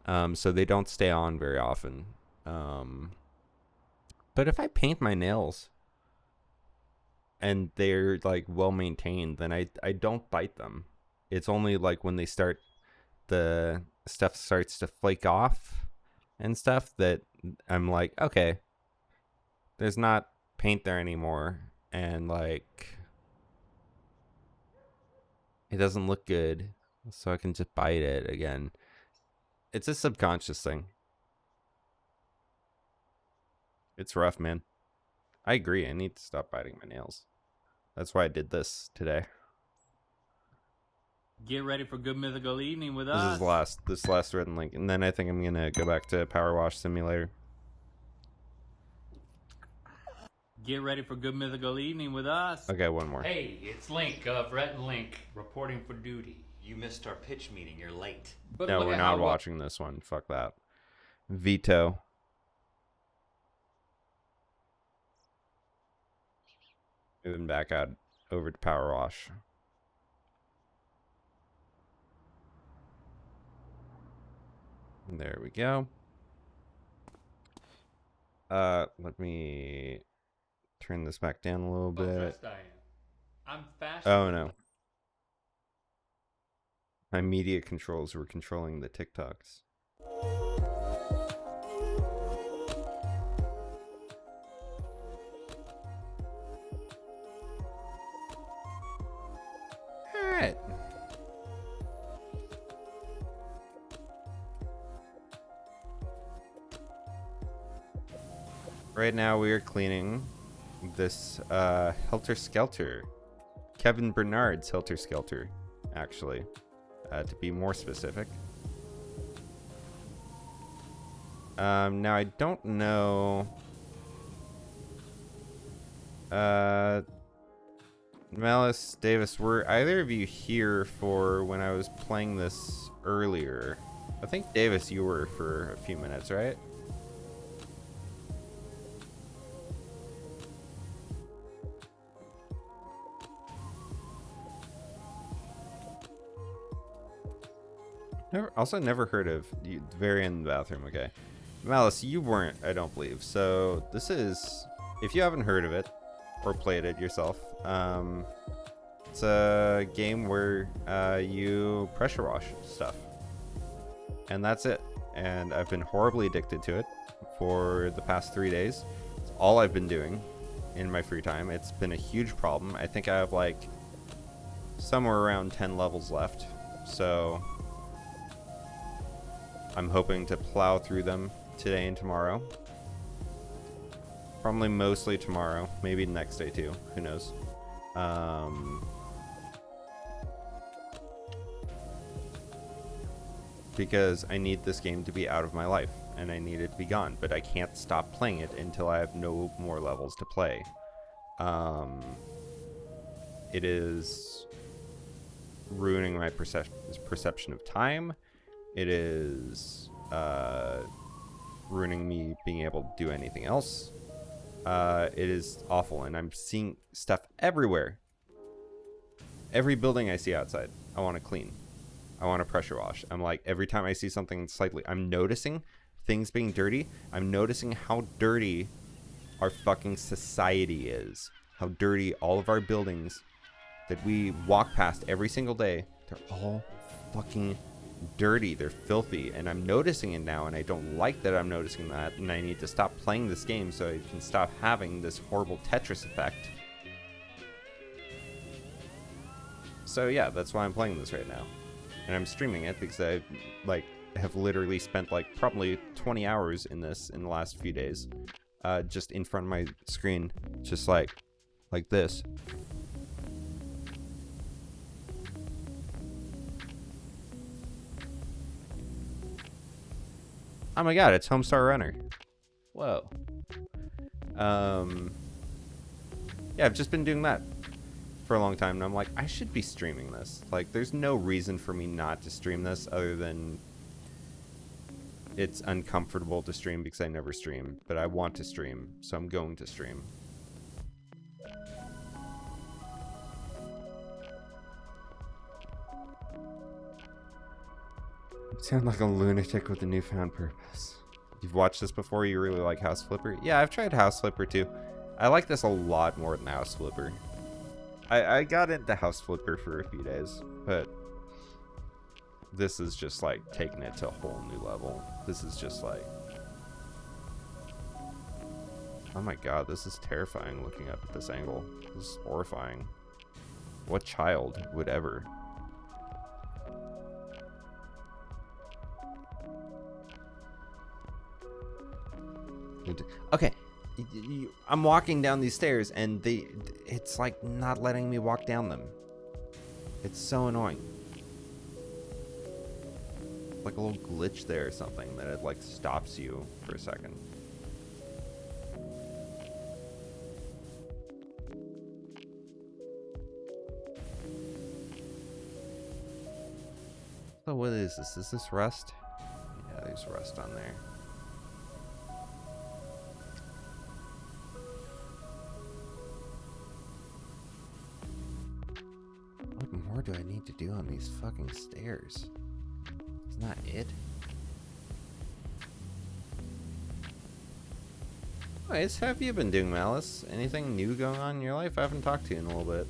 So they don't stay on very often. But if I paint my nails and they're like well maintained, then I don't bite them. It's only like when the stuff starts to flake off and stuff that I'm like, okay, there's not paint there anymore, and like it doesn't look good, so I can just bite it again. It's a subconscious thing. It's rough, man. I agree, I need to stop biting my nails. That's why I did this today.
Get ready for good mythical evening with us.
This last red link, and then I think I'm gonna go back to Powerwash Simulator.
Get ready for good mythical evening with us.
Okay, one more.
Hey, it's Link of Rhett and Link reporting for duty. You missed our pitch meeting. You're late.
But no, we're not watching this one. Fuck that. Veto. Moving back out over to Powerwash. There we go. Let me turn this back down a little bit.
I'm fast.
Oh no. My media controls were controlling the TikToks. Alright. Right now we are cleaning this Helter Skelter. Kevin Bernard's Helter Skelter, actually, to be more specific. Now I don't know. Malice, Davis, were either of you here for when I was playing this earlier? I think Davis, you were for a few minutes, right? Never heard of you. Very in the bathroom. Okay, Malice, you weren't, I don't believe. So this is, if you haven't heard of it or played it yourself, it's a game where you pressure wash stuff, and that's it. And I've been horribly addicted to it for the past 3 days. It's all I've been doing in my free time. It's been a huge problem. I think I have like somewhere around 10 levels left, so I'm hoping to plow through them today and tomorrow. Probably mostly tomorrow, maybe next day too, who knows. Because I need this game to be out of my life, and I need it to be gone, but I can't stop playing it until I have no more levels to play. It is ruining my perception of time. It is ruining me being able to do anything else. It is awful, and I'm seeing stuff everywhere. Every building I see outside, I want to clean. I want to pressure wash. I'm like, every time I see something slightly, I'm noticing things being dirty. I'm noticing how dirty our fucking society is. How dirty all of our buildings that we walk past every single day, they're all fucking dirty, they're filthy, and I'm noticing it now, and I don't like that I'm noticing that, and I need to stop playing this game so I can stop having this horrible Tetris effect. So yeah, that's why I'm playing this right now. And I'm streaming it because I have literally spent like probably 20 hours in this in the last few days. Just in front of my screen, just like this. Oh my god, it's Homestar Runner. Whoa. Yeah, I've just been doing that for a long time, and I'm like, I should be streaming this. Like, there's no reason for me not to stream this other than it's uncomfortable to stream because I never stream, but I want to stream, so I'm going to stream. You sound like a lunatic with a newfound purpose. You've watched this before? You really like House Flipper? Yeah, I've tried House Flipper too. I like this a lot more than House Flipper. I got into House Flipper for a few days, but this is just like taking it to a whole new level. This is just like, oh my god, this is terrifying looking up at this angle. This is horrifying. What child would ever? Okay, I'm walking down these stairs and it's like not letting me walk down them. It's so annoying. Like a little glitch there or something that it like stops you for a second. So what is this? Is this rust? Yeah, there's rust on there. What more do I need to do on these fucking stairs? Isn't that it? Anyways, how have you been doing, Malice? Anything new going on in your life? I haven't talked to you in a little bit.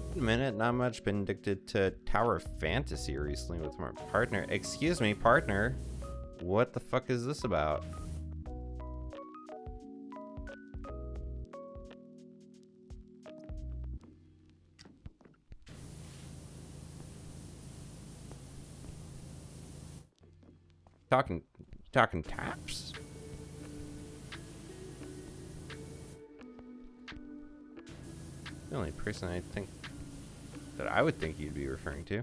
A minute, not much. Been addicted to Tower Fantasy recently with my partner. Excuse me, partner. What the fuck is this about? Talking taps? The only person I think that I would think you'd be referring to.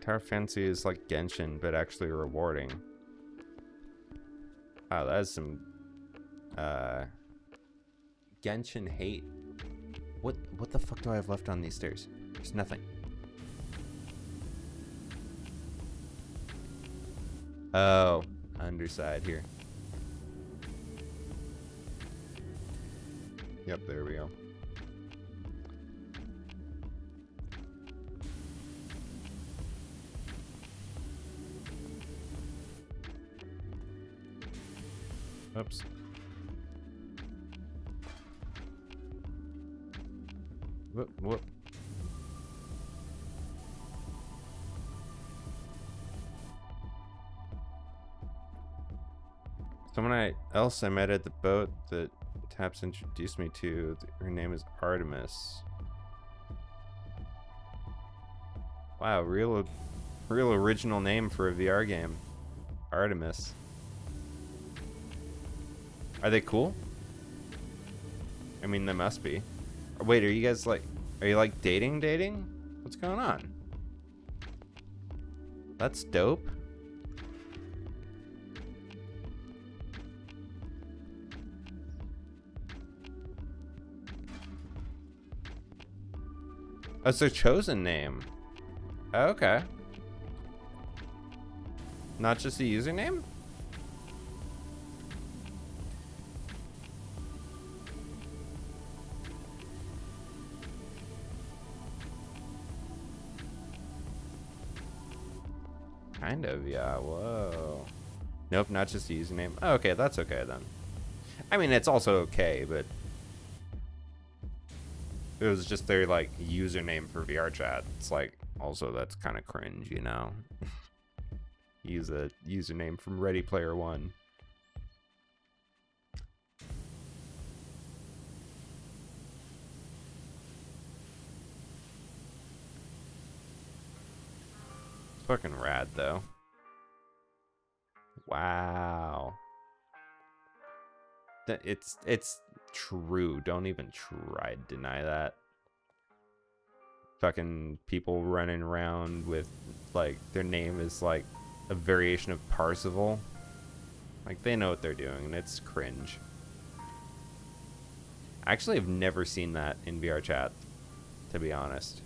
Tower Fantasy is like Genshin, but actually rewarding. Wow, that is some Genshin hate. What the fuck do I have left on these stairs? There's nothing. Oh, underside here. Yep, there we go. Oops. Whoop. Someone else I met at the boat that Taps introduced me to, her name is Artemis. Wow, real original name for a VR game. Artemis. Are they cool? I mean, they must be. Wait, are you guys like, are you like dating? What's going on? That's dope. Oh, it's their chosen name. Okay. Not just a username? Kind of, yeah. Whoa. Nope, not just a username. Oh, okay, that's okay then. I mean, it's also okay, but it was just their like username for VR chat. It's like, also that's kind of cringe, you know. Use a username from Ready Player One. Fucking rad though. Wow. It's true. Don't even try to deny that. Fucking people running around with like their name is like a variation of Parzival. Like they know what they're doing and it's cringe. Actually, I've never seen that in VR chat, to be honest.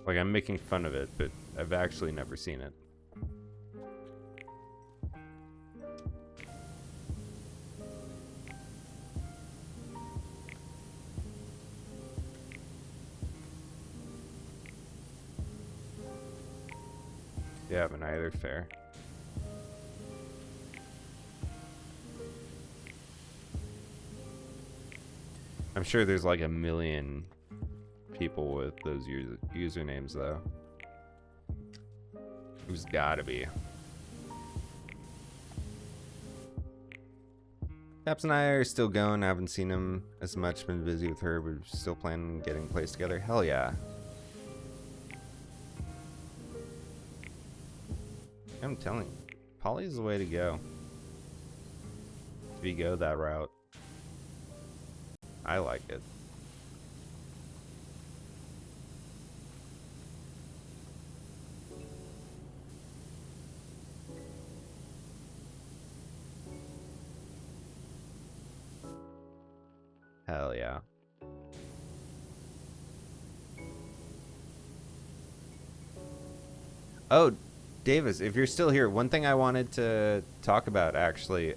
Like, I'm making fun of it, but I've actually never seen it. Yeah, but neither fair. I'm sure there's like a million people with those usernames though. Who's gotta be. Caps and I are still going. I haven't seen him as much, been busy with her, but we're still planning on getting plays together. Hell yeah. I'm telling you, Poly's the way to go. If you go that route. I like it. Hell yeah. Oh, Davis, if you're still here, one thing I wanted to talk about actually,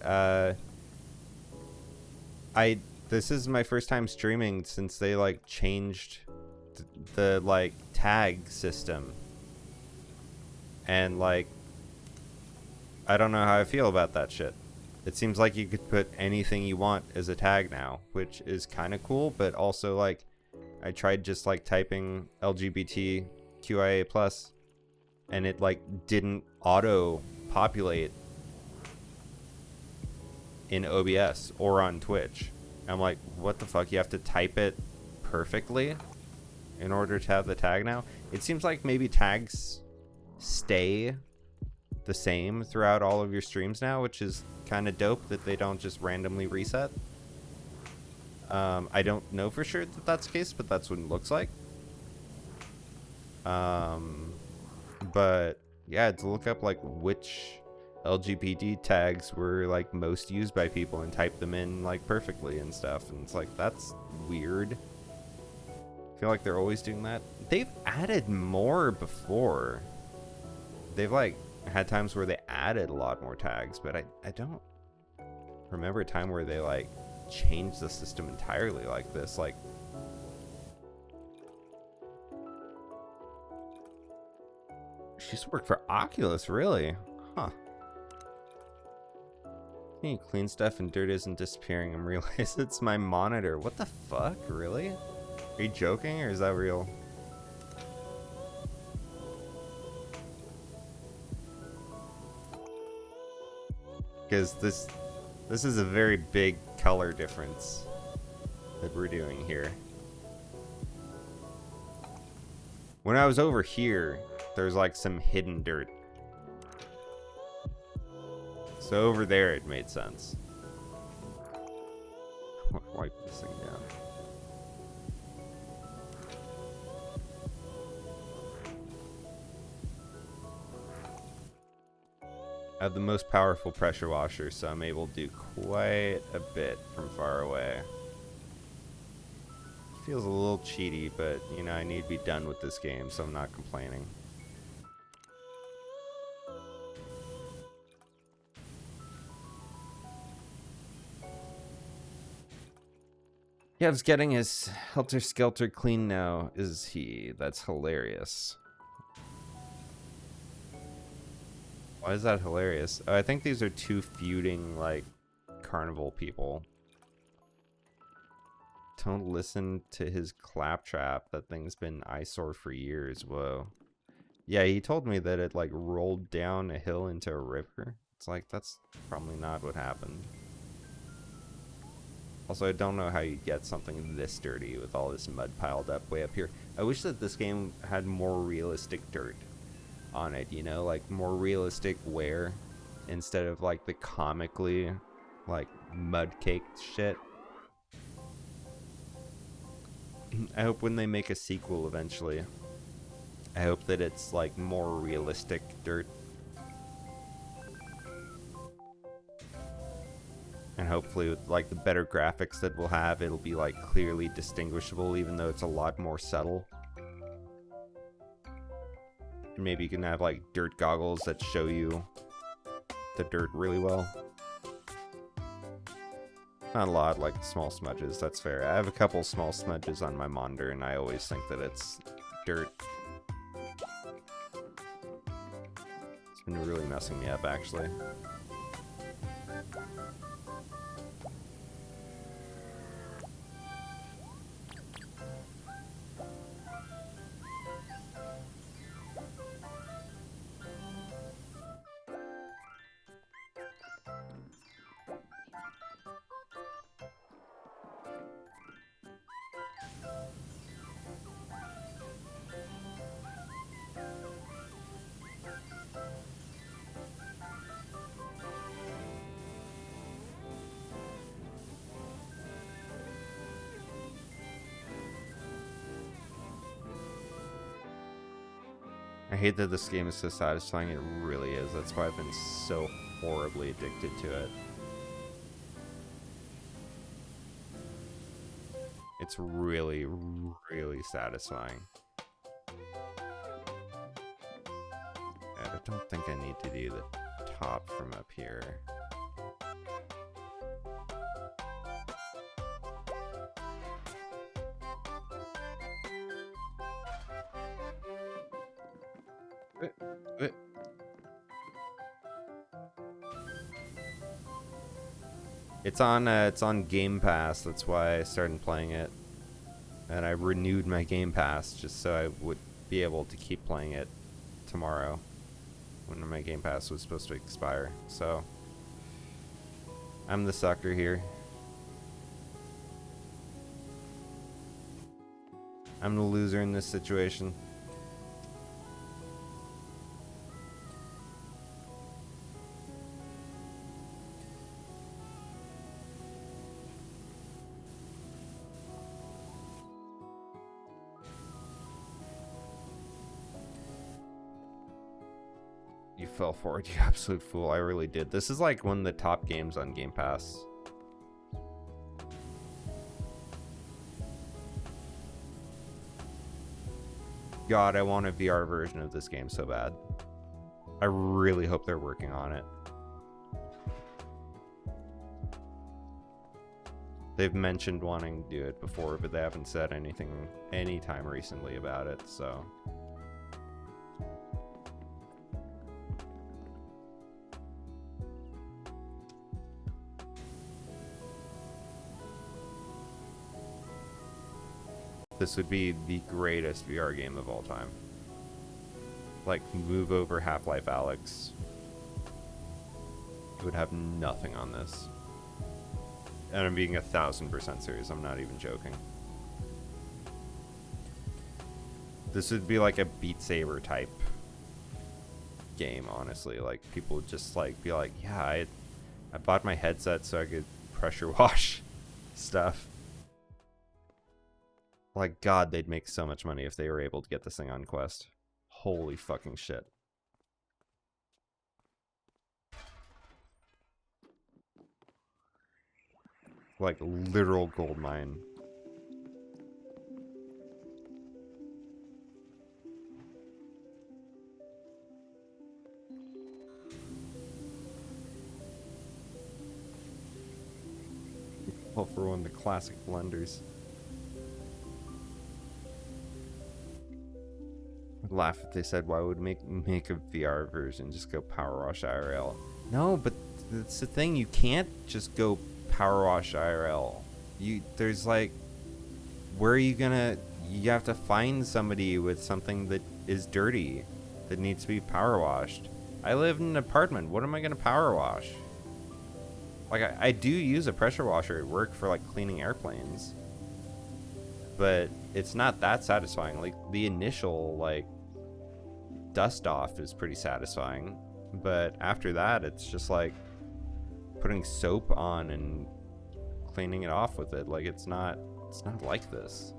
this is my first time streaming since they like changed the like tag system. And like I don't know how I feel about that shit. It seems like you could put anything you want as a tag now, which is kind of cool, but also like I tried just like typing LGBTQIA+ and it like didn't auto populate in OBS or on Twitch. I'm like, what the fuck? You have to type it perfectly in order to have the tag now? It seems like maybe tags stay the same throughout all of your streams now, which is kind of dope that they don't just randomly reset. I don't know for sure that that's the case, but that's what it looks like. But yeah, to look up like which LGBT tags were like most used by people and type them in like perfectly and stuff, and it's like, that's weird. I feel like they're always doing that. They've added more before. They've like had times where they added a lot more tags, but I don't remember a time where they like changed the system entirely like this. Like, she's worked for Oculus, really? Huh. You clean stuff and dirt isn't disappearing and realize it's my monitor. What the fuck? Really? Are you joking or is that real? Because this is a very big color difference that we're doing here. When I was over here, there's like some hidden dirt. So over there it made sense. Wipe this thing down. I have the most powerful pressure washer, so I'm able to do quite a bit from far away. Feels a little cheaty, but you know, I need to be done with this game, so I'm not complaining. Yev's getting his helter-skelter clean now, is he? That's hilarious. Why is that hilarious? Oh, I think these are two feuding, like, carnival people. Don't listen to his claptrap. That thing's been eyesore for years. Whoa. Yeah, he told me that it, like, rolled down a hill into a river. It's like, that's probably not what happened. Also, I don't know how you get something this dirty with all this mud piled up way up here. I wish that this game had more realistic dirt on it, you know? Like, more realistic wear instead of, like, the comically, like, mud-caked shit. I hope when they make a sequel eventually, I hope that it's, like, more realistic dirt. And hopefully with like the better graphics that we'll have, it'll be like clearly distinguishable, even though it's a lot more subtle. Maybe you can have like dirt goggles that show you the dirt really well. Not a lot, like small smudges, that's fair. I have a couple small smudges on my monitor and I always think that it's dirt. It's been really messing me up actually. I hate that this game is so satisfying. It really is. That's why I've been so horribly addicted to it. It's really, really satisfying. And I don't think I need to do the top from up here. It's on Game Pass. That's why I started playing it, and I renewed my Game Pass just so I would be able to keep playing it tomorrow when my Game Pass was supposed to expire. So I'm the sucker here. I'm the loser in this situation. You fell for it, you absolute fool. I really did. This is like one of the top games on Game Pass. God, I want a VR version of this game so bad. I really hope they're working on it. They've mentioned wanting to do it before, but they haven't said anything anytime recently about it, so... This would be the greatest VR game of all time. Like, move over Half-Life Alyx. It would have nothing on this. And I'm being 1000% serious, I'm not even joking. This would be like a Beat Saber type game, honestly. Like, people would just like be like, yeah, I bought my headset so I could pressure wash stuff. Like, God, they'd make so much money if they were able to get this thing on Quest. Holy fucking shit. like literal gold mine. Well, for one of the classic blunders. I'd laugh if they said, why would make a VR version, just go Powerwash IRL? No, but that's the thing, you can't just go Powerwash IRL. There's like, where are you gonna, you have to find somebody with something that is dirty, that needs to be power washed. I live in an apartment, what am I gonna power wash? Like, I do use a pressure washer at work for, like, cleaning airplanes. But it's not that satisfying. Like, the initial, like, dust off is pretty satisfying. But after that, it's just, like, putting soap on and cleaning it off with it. Like, it's not like this.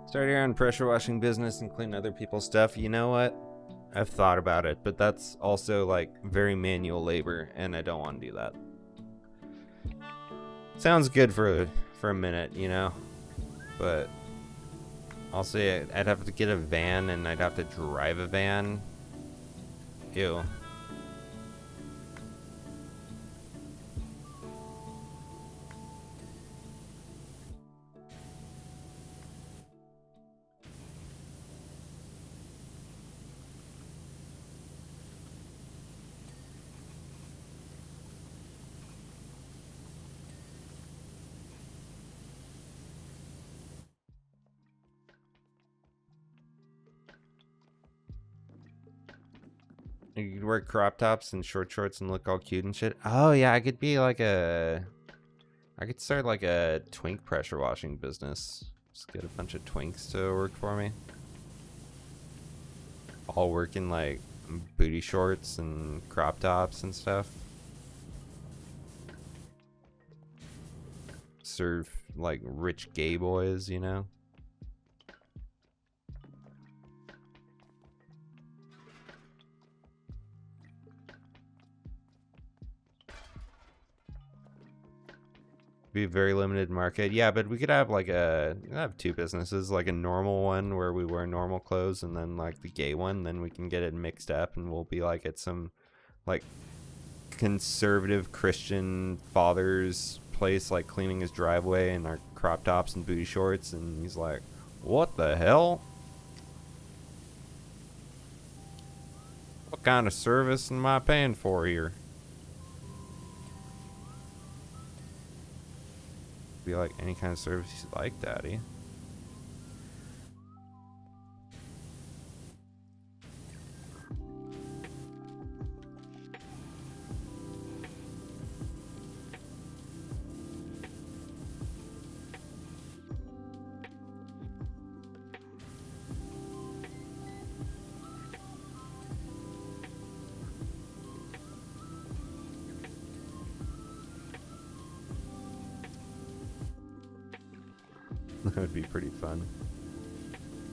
Start your own pressure washing business and clean other people's stuff. You know what? I've thought about it, but that's also like very manual labor, and I don't want to do that. Sounds good for a minute, you know, but also I'd have to get a van, and I'd have to drive a van. Ew. You could wear crop tops and short shorts and look all cute and shit. Oh yeah, I could be like I could start like a twink pressure washing business. Just get a bunch of twinks to work for me. All working like booty shorts and crop tops and stuff. Serve like rich gay boys, you know? Be a very limited market. Yeah, but we could have like have two businesses, like a normal one where we wear normal clothes, and then like the gay one, then we can get it mixed up, and we'll be like at some like conservative Christian father's place, like cleaning his driveway in our crop tops and booty shorts, and he's like, what the hell? What kind of service am I paying for here? Be like, any kind of service you like, daddy. That would be pretty fun.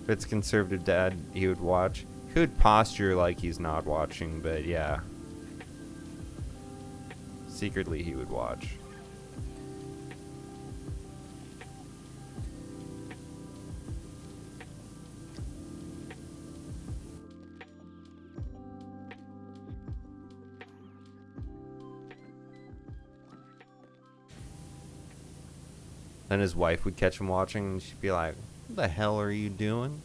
If it's conservative dad, he would watch. He would posture like he's not watching, but yeah. Secretly, he would watch. Then his wife would catch him watching, and she'd be like, What the hell are you doing?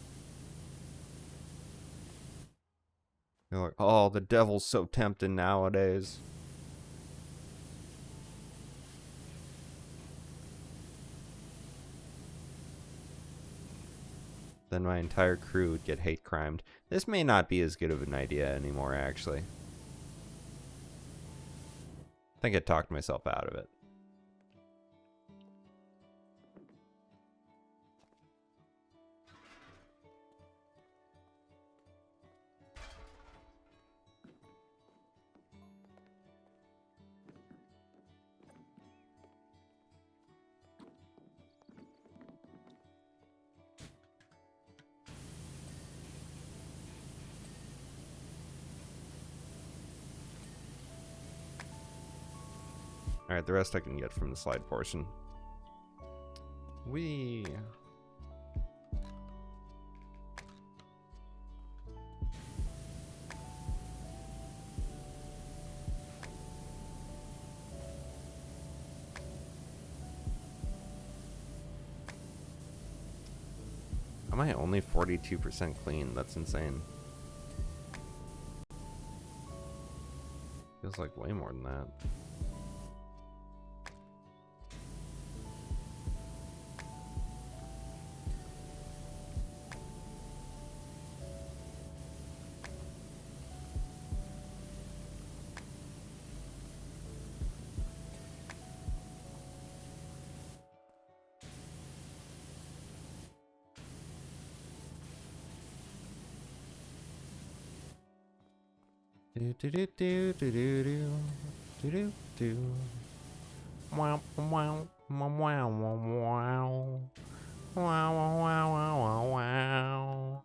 You're like, oh, the devil's so tempting nowadays. Then my entire crew would get hate crimed. This may not be as good of an idea anymore, actually. I think I talked myself out of it. Alright, the rest I can get from the slide portion. Whee! Am I only 42% clean? That's insane. Feels like way more than that. Do do do do do do do do do do. Wow wow wow wow wow wow wow wow wow wow.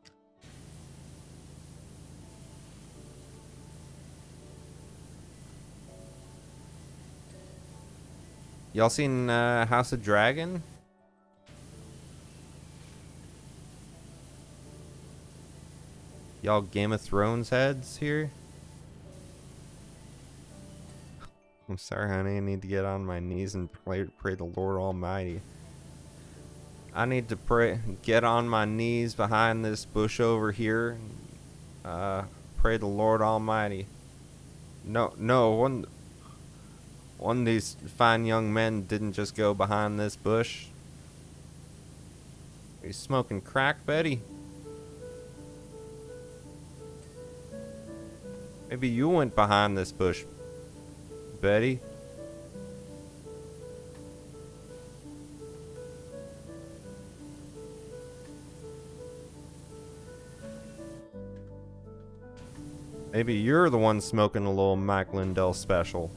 Y'all seen House of Dragon? Y'all Game of Thrones heads here? I'm sorry, honey. I need to get on my knees and pray the Lord Almighty. I need to get on my knees behind this bush over here. Pray the Lord Almighty. No, one of these fine young men didn't just go behind this bush. Are you smoking crack, Betty? Maybe you went behind this bush, Betty. Maybe you're the one smoking a little Mike Lindell special.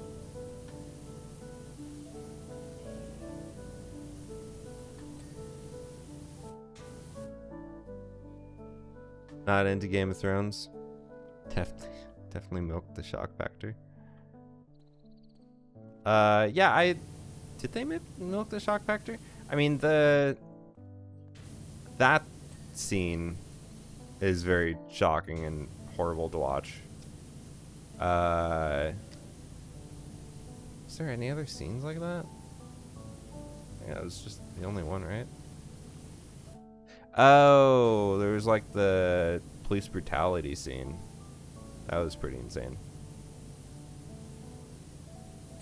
Not into Game of Thrones. Definitely milked the shock factor. Yeah, did they milk the shock factor? I mean, that scene is very shocking and horrible to watch. Is there any other scenes like that? Yeah, it was just the only one, right? Oh, there was like the police brutality scene. That was pretty insane.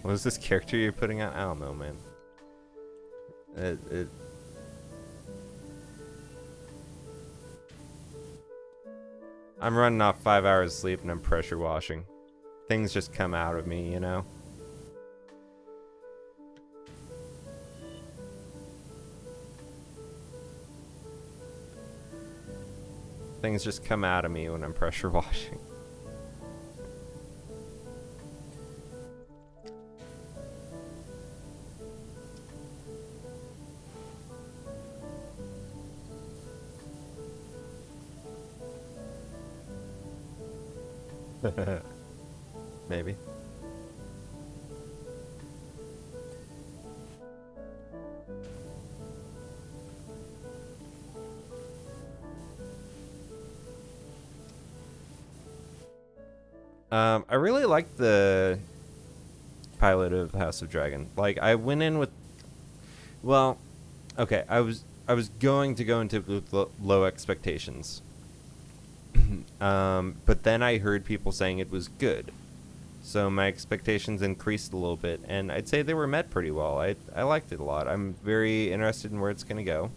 What is this character you're putting on? I don't know, man. I'm running off 5 hours of sleep and I'm pressure washing. Things just come out of me, you know? Things just come out of me when I'm pressure washing. Maybe. I really liked the pilot of House of Dragon. Like, I went in with... Well, okay, going to go into with low expectations. But then I heard people saying it was good. So my expectations increased a little bit, and I'd say they were met pretty well. I liked it a lot. I'm very interested in where it's going to go.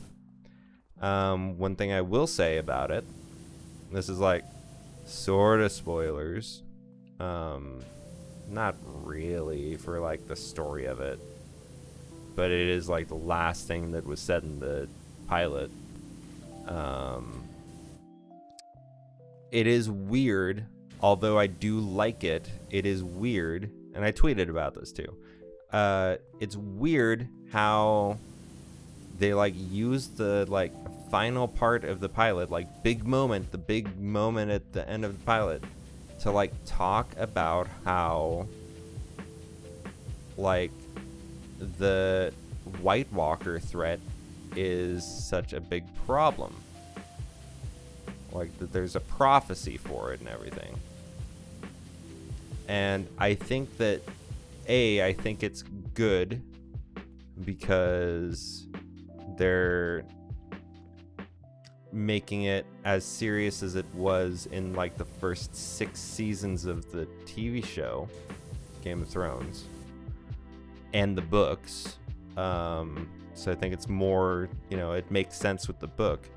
One thing I will say about it, this is like sort of spoilers. Not really for like the story of it, but it is like the last thing that was said in the pilot. It is weird, although I do like it. It is weird, and I tweeted about this too. It's weird how they like use the like final part of the pilot, like the big moment at the end of the pilot, to like talk about how like the White Walker threat is such a big problem. Like that there's a prophecy for it and everything. And I think that I think it's good because they're making it as serious as it was in like the first 6 seasons of the TV show Game of Thrones and the books. So I think it's more, it makes sense with the book,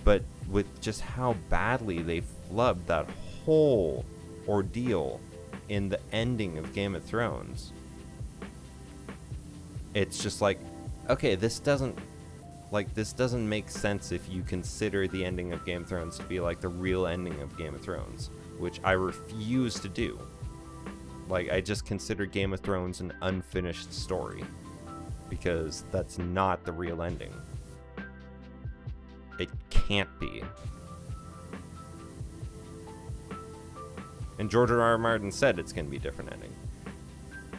but with just how badly they flubbed that whole ordeal in the ending of Game of Thrones, it's just like, okay, this doesn't make sense if you consider the ending of Game of Thrones to be like the real ending of Game of Thrones, which I refuse to do. Like, I just consider Game of Thrones an unfinished story, because that's not the real ending. It can't be. And George R.R. Martin said it's going to be a different ending.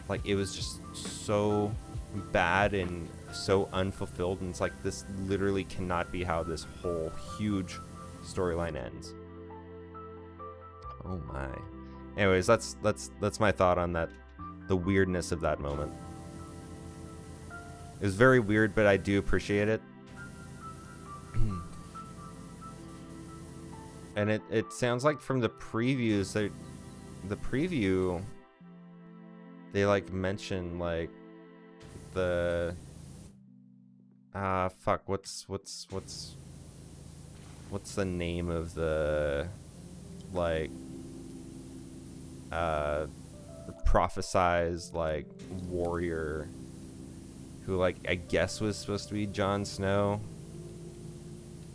Like, it was just so bad and so unfulfilled, and it's like, this literally cannot be how this whole huge storyline ends. Oh my. Anyways, that's my thought on that, the weirdness of that moment. It was very weird, but I do appreciate it. And it sounds like from the previews, the preview, they like mention like the what's the name of the like prophesized like warrior who like I guess was supposed to be Jon Snow,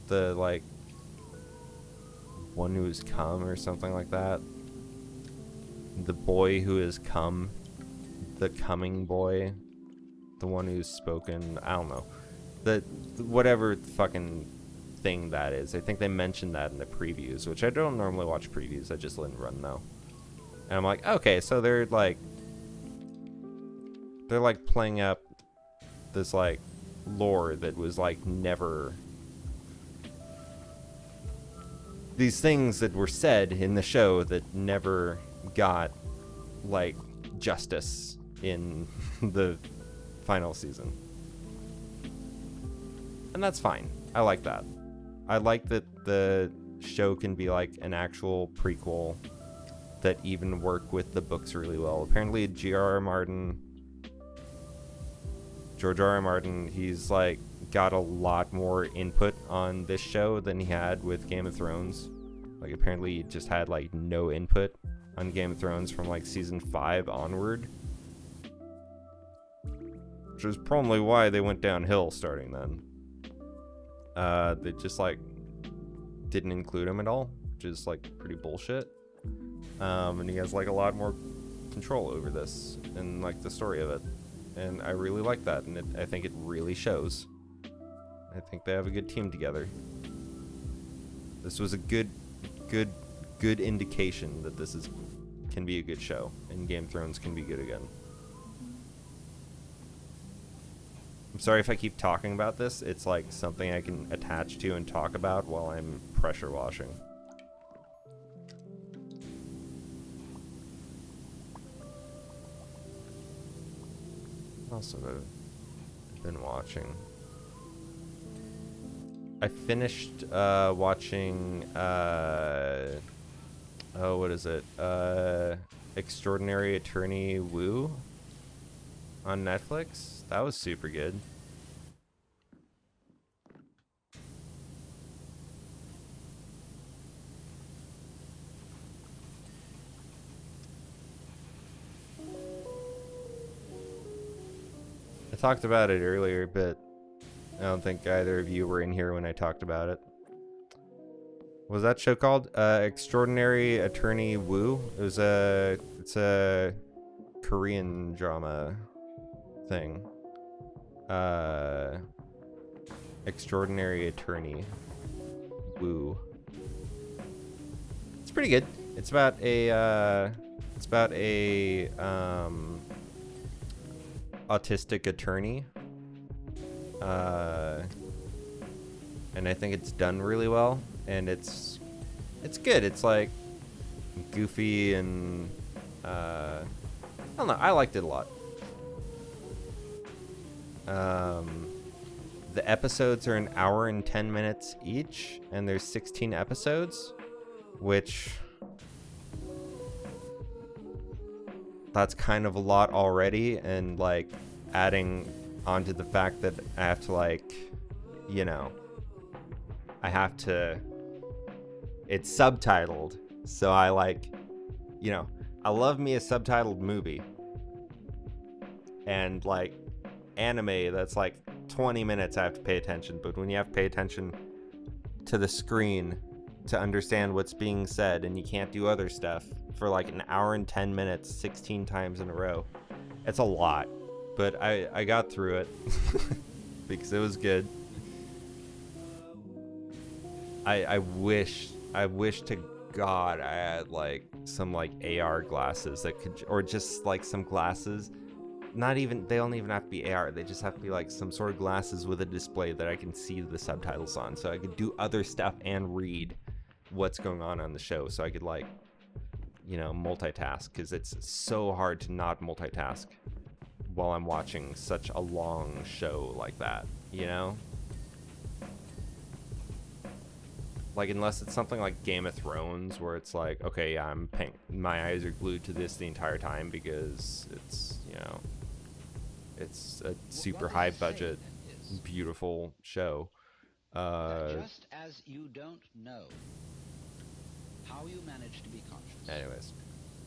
the like one who has come or something like that, the boy who has come, the coming boy, the one who's spoken, I don't know, the whatever fucking thing that is. I think they mentioned that in the previews, which I don't normally watch previews, I just let it run though. And I'm like, okay, so they're like playing up this like lore that was like never, these things that were said in the show that never got like justice in the final season. And that's fine. I like that. I like that the show can be like an actual prequel that even work with the books really well. Apparently George R.R. Martin, he's like got a lot more input on this show than he had with Game of Thrones. Like apparently he just had like no input on Game of Thrones from like season 5 onward, which is probably why they went downhill starting then. They just like didn't include him at all, which is like pretty bullshit. And he has like a lot more control over this and like the story of it, and I really like that, and I think it really shows. I think they have a good team together. This was a good indication that this can be a good show, and Game of Thrones can be good again. I'm sorry if I keep talking about this. It's like something I can attach to and talk about while I'm pressure washing. Also, I've been watching. I finished watching what is it? Extraordinary Attorney Woo on Netflix. That was super good. I talked about it earlier, but I don't think either of you were in here when I talked about it. What was that show called? Extraordinary Attorney Woo. It's a Korean drama thing. Extraordinary Attorney Woo. It's pretty good. It's about a autistic attorney. And I think it's done really well, and it's good. It's like goofy and I don't know. I liked it a lot. The episodes are an hour and 10 minutes each, and there's 16 episodes, which that's kind of a lot already, and like adding onto the fact that I have to, like, you know, it's subtitled, so I, like, you know, I love me a subtitled movie, and like anime that's like 20 minutes I have to pay attention, but when you have to pay attention to the screen to understand what's being said, and you can't do other stuff for like an hour and 10 minutes 16 times in a row, it's a lot. But I got through it because it was good. I wish to God I had like some like AR glasses that could, or just like some glasses, not even, they don't even have to be AR, they just have to be like some sort of glasses with a display that I can see the subtitles on, so I could do other stuff and read what's going on the show, so I could, like, you know, multitask, because it's so hard to not multitask while I'm watching such a long show like that, you know? Like, unless it's something like Game of Thrones, where it's like, okay, yeah, my eyes are glued to this the entire time because it's, you know, it's a super high budget, beautiful show.
Just as you don't know how you manage to be conscious.
Anyways.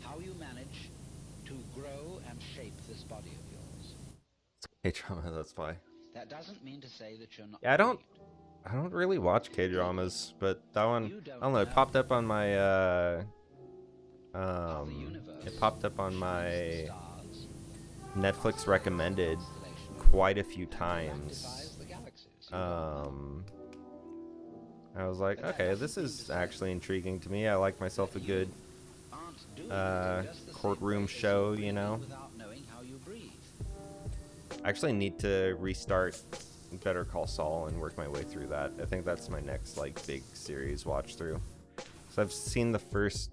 How you manage to grow and shape this body of yours.
K-drama, that's why.
That doesn't mean to say that you're not.
Yeah, I don't really watch K-dramas, but that one, I don't know, it popped up on my Netflix recommended quite a few times. I was like, okay, this is actually intriguing to me. I like myself a good courtroom show, you know. I actually need to restart Better Call Saul and work my way through that. I think that's my next, like, big series watch through. So I've seen the first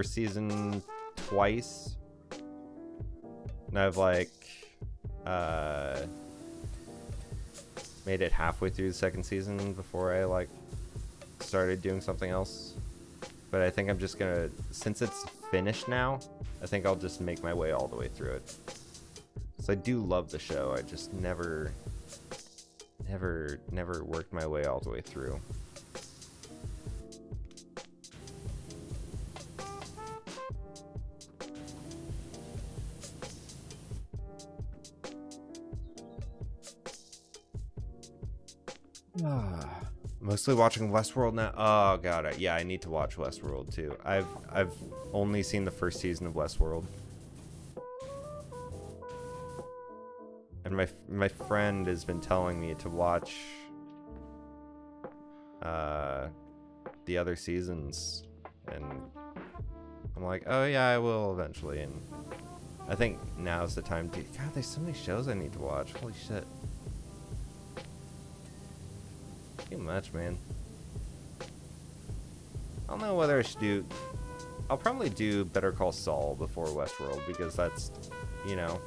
season twice, and I've, like, made it halfway through the second season before I, like, started doing something else. But I think I'm just gonna, since it's finished now, I think I'll just make my way all the way through it. So I do love the show, I just never worked my way all the way through. Mostly watching Westworld now. Oh god, yeah, I need to watch Westworld too. I've only seen the first season of Westworld. And my friend has been telling me to watch the other seasons, and I'm like, oh yeah, I will eventually. And I think now's the time to. God, there's so many shows I need to watch. Holy shit. Too much, man. I don't know whether I should do. I'll probably do Better Call Saul before Westworld, because that's, you know,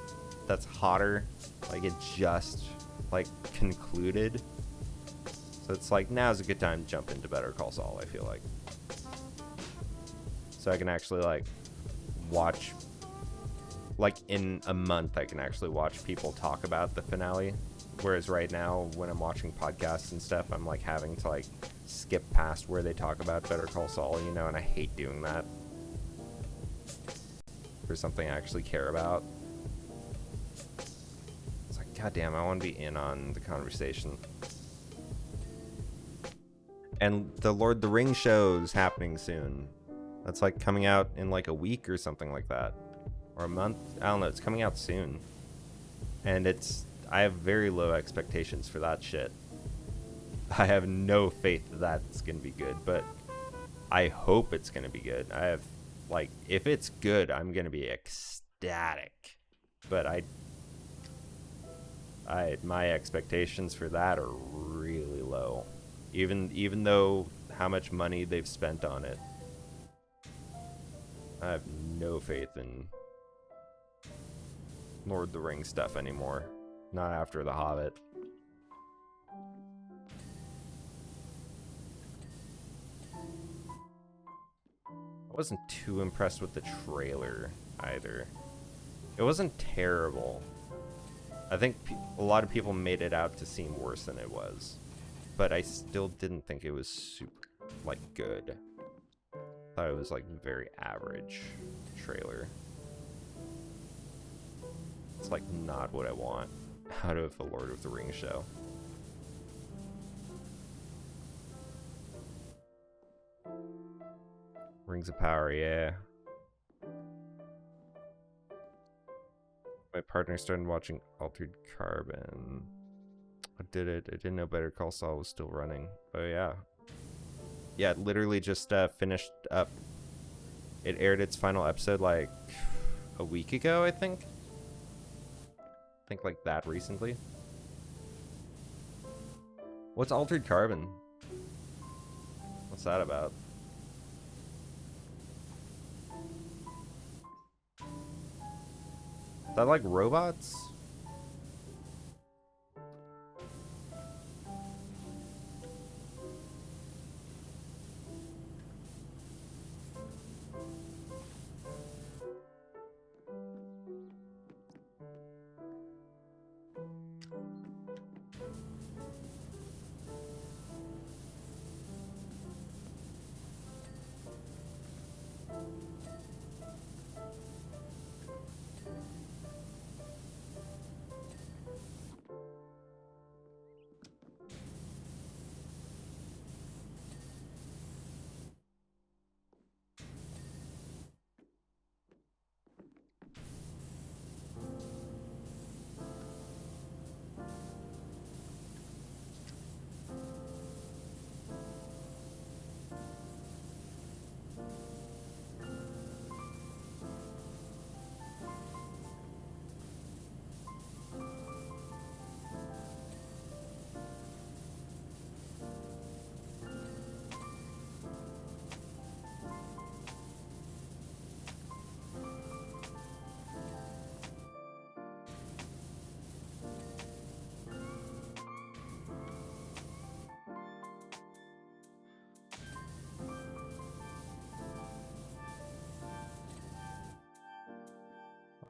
that's hotter. Like, it just like concluded. So it's like now's a good time to jump into Better Call Saul, I feel like. So I can actually like watch, like in a month I can actually watch people talk about the finale. Whereas right now when I'm watching podcasts and stuff, I'm like having to like skip past where they talk about Better Call Saul, you know, and I hate doing that for something I actually care about. It's like, goddamn, I want to be in on the conversation. And the Lord of the Rings show's happening soon. That's like coming out in like a week or something like that. Or a month. I don't know. It's coming out soon. And I have very low expectations for that shit. I have no faith that that's going to be good, but I hope it's going to be good. I have, like, if it's good, I'm going to be ecstatic. But my expectations for that are really low. Even though how much money they've spent on it. I have no faith in Lord of the Rings stuff anymore. Not after The Hobbit. I wasn't too impressed with the trailer either. It wasn't terrible. I think a lot of people made it out to seem worse than it was. But I still didn't think it was super, like, good. I thought it was, like, very average trailer. It's, like, not what I want out of a Lord of the Rings show. Rings of Power, yeah. My partner started watching Altered Carbon. I didn't know Better Call Saul was still running. Oh yeah. Yeah, it literally just finished up. It aired its final episode like a week ago, I think. I think like that recently. What's Altered Carbon? What's that about? Is that like robots?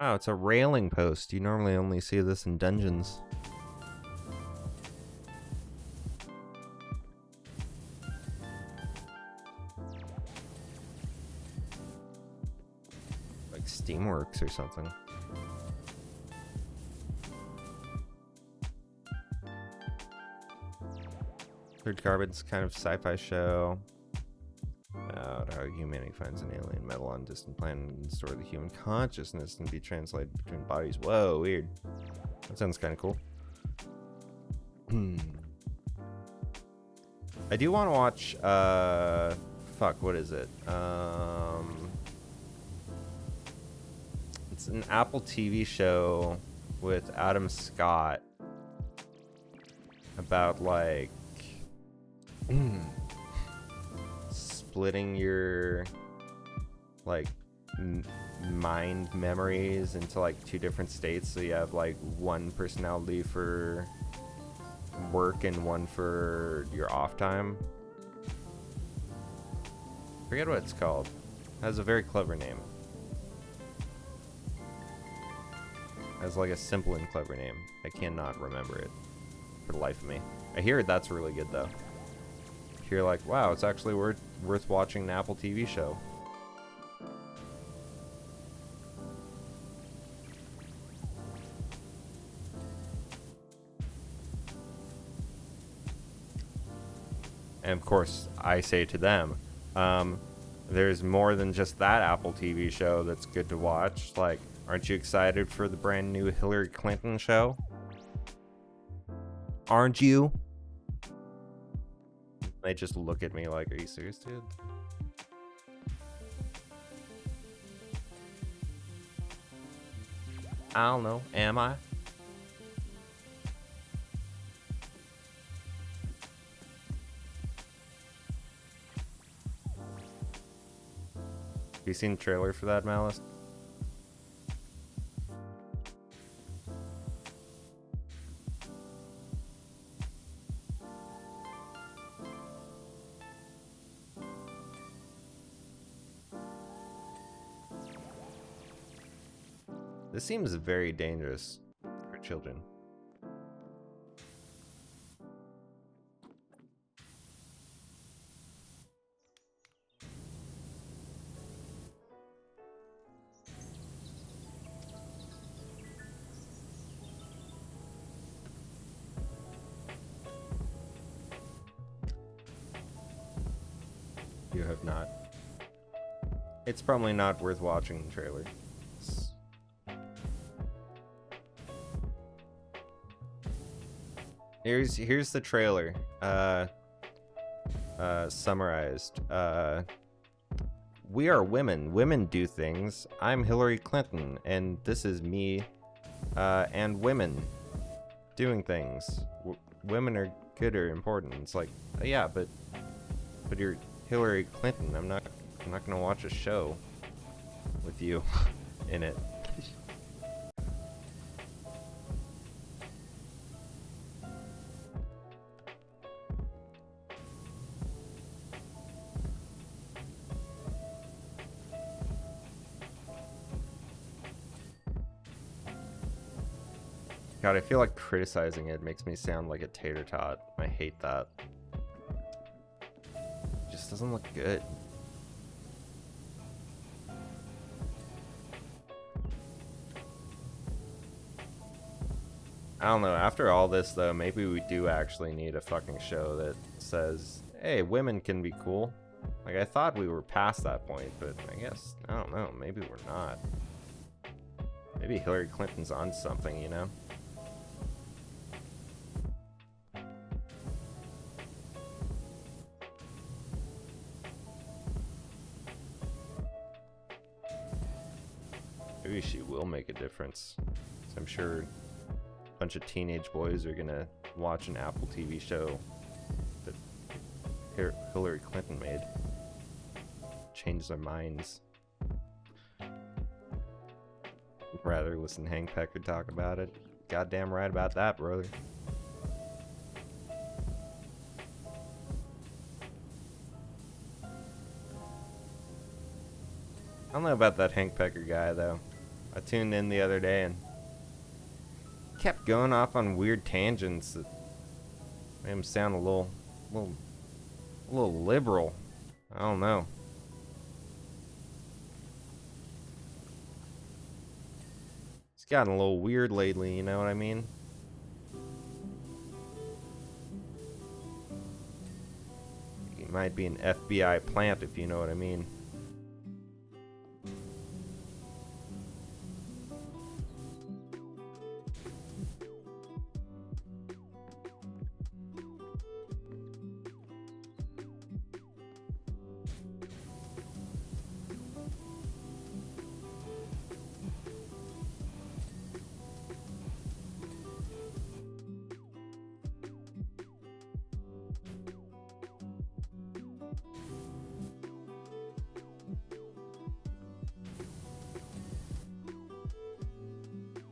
Wow, it's a railing post. You normally only see this in dungeons. Like Steamworks or something. Third Carbon's kind of sci-fi show about how humanity finds an alien metal on a distant planet and store the human consciousness and be translated between bodies. Whoa, weird. That sounds kind of cool. I do want to watch, fuck, what is it? It's an Apple TV show with Adam Scott about, like, splitting your, like, mind memories into, like, two different states. So you have, like, one personality for work and one for your off time. Forget what it's called. It has a very clever name. It has like a simple and clever name. I cannot remember it for the life of me. I hear that's really good though. I hear like, wow, it's actually worth watching an Apple TV show. And of course, I say to them, there's more than just that Apple TV show that's good to watch. Like, aren't you excited for the brand new Hillary Clinton show? Aren't you? They just look at me like, are you serious, dude? I don't know. Am I? Have you seen the trailer for that, Malice? This seems very dangerous for children. You have not. It's probably not worth watching the trailer. Here's the trailer. Summarized. We are women. Women do things. I'm Hillary Clinton, and this is me, and women doing things. Women are good or important. It's like, yeah, but you're Hillary Clinton. I'm not gonna watch a show with you in it. God, I feel like criticizing it makes me sound like a tater tot. I hate that. It just doesn't look good. I don't know. After all this, though, maybe we do actually need a fucking show that says, hey, women can be cool. Like, I thought we were past that point, but I guess, I don't know. Maybe we're not. Maybe Hillary Clinton's on something, you know? Maybe she will make a difference. I'm sure a bunch of teenage boys are gonna watch an Apple TV show that Hillary Clinton made. Change their minds. Rather listen to Hank Pecker talk about it. Goddamn right about that, brother. I don't know about that Hank Pecker guy, though. I tuned in the other day and kept going off on weird tangents that made him sound a little liberal. I don't know. He's gotten a little weird lately, you know what I mean? He might be an FBI plant, if you know what I mean.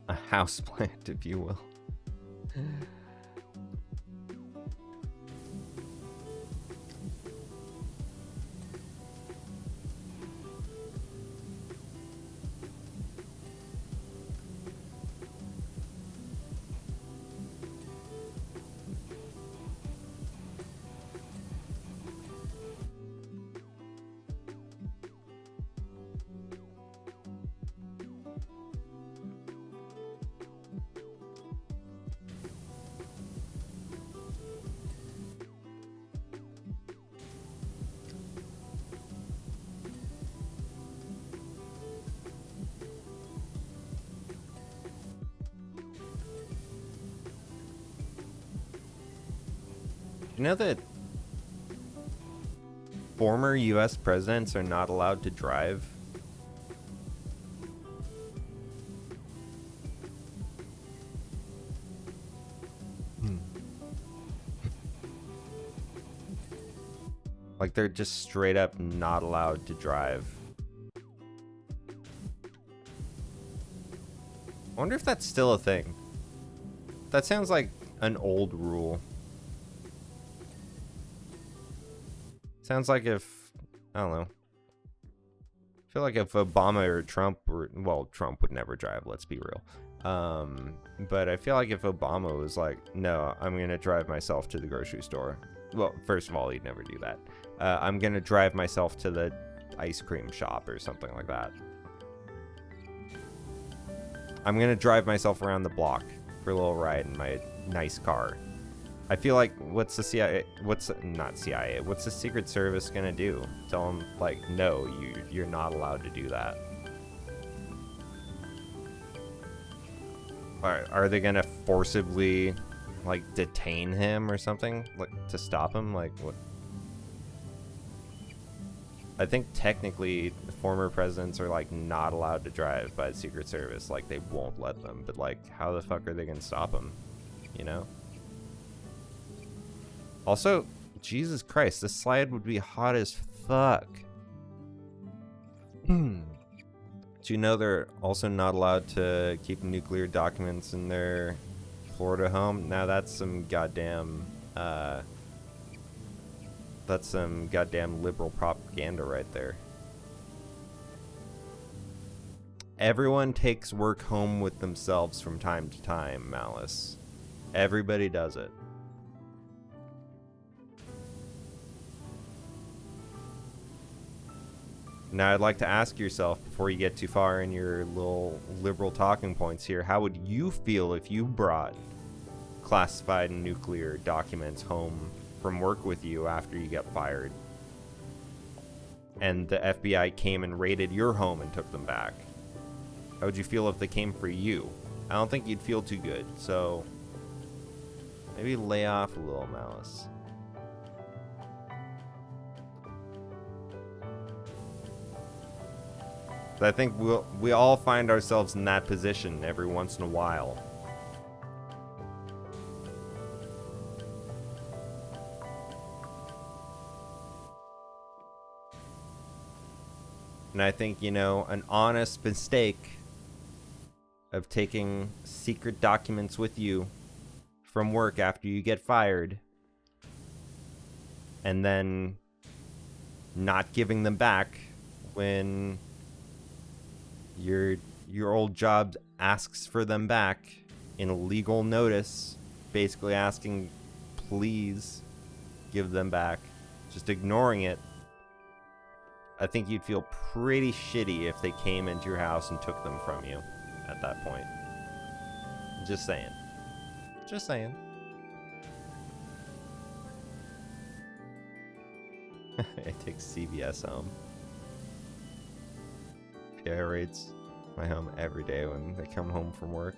A houseplant, if you will. you know that former US presidents are not allowed to drive? Like, they're just straight up not allowed to drive. I wonder if that's still a thing. That sounds like an old rule. Sounds like if, I don't know. I feel like if Obama or Trump were, well, Trump would never drive, let's be real. But I feel like if Obama was like, no, I'm going to drive myself to the grocery store. Well, first of all, he'd never do that. I'm going to drive myself to the ice cream shop or something like that. I'm going to drive myself around the block for a little ride in my nice car. I feel like, what's the CIA, not CIA, what's the Secret Service going to do? Tell them, like, no, you're not allowed to do that. Are they going to forcibly, like, detain him or something? Like, to stop him? Like, what? I think technically former presidents are, like, not allowed to drive by the Secret Service. Like, they won't let them. But, like, how the fuck are they going to stop him? You know? Also, Jesus Christ, this slide would be hot as fuck. Do you know they're also not allowed to keep nuclear documents in their Florida home? Now that's some goddamn, liberal propaganda right there. Everyone takes work home with themselves from time to time, Malice. Everybody does it. Now, I'd like to ask yourself, before you get too far in your little liberal talking points here, how would you feel if you brought classified nuclear documents home from work with you after you get fired? And the FBI came and raided your home and took them back? How would you feel if they came for you? I don't think you'd feel too good, so maybe lay off a little, Malice. I think we all find ourselves in that position every once in a while. And I think, you know, an honest mistake of taking secret documents with you from work after you get fired and then not giving them back when your old job asks for them back in a legal notice, basically asking, please give them back, just ignoring it. I think you'd feel pretty shitty if they came into your house and took them from you at that point. Just saying. Just saying. I take CVS home. Yeah, raids my home every day when they come home from work.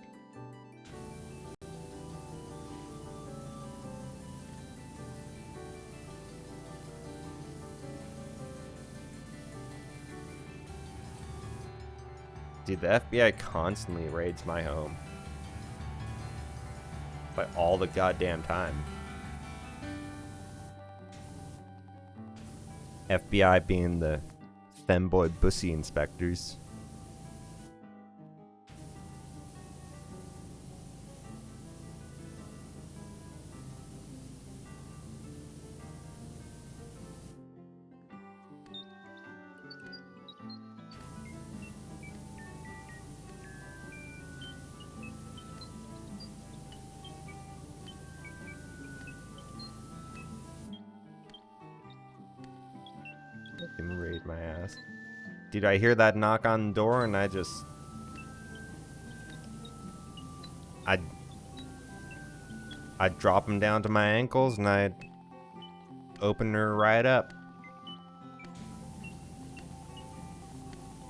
Dude, the FBI constantly raids my home. Like, all the goddamn time. FBI being the femboy bussy inspectors. Fucking raid my ass. Dude, I hear that knock on the door and I'd drop him down to my ankles and I'd open her right up.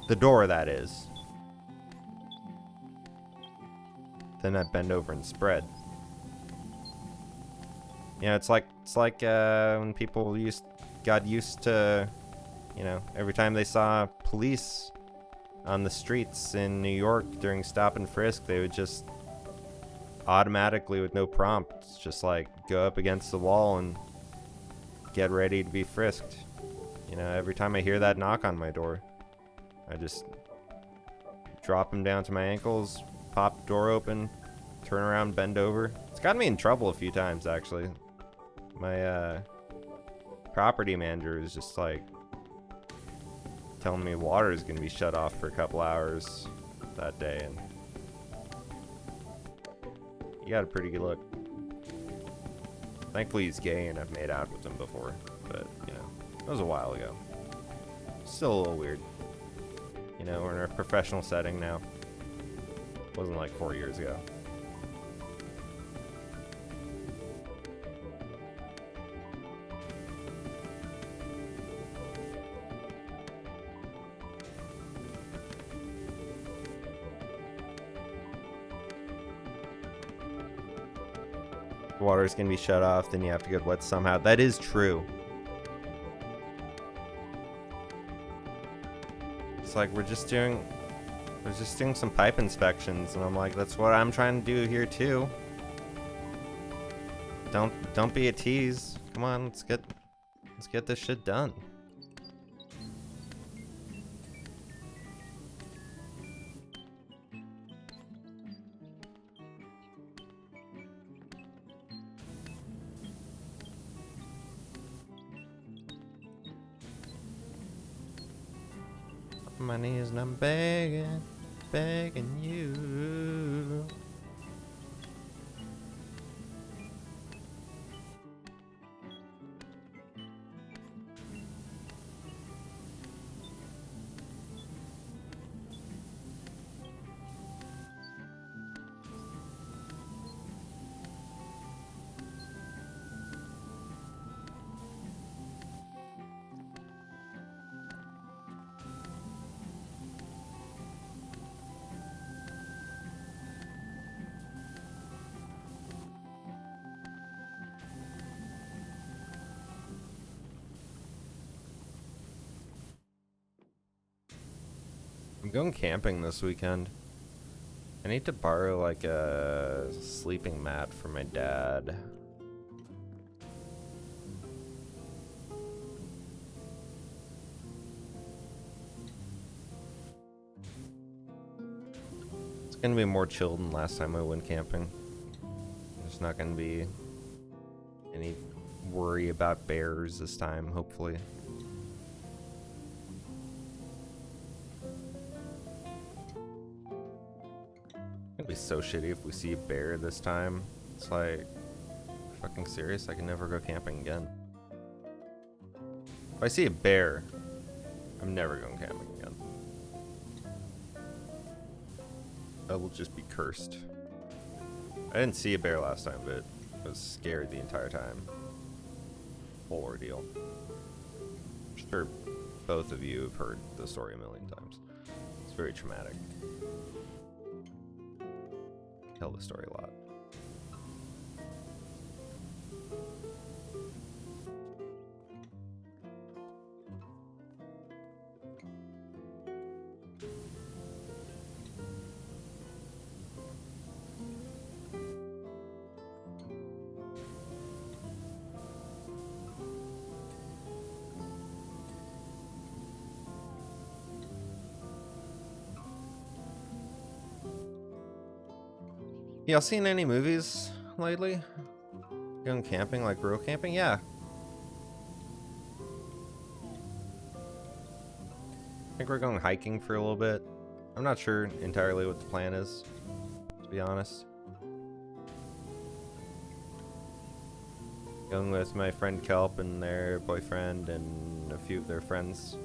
The door, that is. Then I'd bend over and spread. You know, it's like when people got used to, you know, every time they saw police on the streets in New York during stop and frisk, they would just automatically, with no prompt, just like go up against the wall and get ready to be frisked. You know, every time I hear that knock on my door, I just drop them down to my ankles, pop the door open, turn around, bend over. It's gotten me in trouble a few times, actually. My property manager is just like telling me water is going to be shut off for a couple hours that day, and he got a pretty good look. Thankfully he's gay and I've made out with him before, but you know, that was a while ago. Still a little weird. You know, we're in a professional setting now. Wasn't like 4 years ago. Water's gonna be shut off, then you have to get wet somehow. That is true. It's like we're just doing some pipe inspections, and I'm like, that's what I'm trying to do here too. Don't be a tease. Come on, let's get this shit done. My knees and I'm begging you. I'm going camping this weekend. I need to borrow like a sleeping mat for my dad. It's gonna be more chill than last time I went camping. There's not gonna be any worry about bears this time, hopefully. It'd be so shitty if we see a bear this time. It's like, fucking serious? I can never go camping again. If I see a bear, I'm never going camping again. I will just be cursed. I didn't see a bear last time, but I was scared the entire time. Whole ordeal. I'm sure both of you have heard the story a million times. It's very traumatic. Tell the story a lot. Y'all seen any movies lately? Going camping, like real camping? Yeah. I think we're going hiking for a little bit. I'm not sure entirely what the plan is, to be honest. Going with my friend Kelp and their boyfriend and a few of their friends.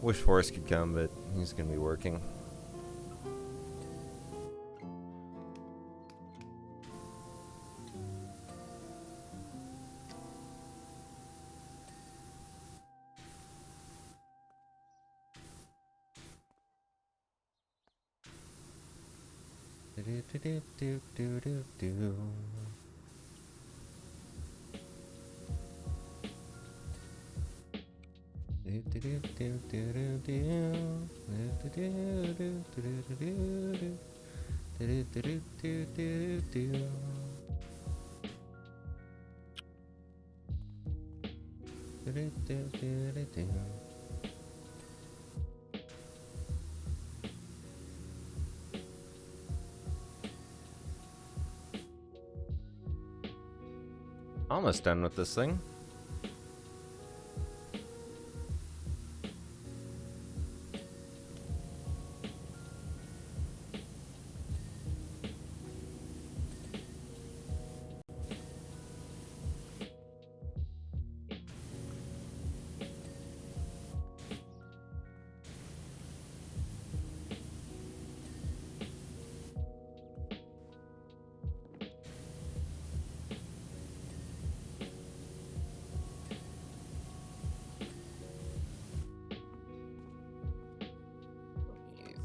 Wish Forrest could come, but he's gonna be working. Almost done with this thing.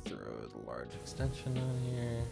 Throw the large extension on here.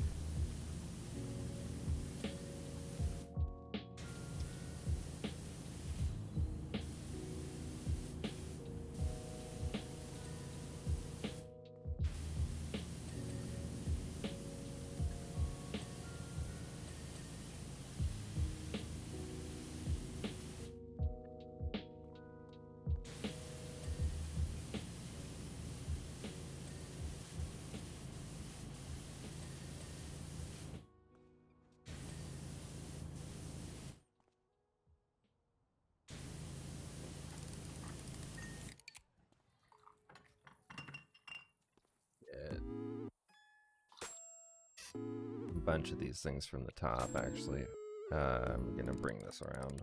A bunch of these things from the top, actually. I'm gonna bring this around.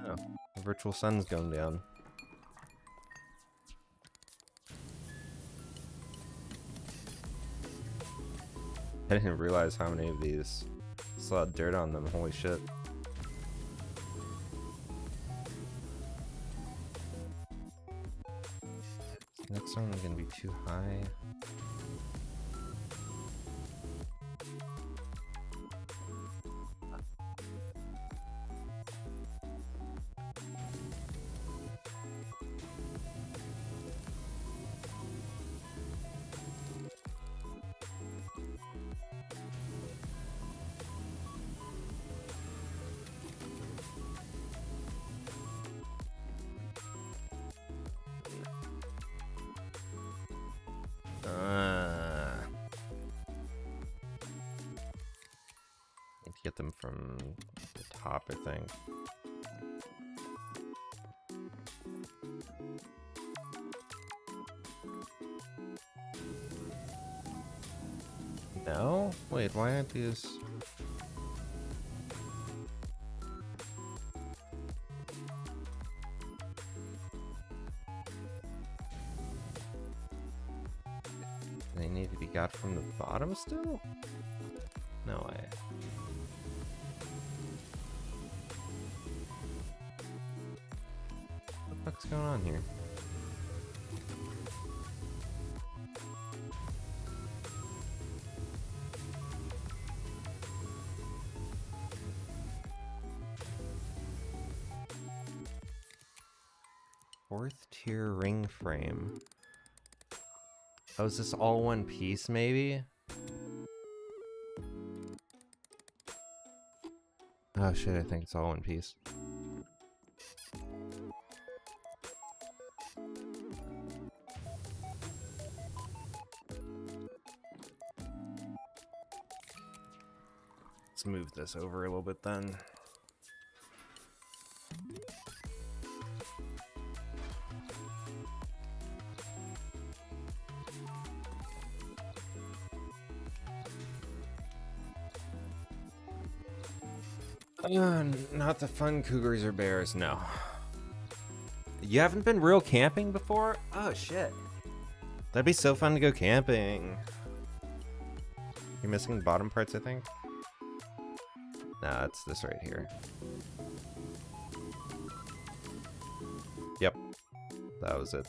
Oh, the virtual sun's going down. I didn't realize how many of these still had dirt on them. Holy shit. Next one is gonna be too high. Need to get them from the top, I think. No? Wait, why aren't these... They need to be got from the bottom still? No way. What the fuck's going on here? Fourth tier ring frame. Oh, is this all one piece, maybe? Oh shit, I think it's all one piece. Let's move this over a little bit then. Not the fun cougars or bears, no. You haven't been real camping before? Oh shit. That'd be so fun to go camping. You're missing bottom parts, I think? Nah, it's this right here. Yep. That was it.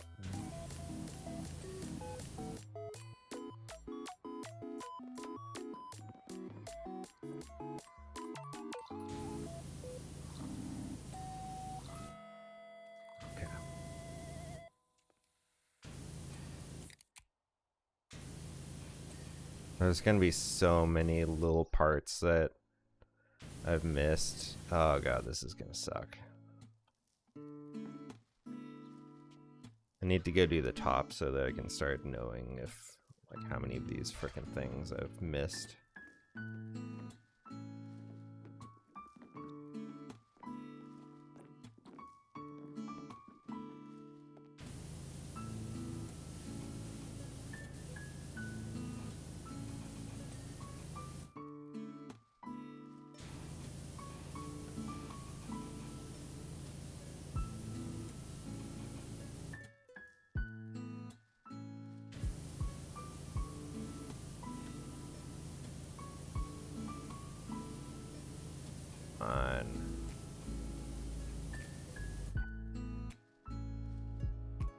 There's gonna be so many little parts that I've missed. Oh god, this is gonna suck. I need to go do the top so that I can start knowing if, like, how many of these frickin' things I've missed.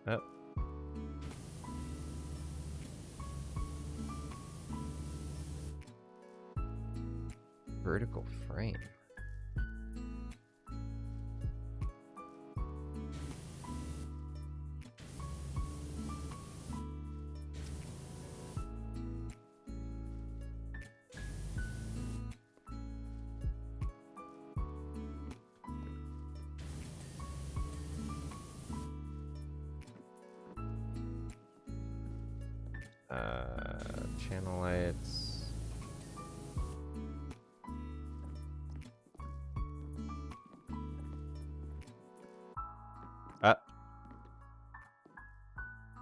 Oh. Vertical frame. Channel lights.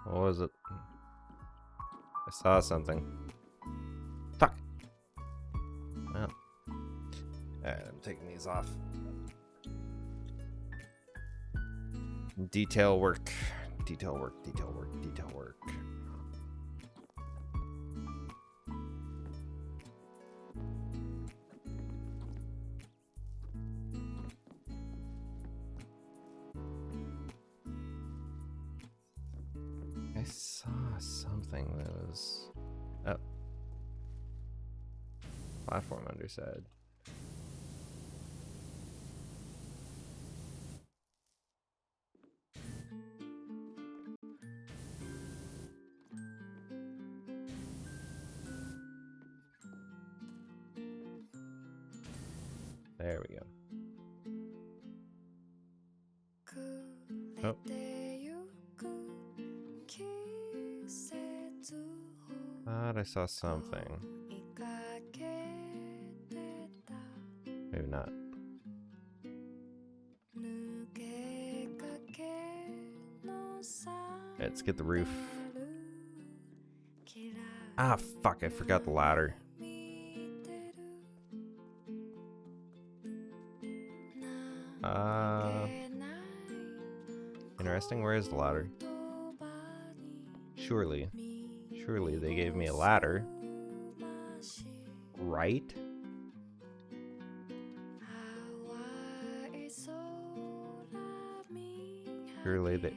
What was it? I saw something. Fuck. Well. Alright, I'm taking these off. Detail work. Detail work, detail work, detail work. I saw something that was... Oh. Platform underside. There we go. Oh. Thought I saw something. Maybe not. Let's get the roof. Ah, fuck, I forgot the ladder. Interesting, where is the ladder? Surely they gave me a ladder. Right? Surely they...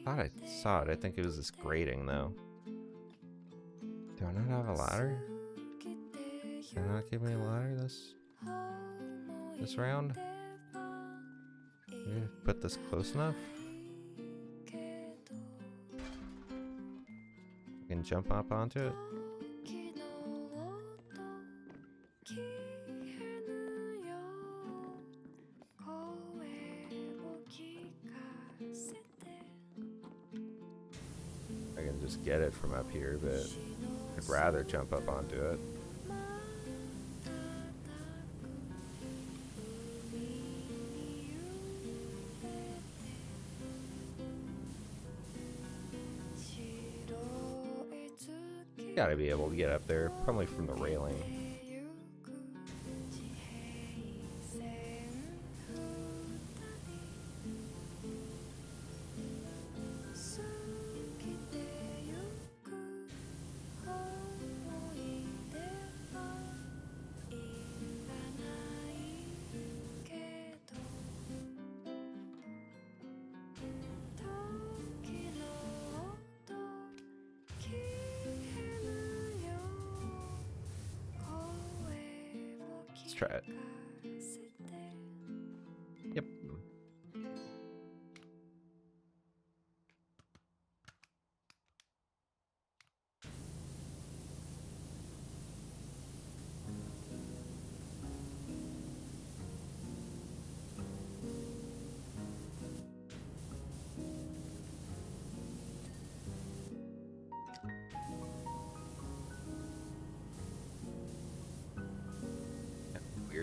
Thought I saw it. I think it was this grating, though. Do I not have a ladder? Did I not give me a ladder this round? Maybe put this close enough? I can jump up onto it? I can just get it from up here, but I'd rather jump up onto it. Gotta be able to get up there, probably from the railing. Let's try it. Yep.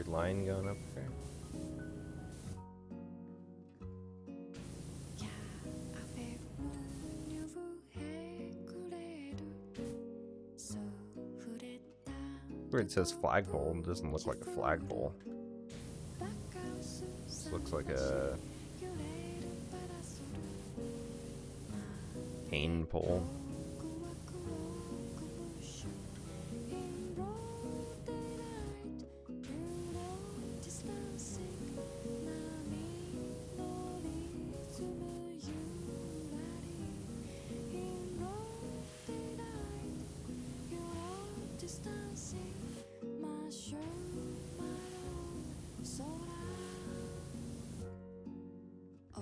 weird line going up there. Where it says flagpole, it doesn't look like a flagpole. This looks like a cane pole.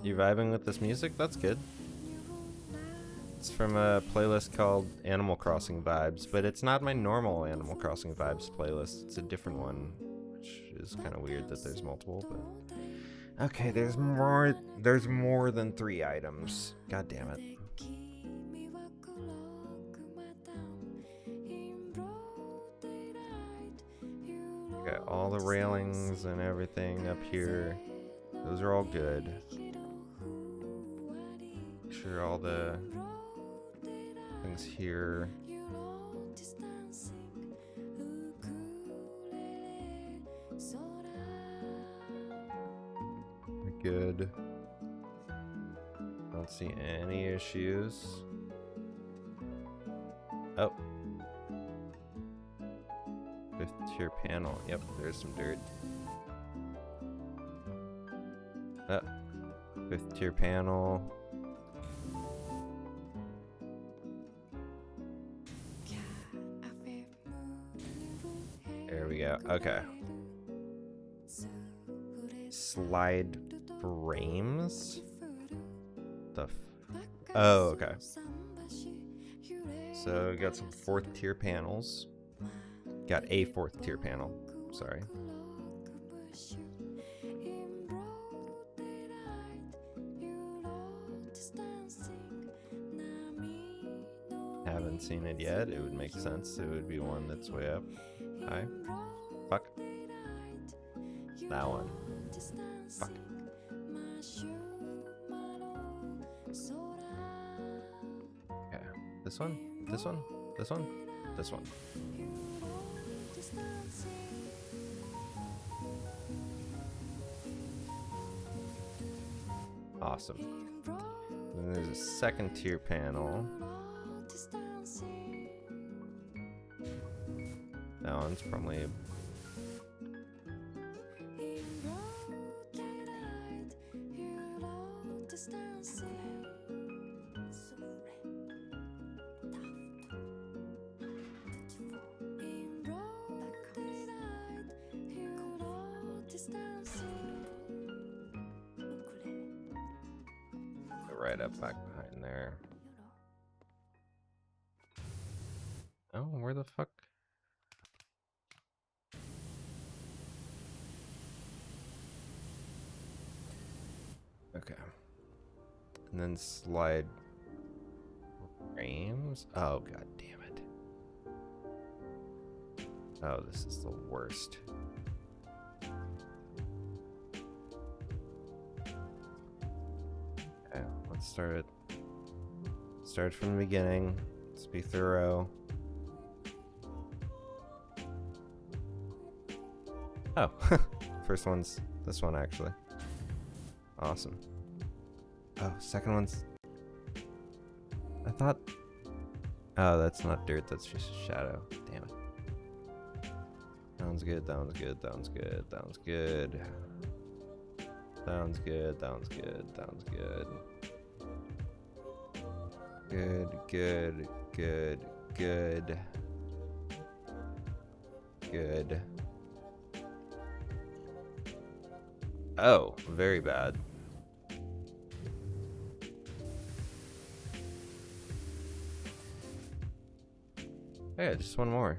You vibing with this music? That's good. It's from a playlist called Animal Crossing Vibes, but it's not my normal Animal Crossing Vibes playlist. It's a different one, which is kind of weird that there's multiple, but... Okay, there's more than 3 items. God damn it. Got all the railings and everything up here. Those are all good. Make sure all the things here. Good. Don't see any issues. Oh. 5th tier panel. Yep, there's some dirt. Oh. 5th tier panel. There we go. Okay. Slide frames? Oh, okay. So we got some 4th tier panels. Got a 4th tier panel. Sorry. Haven't seen it yet. It would make sense. It would be one that's way up high. Fuck. That one. Fuck. Okay. This one? This one? This one? This one. Awesome. Then there's a 2nd tier panel. That one's probably right up back behind there. Oh, where the fuck? Okay. And then slide frames. Oh, god damn it. Oh, this is the worst. Okay, let's start from the beginning. Let's be thorough. Oh, first one's this one actually. Awesome. Oh, second one's... I thought... Oh, that's not dirt, that's just a shadow. Damn it. That one's good, that one's good, that one's good, that one's good. That one's good, that one's good, that one's good. Good, good, good, good. Good. Oh, very bad. Yeah, just one more.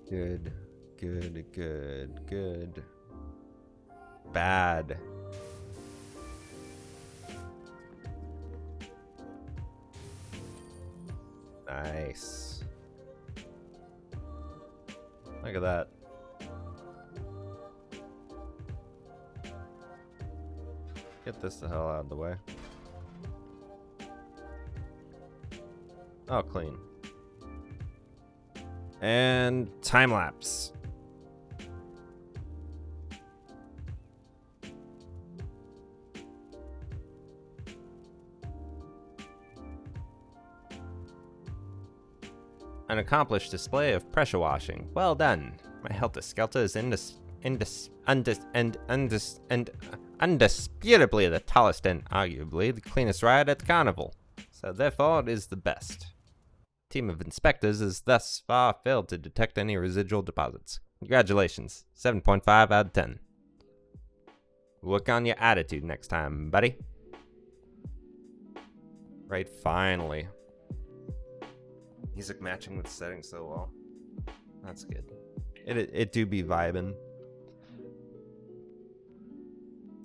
Good, good, good, good. Bad. Nice. Look at that. Get this the hell out of the way. Oh, clean. And time lapse. An accomplished display of pressure washing. Well done. My helter-skelter is undisputably the tallest and arguably the cleanest ride at the carnival. So therefore it is the best. Team of inspectors has thus far failed to detect any residual deposits. Congratulations. 7.5 out of 10. Work on your attitude next time, buddy. Right, finally. Music matching with settings so well. That's good. It do be vibing.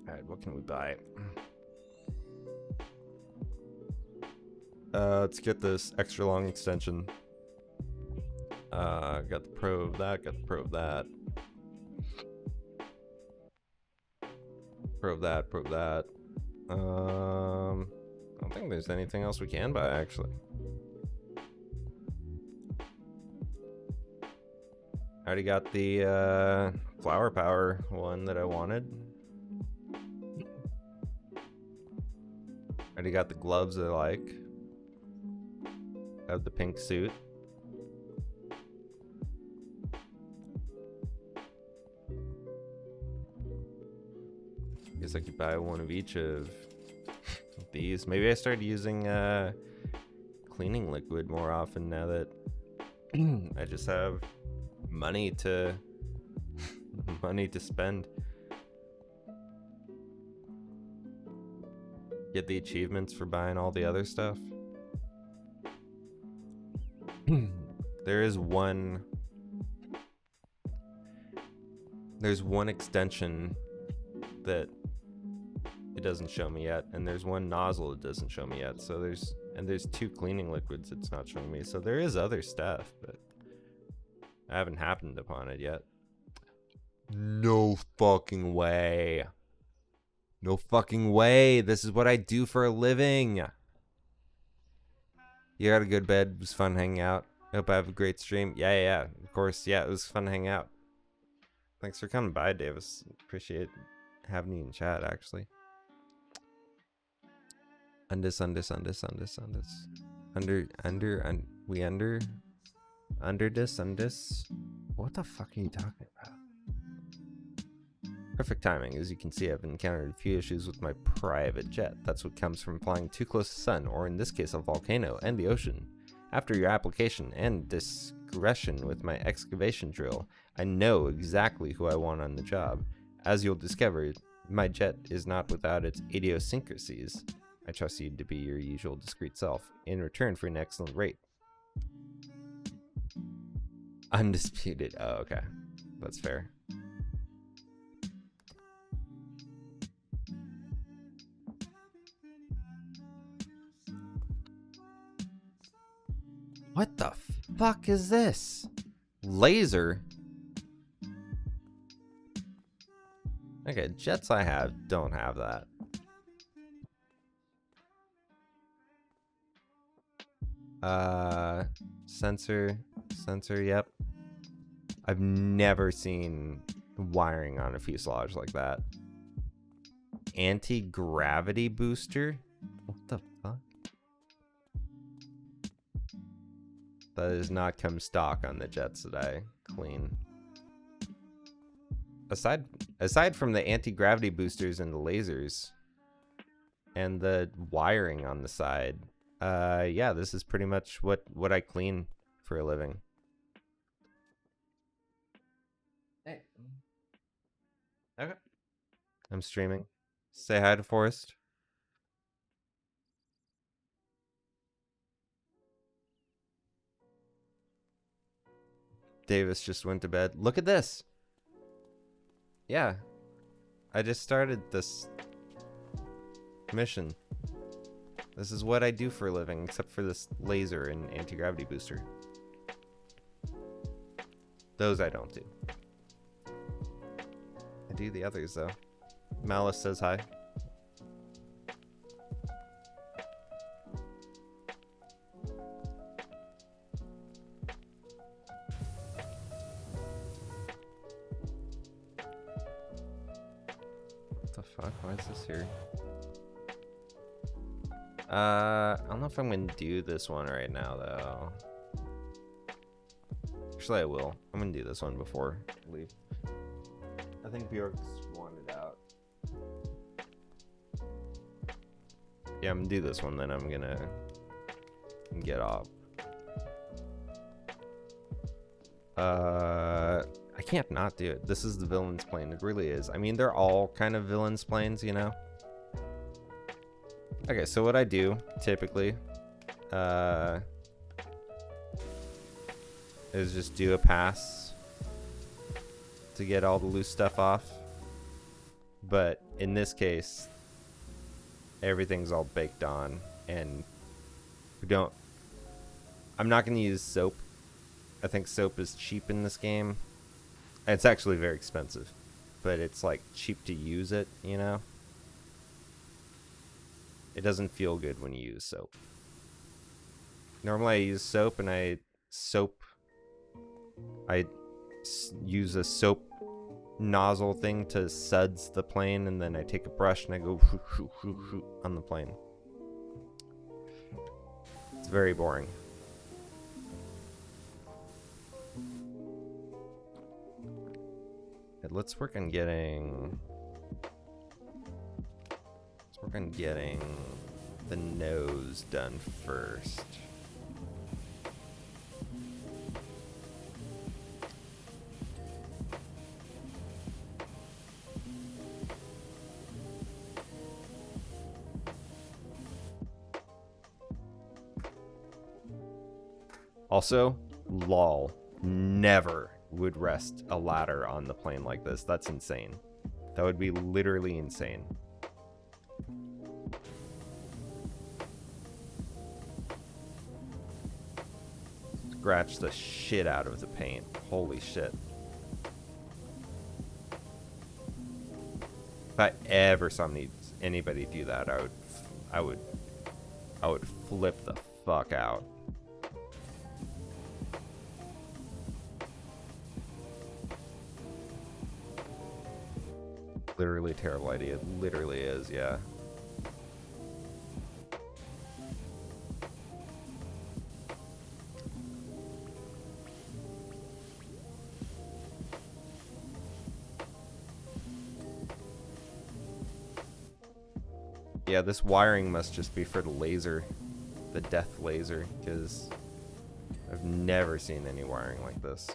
Alright, what can we buy? Let's get this extra long extension. Got the pro of that, got the pro of that. Pro of that, pro of that. I don't think there's anything else we can buy, actually. I already got the flower power one that I wanted. Already got the gloves I like. Have the pink suit. Guess I could buy one of each of these. Maybe I started using cleaning liquid more often now that I just have money to spend. Get the achievements for buying all the other stuff. There's one extension that it doesn't show me yet, and there's one nozzle it doesn't show me yet. So there's two cleaning liquids it's not showing me. So there is other stuff, but I haven't happened upon it yet. No fucking way. No fucking way. This is what I do for a living. You had a good bed. It was fun hanging out. Hope I have a great stream. Yeah. Of course. Yeah, it was fun to hang out. Thanks for coming by, Davis. Appreciate having you in chat, actually. Undis. Under this. What the fuck are you talking about? Perfect timing. As you can see, I've encountered a few issues with my private jet. That's what comes from flying too close to the sun, or in this case, a volcano and the ocean. After your application and discretion with my excavation drill, I know exactly who I want on the job. As you'll discover, my jet is not without its idiosyncrasies. I trust you to be your usual discreet self, in return for an excellent rate. Undisputed. Oh, okay. That's fair. What the fuck is this? Laser? Okay, jets I have don't have that. Sensor, yep. I've never seen wiring on a fuselage like that. Anti-gravity booster? What the fuck? That does not come stock on the jets that I clean. Aside from the anti-gravity boosters and the lasers and the wiring on the side, yeah, this is pretty much what I clean for a living. Hey. Okay. I'm streaming. Say hi to Forrest. Davis just went to bed. Look at this. Yeah. I just started this mission. This is what I do for a living, except for this laser and anti-gravity booster. Those I don't do. I do the others, though. Malice says hi. What the fuck? Why is this here? I don't know if I'm gonna do this one right now, though. Actually, I will. I'm gonna do this one before I leave. I think Bjork's wanted out. Yeah, I'm gonna do this one, then I'm gonna get off. I can't not do it. This is the villain's plane. It really is. I mean, they're all kind of villain's planes, you know? Okay, so what I do, typically, is just do a pass to get all the loose stuff off. But in this case, everything's all baked on, and I'm not going to use soap. I think soap is cheap in this game. It's actually very expensive, but it's like cheap to use it, you know? It doesn't feel good when you use soap. Normally I use soap, and I use a soap nozzle thing to suds the plane, and then I take a brush and I go on the plane. It's very boring. And let's work on getting the nose done first. Also, lol, never would rest a ladder on the plane like this. That's insane. That would be literally insane. Scratch the shit out of the paint. Holy shit. If I ever saw anybody do that, I would flip the fuck out. Literally a terrible idea. It literally is, yeah. Yeah, this wiring must just be for the laser, the death laser, because I've never seen any wiring like this.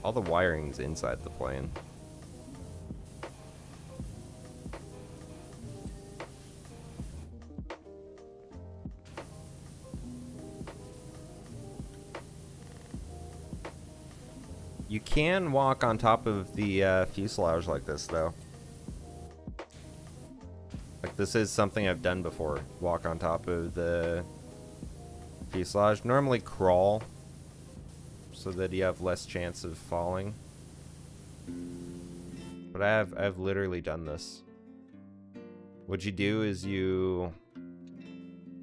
All the wiring's inside the plane. You can walk on top of the fuselage like this, though. Like, this is something I've done before. Walk on top of the fuselage. Normally crawl, so that you have less chance of falling. But I've literally done this. What you do is what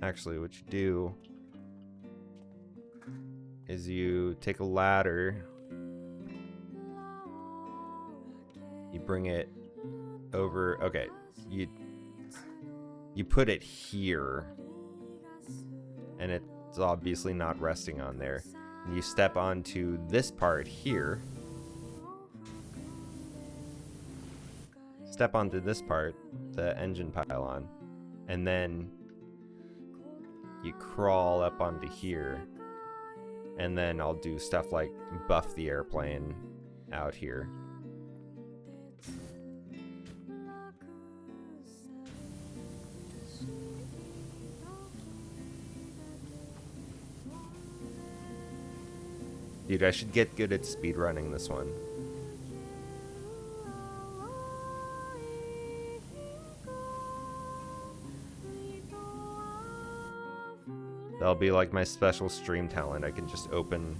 you do is you take a ladder, you bring it over, okay, you put it here, and it's obviously not resting on there. And you step onto this part here. Step onto this part, the engine pylon, and then you crawl up onto here. And then I'll do stuff like buff the airplane out here. Dude, I should get good at speedrunning this one. That'll be like my special stream talent. I can just open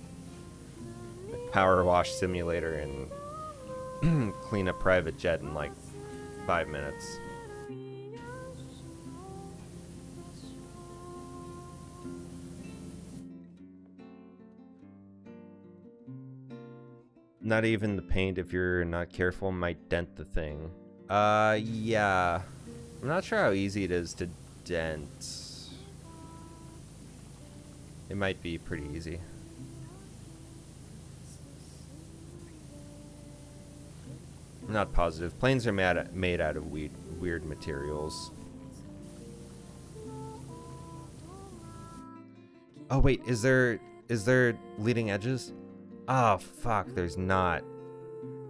the Powerwash simulator and clean a private jet in like 5 minutes. Not even the paint, if you're not careful, might dent the thing. Yeah. I'm not sure how easy it is to dent. It might be pretty easy. I'm not positive. Planes are made out of weird materials. Oh wait, is there leading edges? Oh fuck, there's not.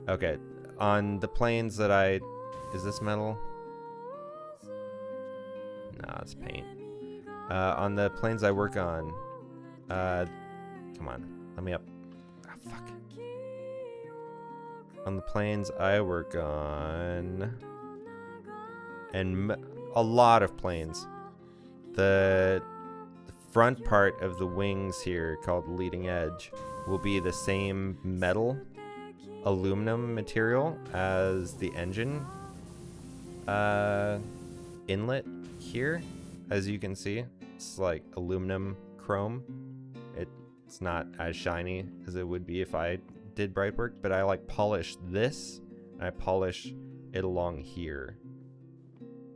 Okay, on the planes that is this metal? Nah, it's paint. On the planes I work on, come on, let me up. Ah, fuck. On the planes I work on, and a lot of planes, the front part of the wings here, called the leading edge, will be the same metal aluminum material as the engine inlet here. As you can see, it's like aluminum chrome. It's not as shiny as it would be if I did bright work, but I like polish this, and I polish it along here,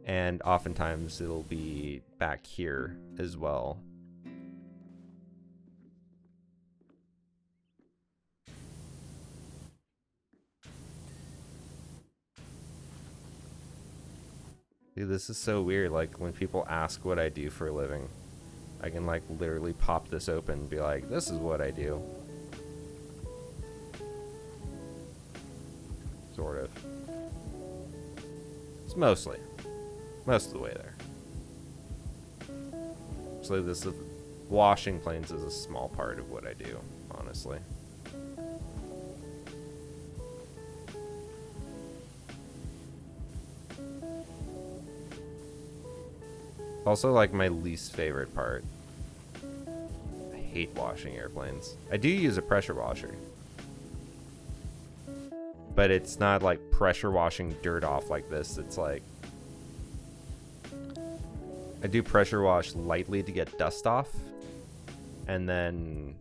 and oftentimes it'll be back here as well. Dude, this is so weird. Like, when people ask what I do for a living, I can like literally pop this open and be like, this is what I do. Sort of. It's most of the way there. So this is, washing planes is a small part of what I do, honestly. Also, like, my least favorite part. I hate washing airplanes. I do use a pressure washer, but it's not like pressure washing dirt off like this. It's like, I do pressure wash lightly to get dust off, and then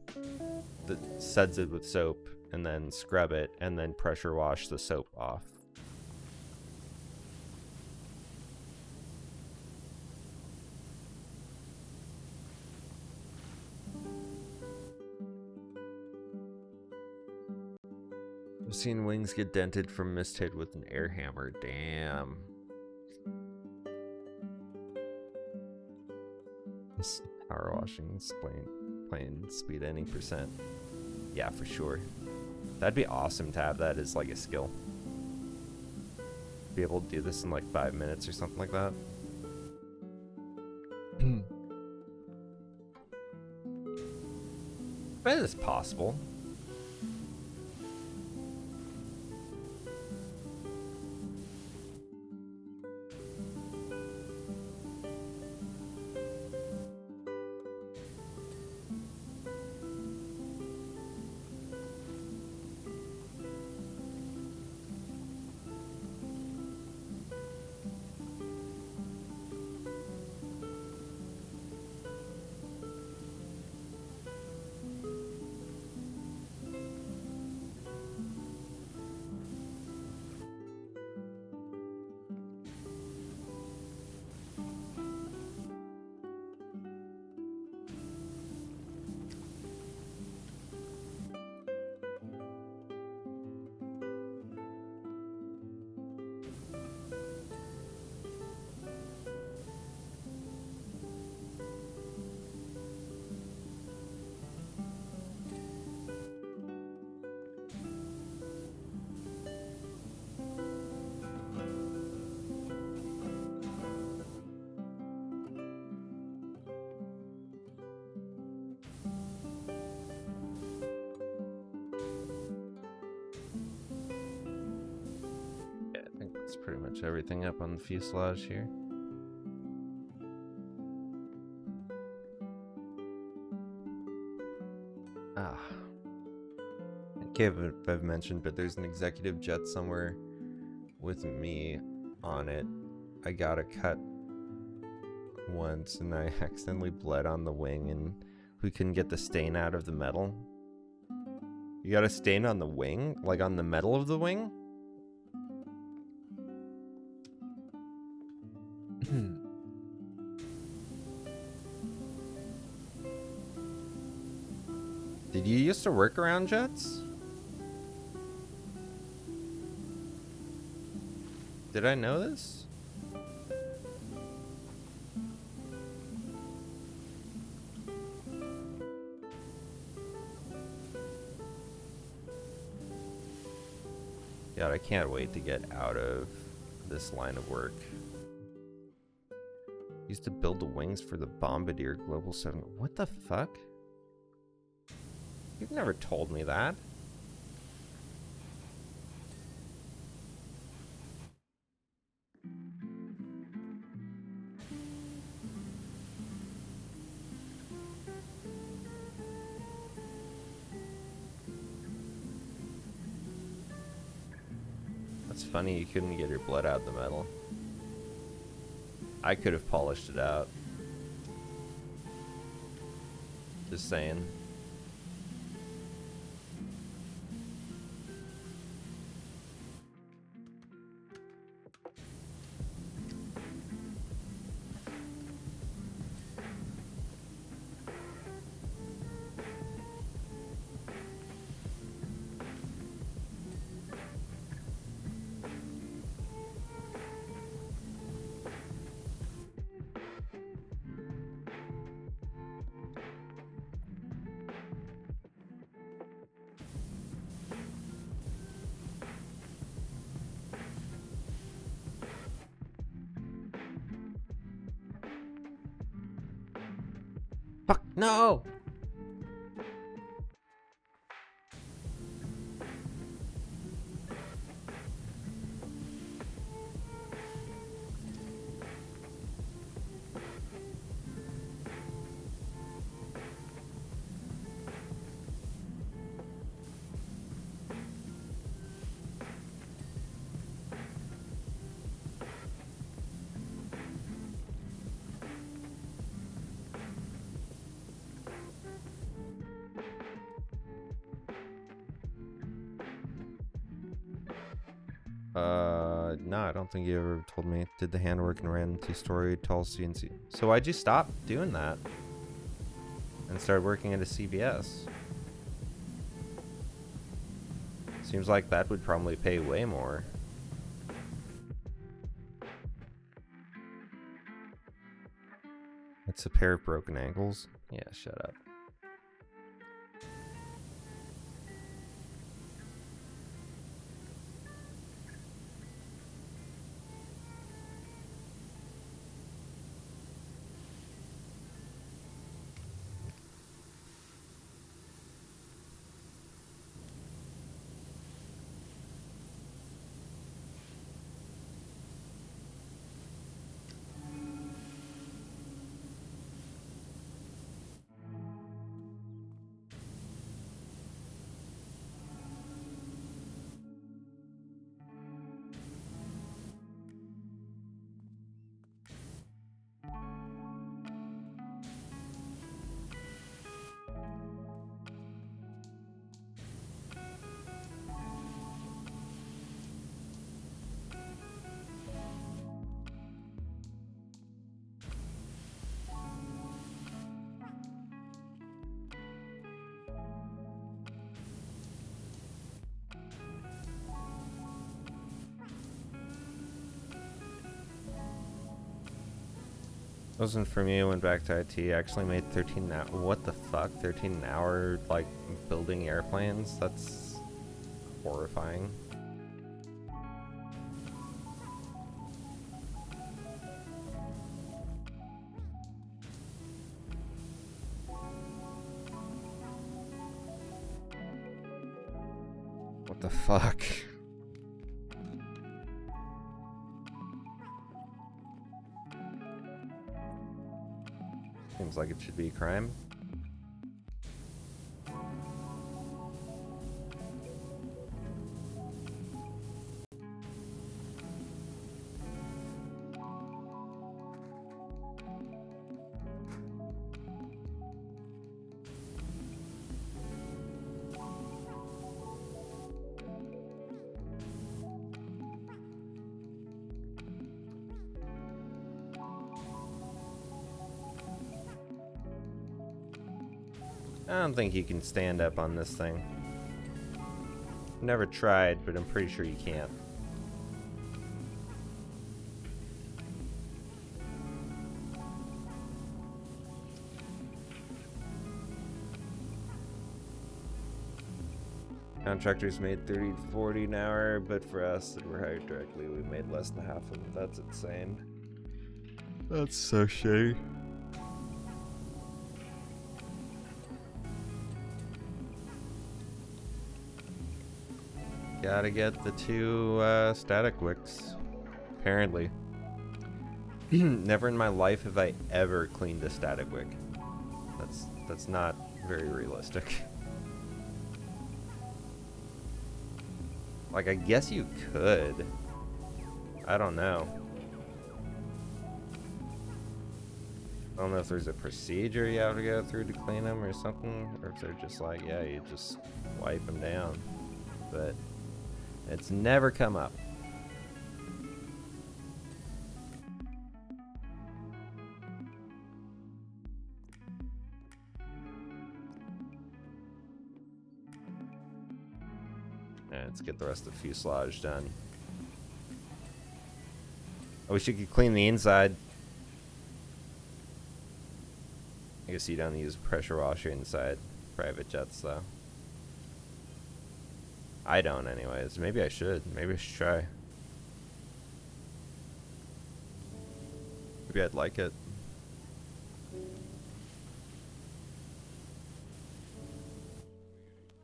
suds it with soap, and then scrub it, and then pressure wash the soap off. I've seen wings get dented from mist hit with an air hammer. Damn. Power washing plane speed any %. Yeah, for sure. That'd be awesome to have that as like a skill. Be able to do this in like 5 minutes or something like that. But it's possible. That's pretty much everything up on the fuselage here. Ah. I can't if I've mentioned, but there's an executive jet somewhere with me on it. I got a cut once and I accidentally bled on the wing and we couldn't get the stain out of the metal. You got a stain on the wing? Like on the metal of the wing? Did you used to work around jets? Did I know this? God, I can't wait to get out of this line of work. Used to build the wings for the Bombardier Global 7. What the fuck? You've never told me that. That's funny you couldn't get your blood out of the metal. I could have polished it out. Just saying. Fuck, no! No, I don't think you ever told me. Did the handwork and ran two-story tall CNC. So why'd you stop doing that? And started working at a CVS? Seems like that would probably pay way more. It's a pair of broken ankles? Yeah, shut up. Wasn't for me. I went back to IT. Actually made 13 hour. What the fuck? 13 an hour, like building airplanes? That's horrifying. What the fuck? Seems like it should be a crime. I don't think you can stand up on this thing. Never tried, but I'm pretty sure you can't. Contractors made 30 to 40 an hour, but for us that were hired directly, we made less than half of it. That's insane. That's so shitty. Gotta get the 2 static wicks. Apparently. Never in my life have I ever cleaned a static wick. That's not very realistic. Like, I guess you could. I don't know. I don't know if there's a procedure you have to go through to clean them or something, or if they're just like, yeah, you just wipe them down. But it's never come up. Alright, let's get the rest of the fuselage done. I wish you could clean the inside. I guess you don't use a pressure washer inside private jets, though. I don't, anyways. Maybe I should. Maybe I should try. Maybe I'd like it.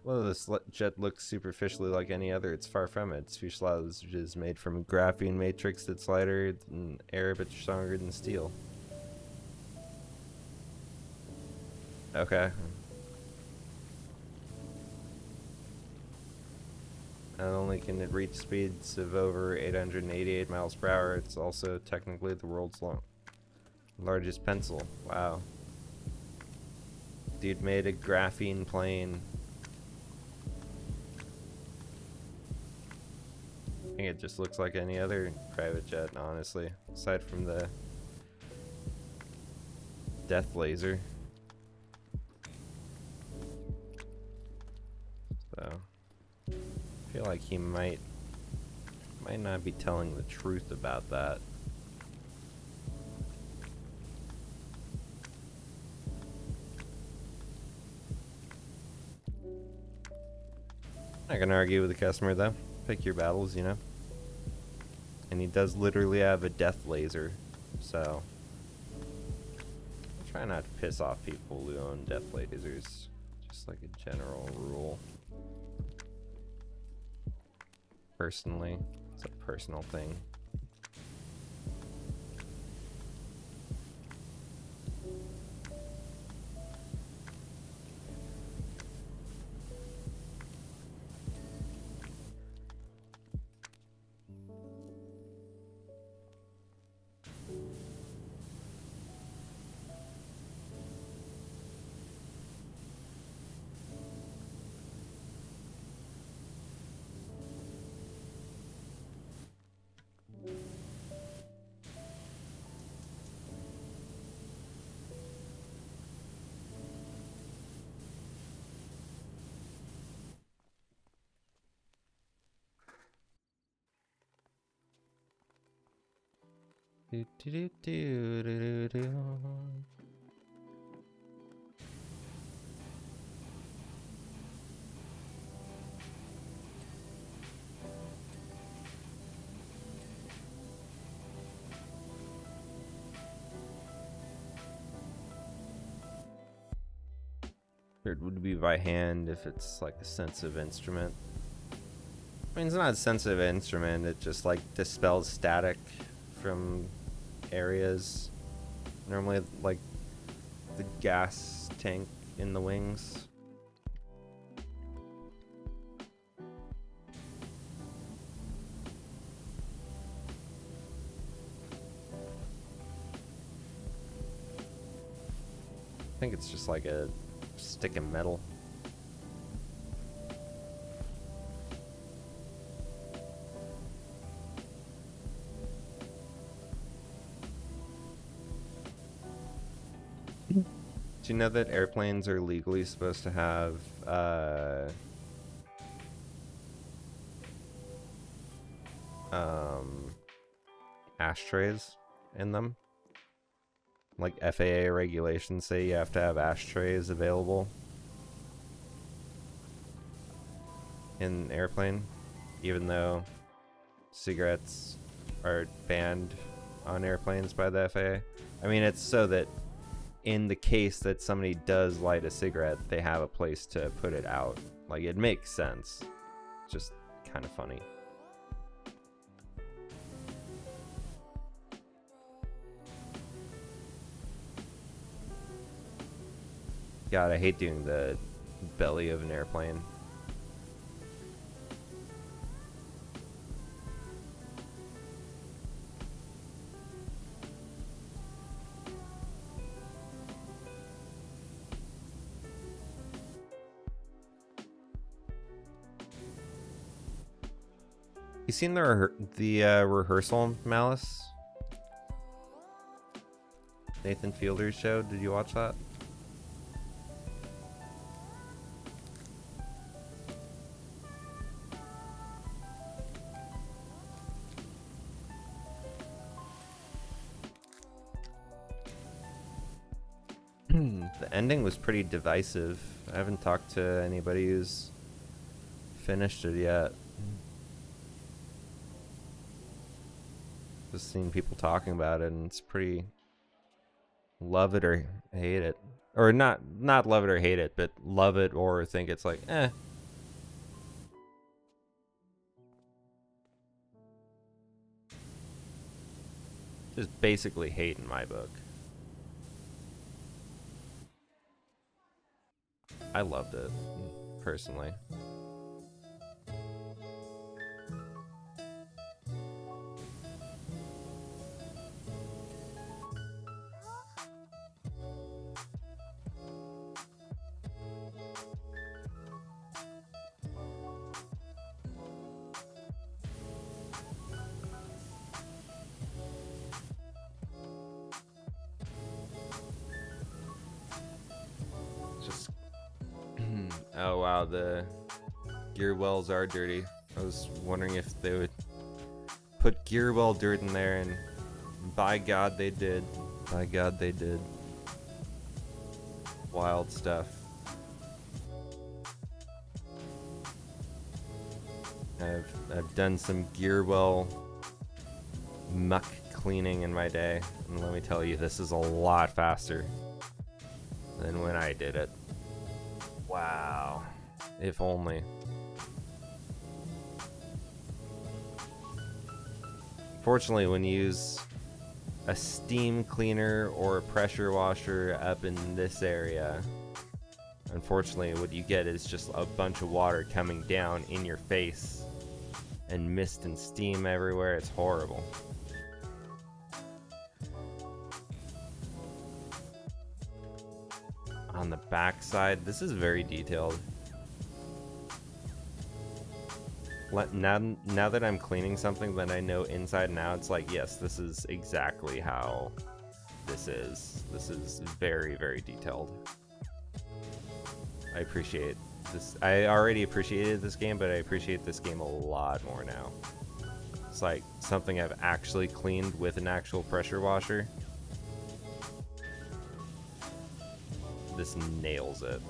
Well, this jet looks superficially like any other. It's far from it. Its fuselage is made from a graphene matrix that's lighter than air but stronger than steel. Okay. Not only can it reach speeds of over 888 miles per hour, it's also technically the world's largest pencil. Wow. Dude made a graphene plane. I think it just looks like any other private jet, honestly, aside from the death laser. So, I feel like he might not be telling the truth about that. Not gonna argue with the customer though. Pick your battles, you know. And he does literally have a death laser, so I try not to piss off people who own death lasers. Just like a general rule. Personally, it's a personal thing. Do, do, do, do, do, do, do. It would be by hand if it's like a sensitive instrument. I mean, it's not a sensitive instrument, it just like dispels static from areas. Normally, like the gas tank in the wings. I think it's just like a stick of metal. Do you know that airplanes are legally supposed to have ashtrays in them? Like FAA regulations say you have to have ashtrays available in an airplane, even though cigarettes are banned on airplanes by the FAA. I mean, it's so that in the case that somebody does light a cigarette, they have a place to put it out. Like, it makes sense. Just kind of funny. God, I hate doing the belly of an airplane. You seen the rehearsal, Malice? Nathan Fielder's show? Did you watch that? The ending was pretty divisive. I haven't talked to anybody who's finished it yet. Just seen people talking about it, and it's pretty love it or hate it. Or not love it or hate it, but love it or think it's like, eh. Just basically hate in my book. I loved it, personally. Oh wow, the gear wells are dirty. I was wondering if they would put gear well dirt in there, and by God they did. By God they did. Wild stuff. I've done some gear well muck cleaning in my day, and let me tell you, this is a lot faster than when I did it. Wow. If only. Fortunately, when you use a steam cleaner or a pressure washer up in this area, unfortunately what you get is just a bunch of water coming down in your face and mist and steam everywhere. It's horrible. On the back side, this is very detailed. Now that I'm cleaning something that I know inside and out, it's like, yes, this is exactly how this is. This is very, very detailed. I appreciate this. I already appreciated this game, but I appreciate this game a lot more now. It's like something I've actually cleaned with an actual pressure washer. This nails it.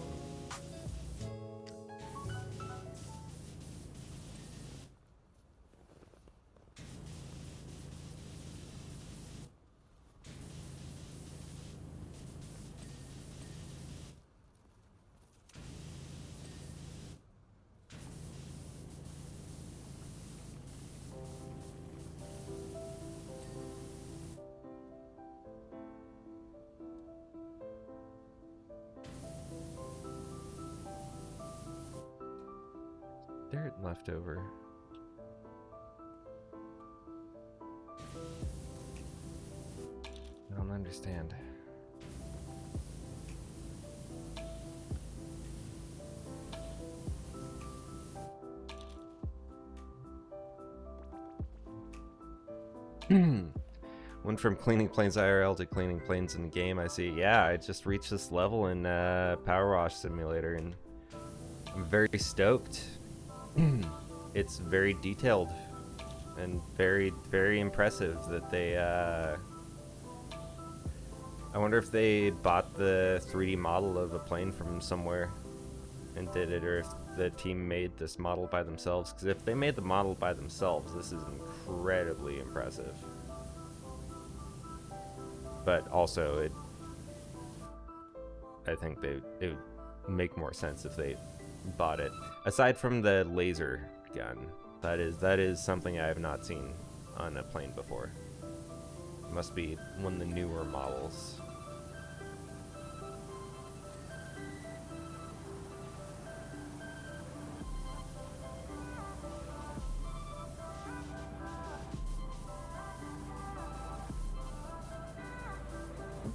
Dirt left over. I don't understand. Went from cleaning planes IRL to cleaning planes in the game. I see. Yeah, I just reached this level in Powerwash Simulator, and I'm very stoked. It's very detailed and very, very impressive that they. I wonder if they bought the 3D model of a plane from somewhere and did it, or if the team made this model by themselves. Because if they made the model by themselves, this is incredibly impressive. But also, I think it would make more sense if they bought it. Aside from the laser gun, that is something I have not seen on a plane before. It must be one of the newer models.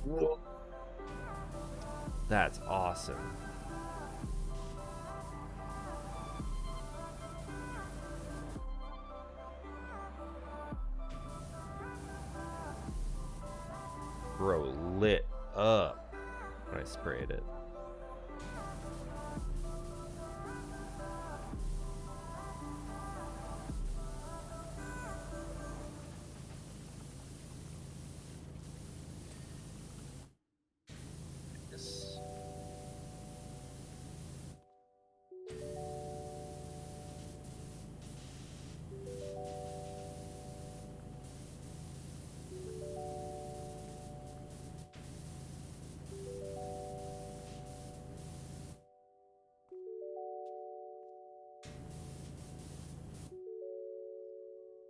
Whoa. That's awesome. Bro, lit up when I sprayed it.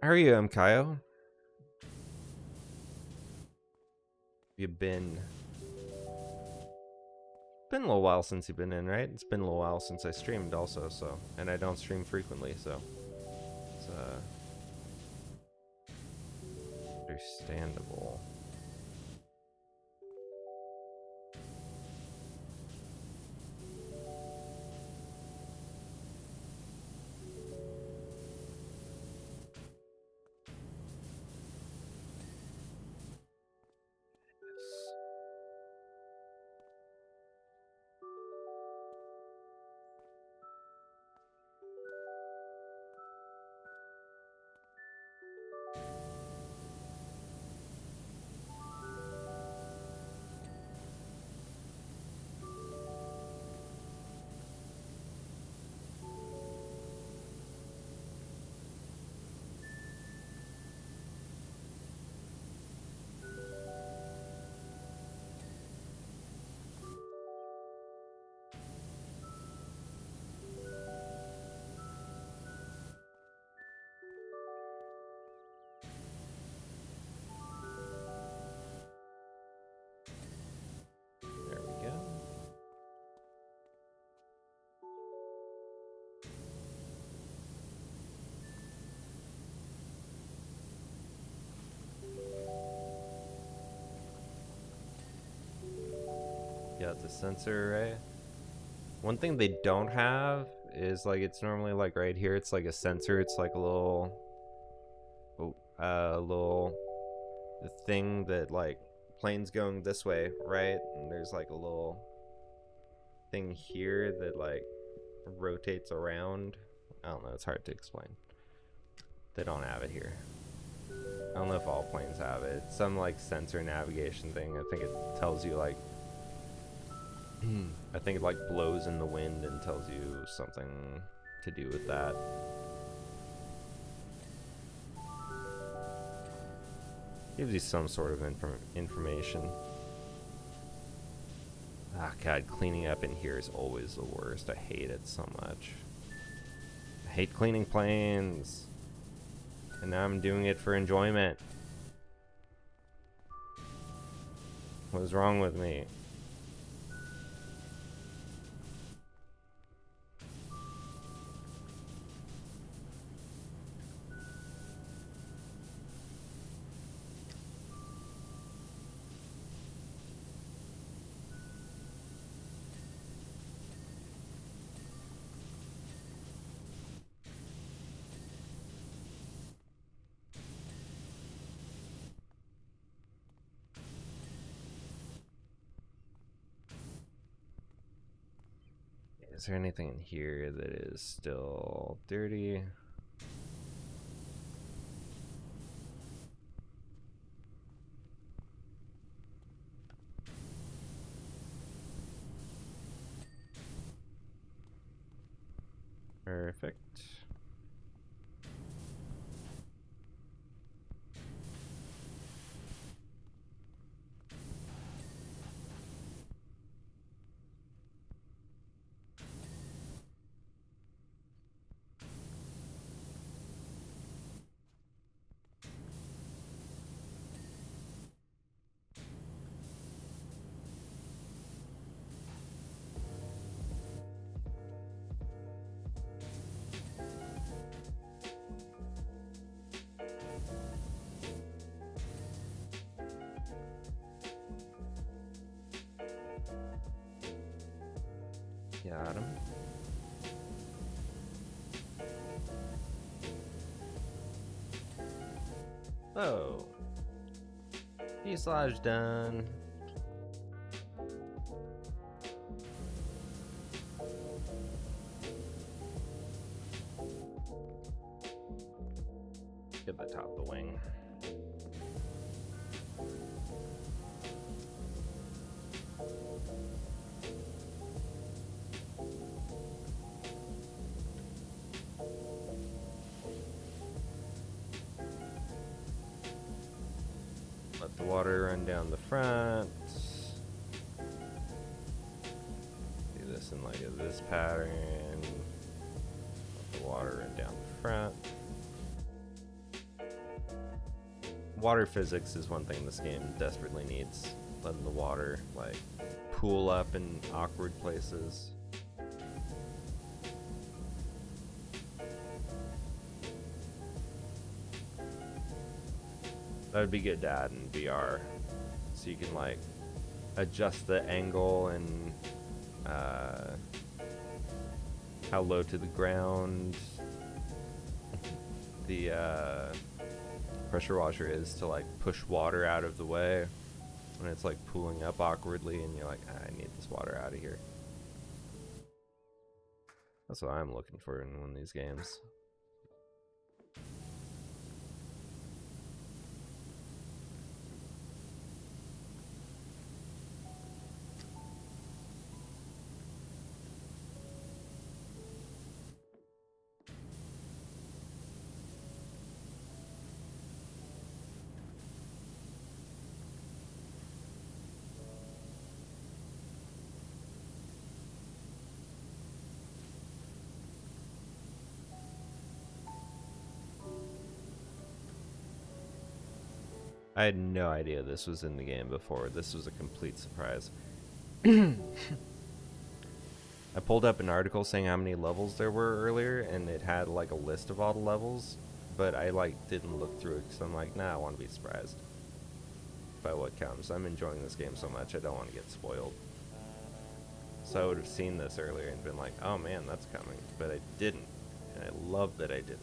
How are you, Kaio? You've been a little while since you've been in, right? It's been a little while since I streamed also, so, and I don't stream frequently, so it's understandable. Yeah, it's a sensor array. One thing they don't have is like, it's normally like right here, it's like a sensor. It's like a little, the thing that like plane's going this way, right? And there's like a little thing here that like rotates around. I don't know, it's hard to explain. They don't have it here. I don't know if all planes have it. It's some like sensor navigation thing. I think it tells you like, I think it like blows in the wind and tells you something to do with that. Gives you some sort of information. Ah, God, cleaning up in here is always the worst. I hate it so much. I hate cleaning planes. And now I'm doing it for enjoyment. What is wrong with me? Is there anything in here that is still dirty? Perfect. Got him. Oh. Fuselage done. Get the top of the wing. Let the water run down the front. Do this in like this pattern. Let the water run down the front. Water physics is one thing this game desperately needs. Letting the water like pool up in awkward places. That would be good to add in VR, so you can like adjust the angle and how low to the ground the pressure washer is to like push water out of the way when it's like pooling up awkwardly and you're like, I need this water out of here. That's what I'm looking for in one of these games. I had no idea this was in the game before. This was a complete surprise. I pulled up an article saying how many levels there were earlier, and it had like a list of all the levels, but I like didn't look through it because I'm like, nah, I want to be surprised by what comes. I'm enjoying this game so much, I don't want to get spoiled. So I would have seen this earlier and been like, oh man, that's coming, but I didn't, and I love that I didn't.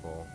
careful.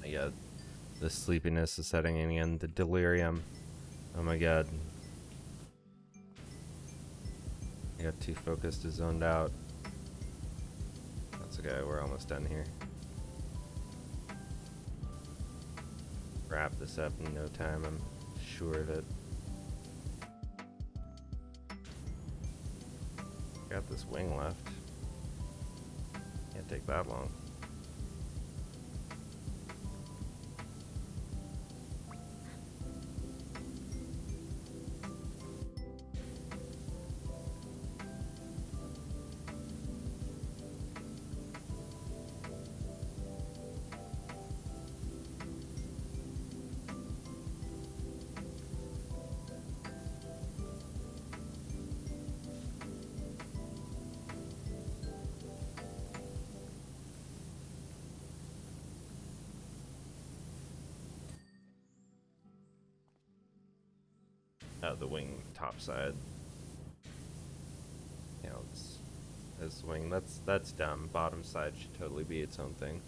Yeah, the sleepiness is setting in again, the delirium. Oh my god. I got too focused to zoned out. That's okay, we're almost done here. Wrap this up in no time, I'm sure of it. Got this wing left. Can't take that long. The wing top side. Yeah, this wing, that's dumb. Bottom side should totally be its own thing.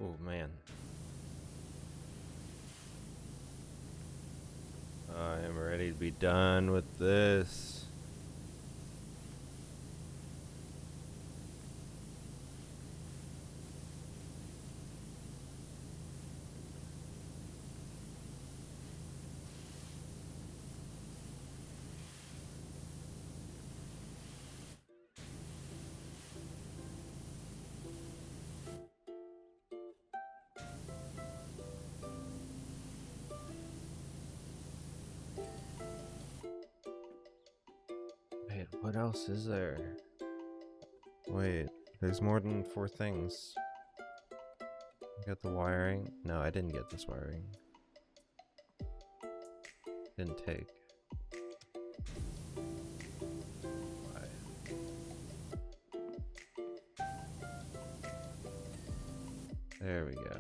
Oh man. I am ready to be done with this. Wait, what else is there? Wait, there's more than 4 things. I got the wiring. No, I didn't get this wiring. Didn't take. Why? There we go.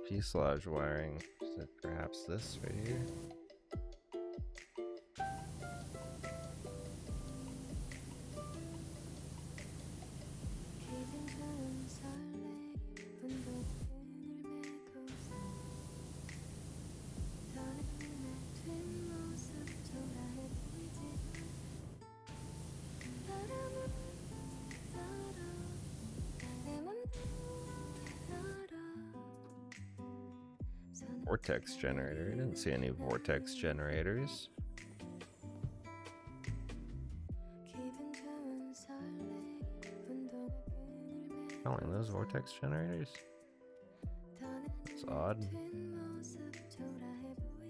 Fuselage wiring. Is it perhaps this right here? Vortex generator. I didn't see any vortex generators. Calling those vortex generators? That's odd.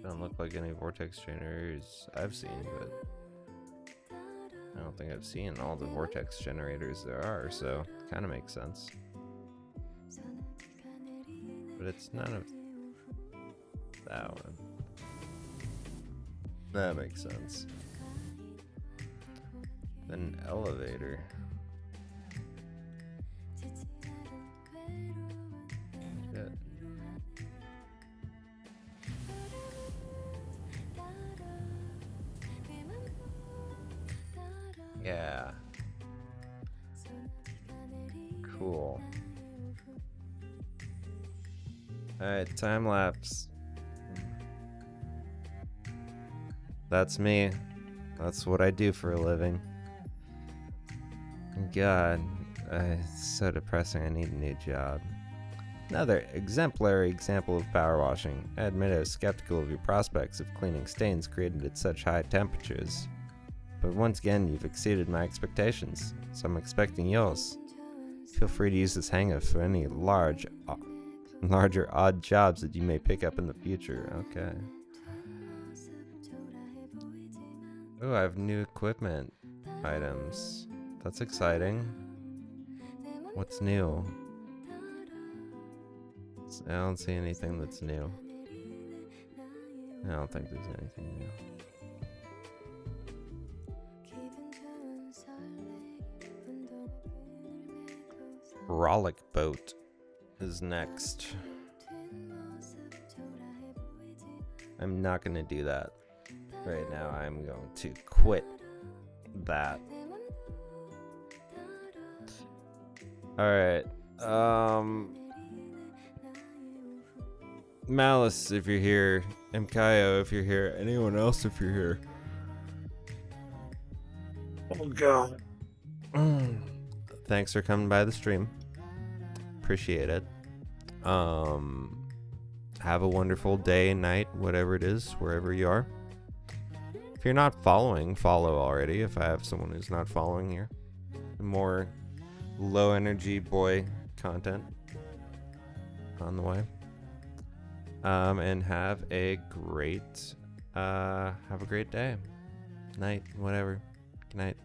Don't look like any vortex generators I've seen, but I don't think I've seen all the vortex generators there are, so kind of makes sense. But it's none of that one. That makes sense. An elevator. Shit. Yeah. Cool. Alright, time lapse. That's me. That's what I do for a living. God, it's so depressing. I need a new job. Another exemplary example of power washing. I admit I was skeptical of your prospects of cleaning stains created at such high temperatures. But once again, you've exceeded my expectations, so I'm expecting yours. Feel free to use this hangar for any larger odd jobs that you may pick up in the future. Okay. Oh, I have new equipment items. That's exciting. What's new? I don't see anything that's new. I don't think there's anything new. Frolic boat is next. I'm not gonna do that right now. I'm going to quit that. Alright. Malice, if you're here. Mkayo, if you're here. Anyone else, if you're here. Oh, God. Thanks for coming by the stream. Appreciate it. Have a wonderful day, night, whatever it is, wherever you are. If you're not following, follow already. If I have someone who's not following here. More low energy boy content on the way. And have a great day. Night, whatever. Good night.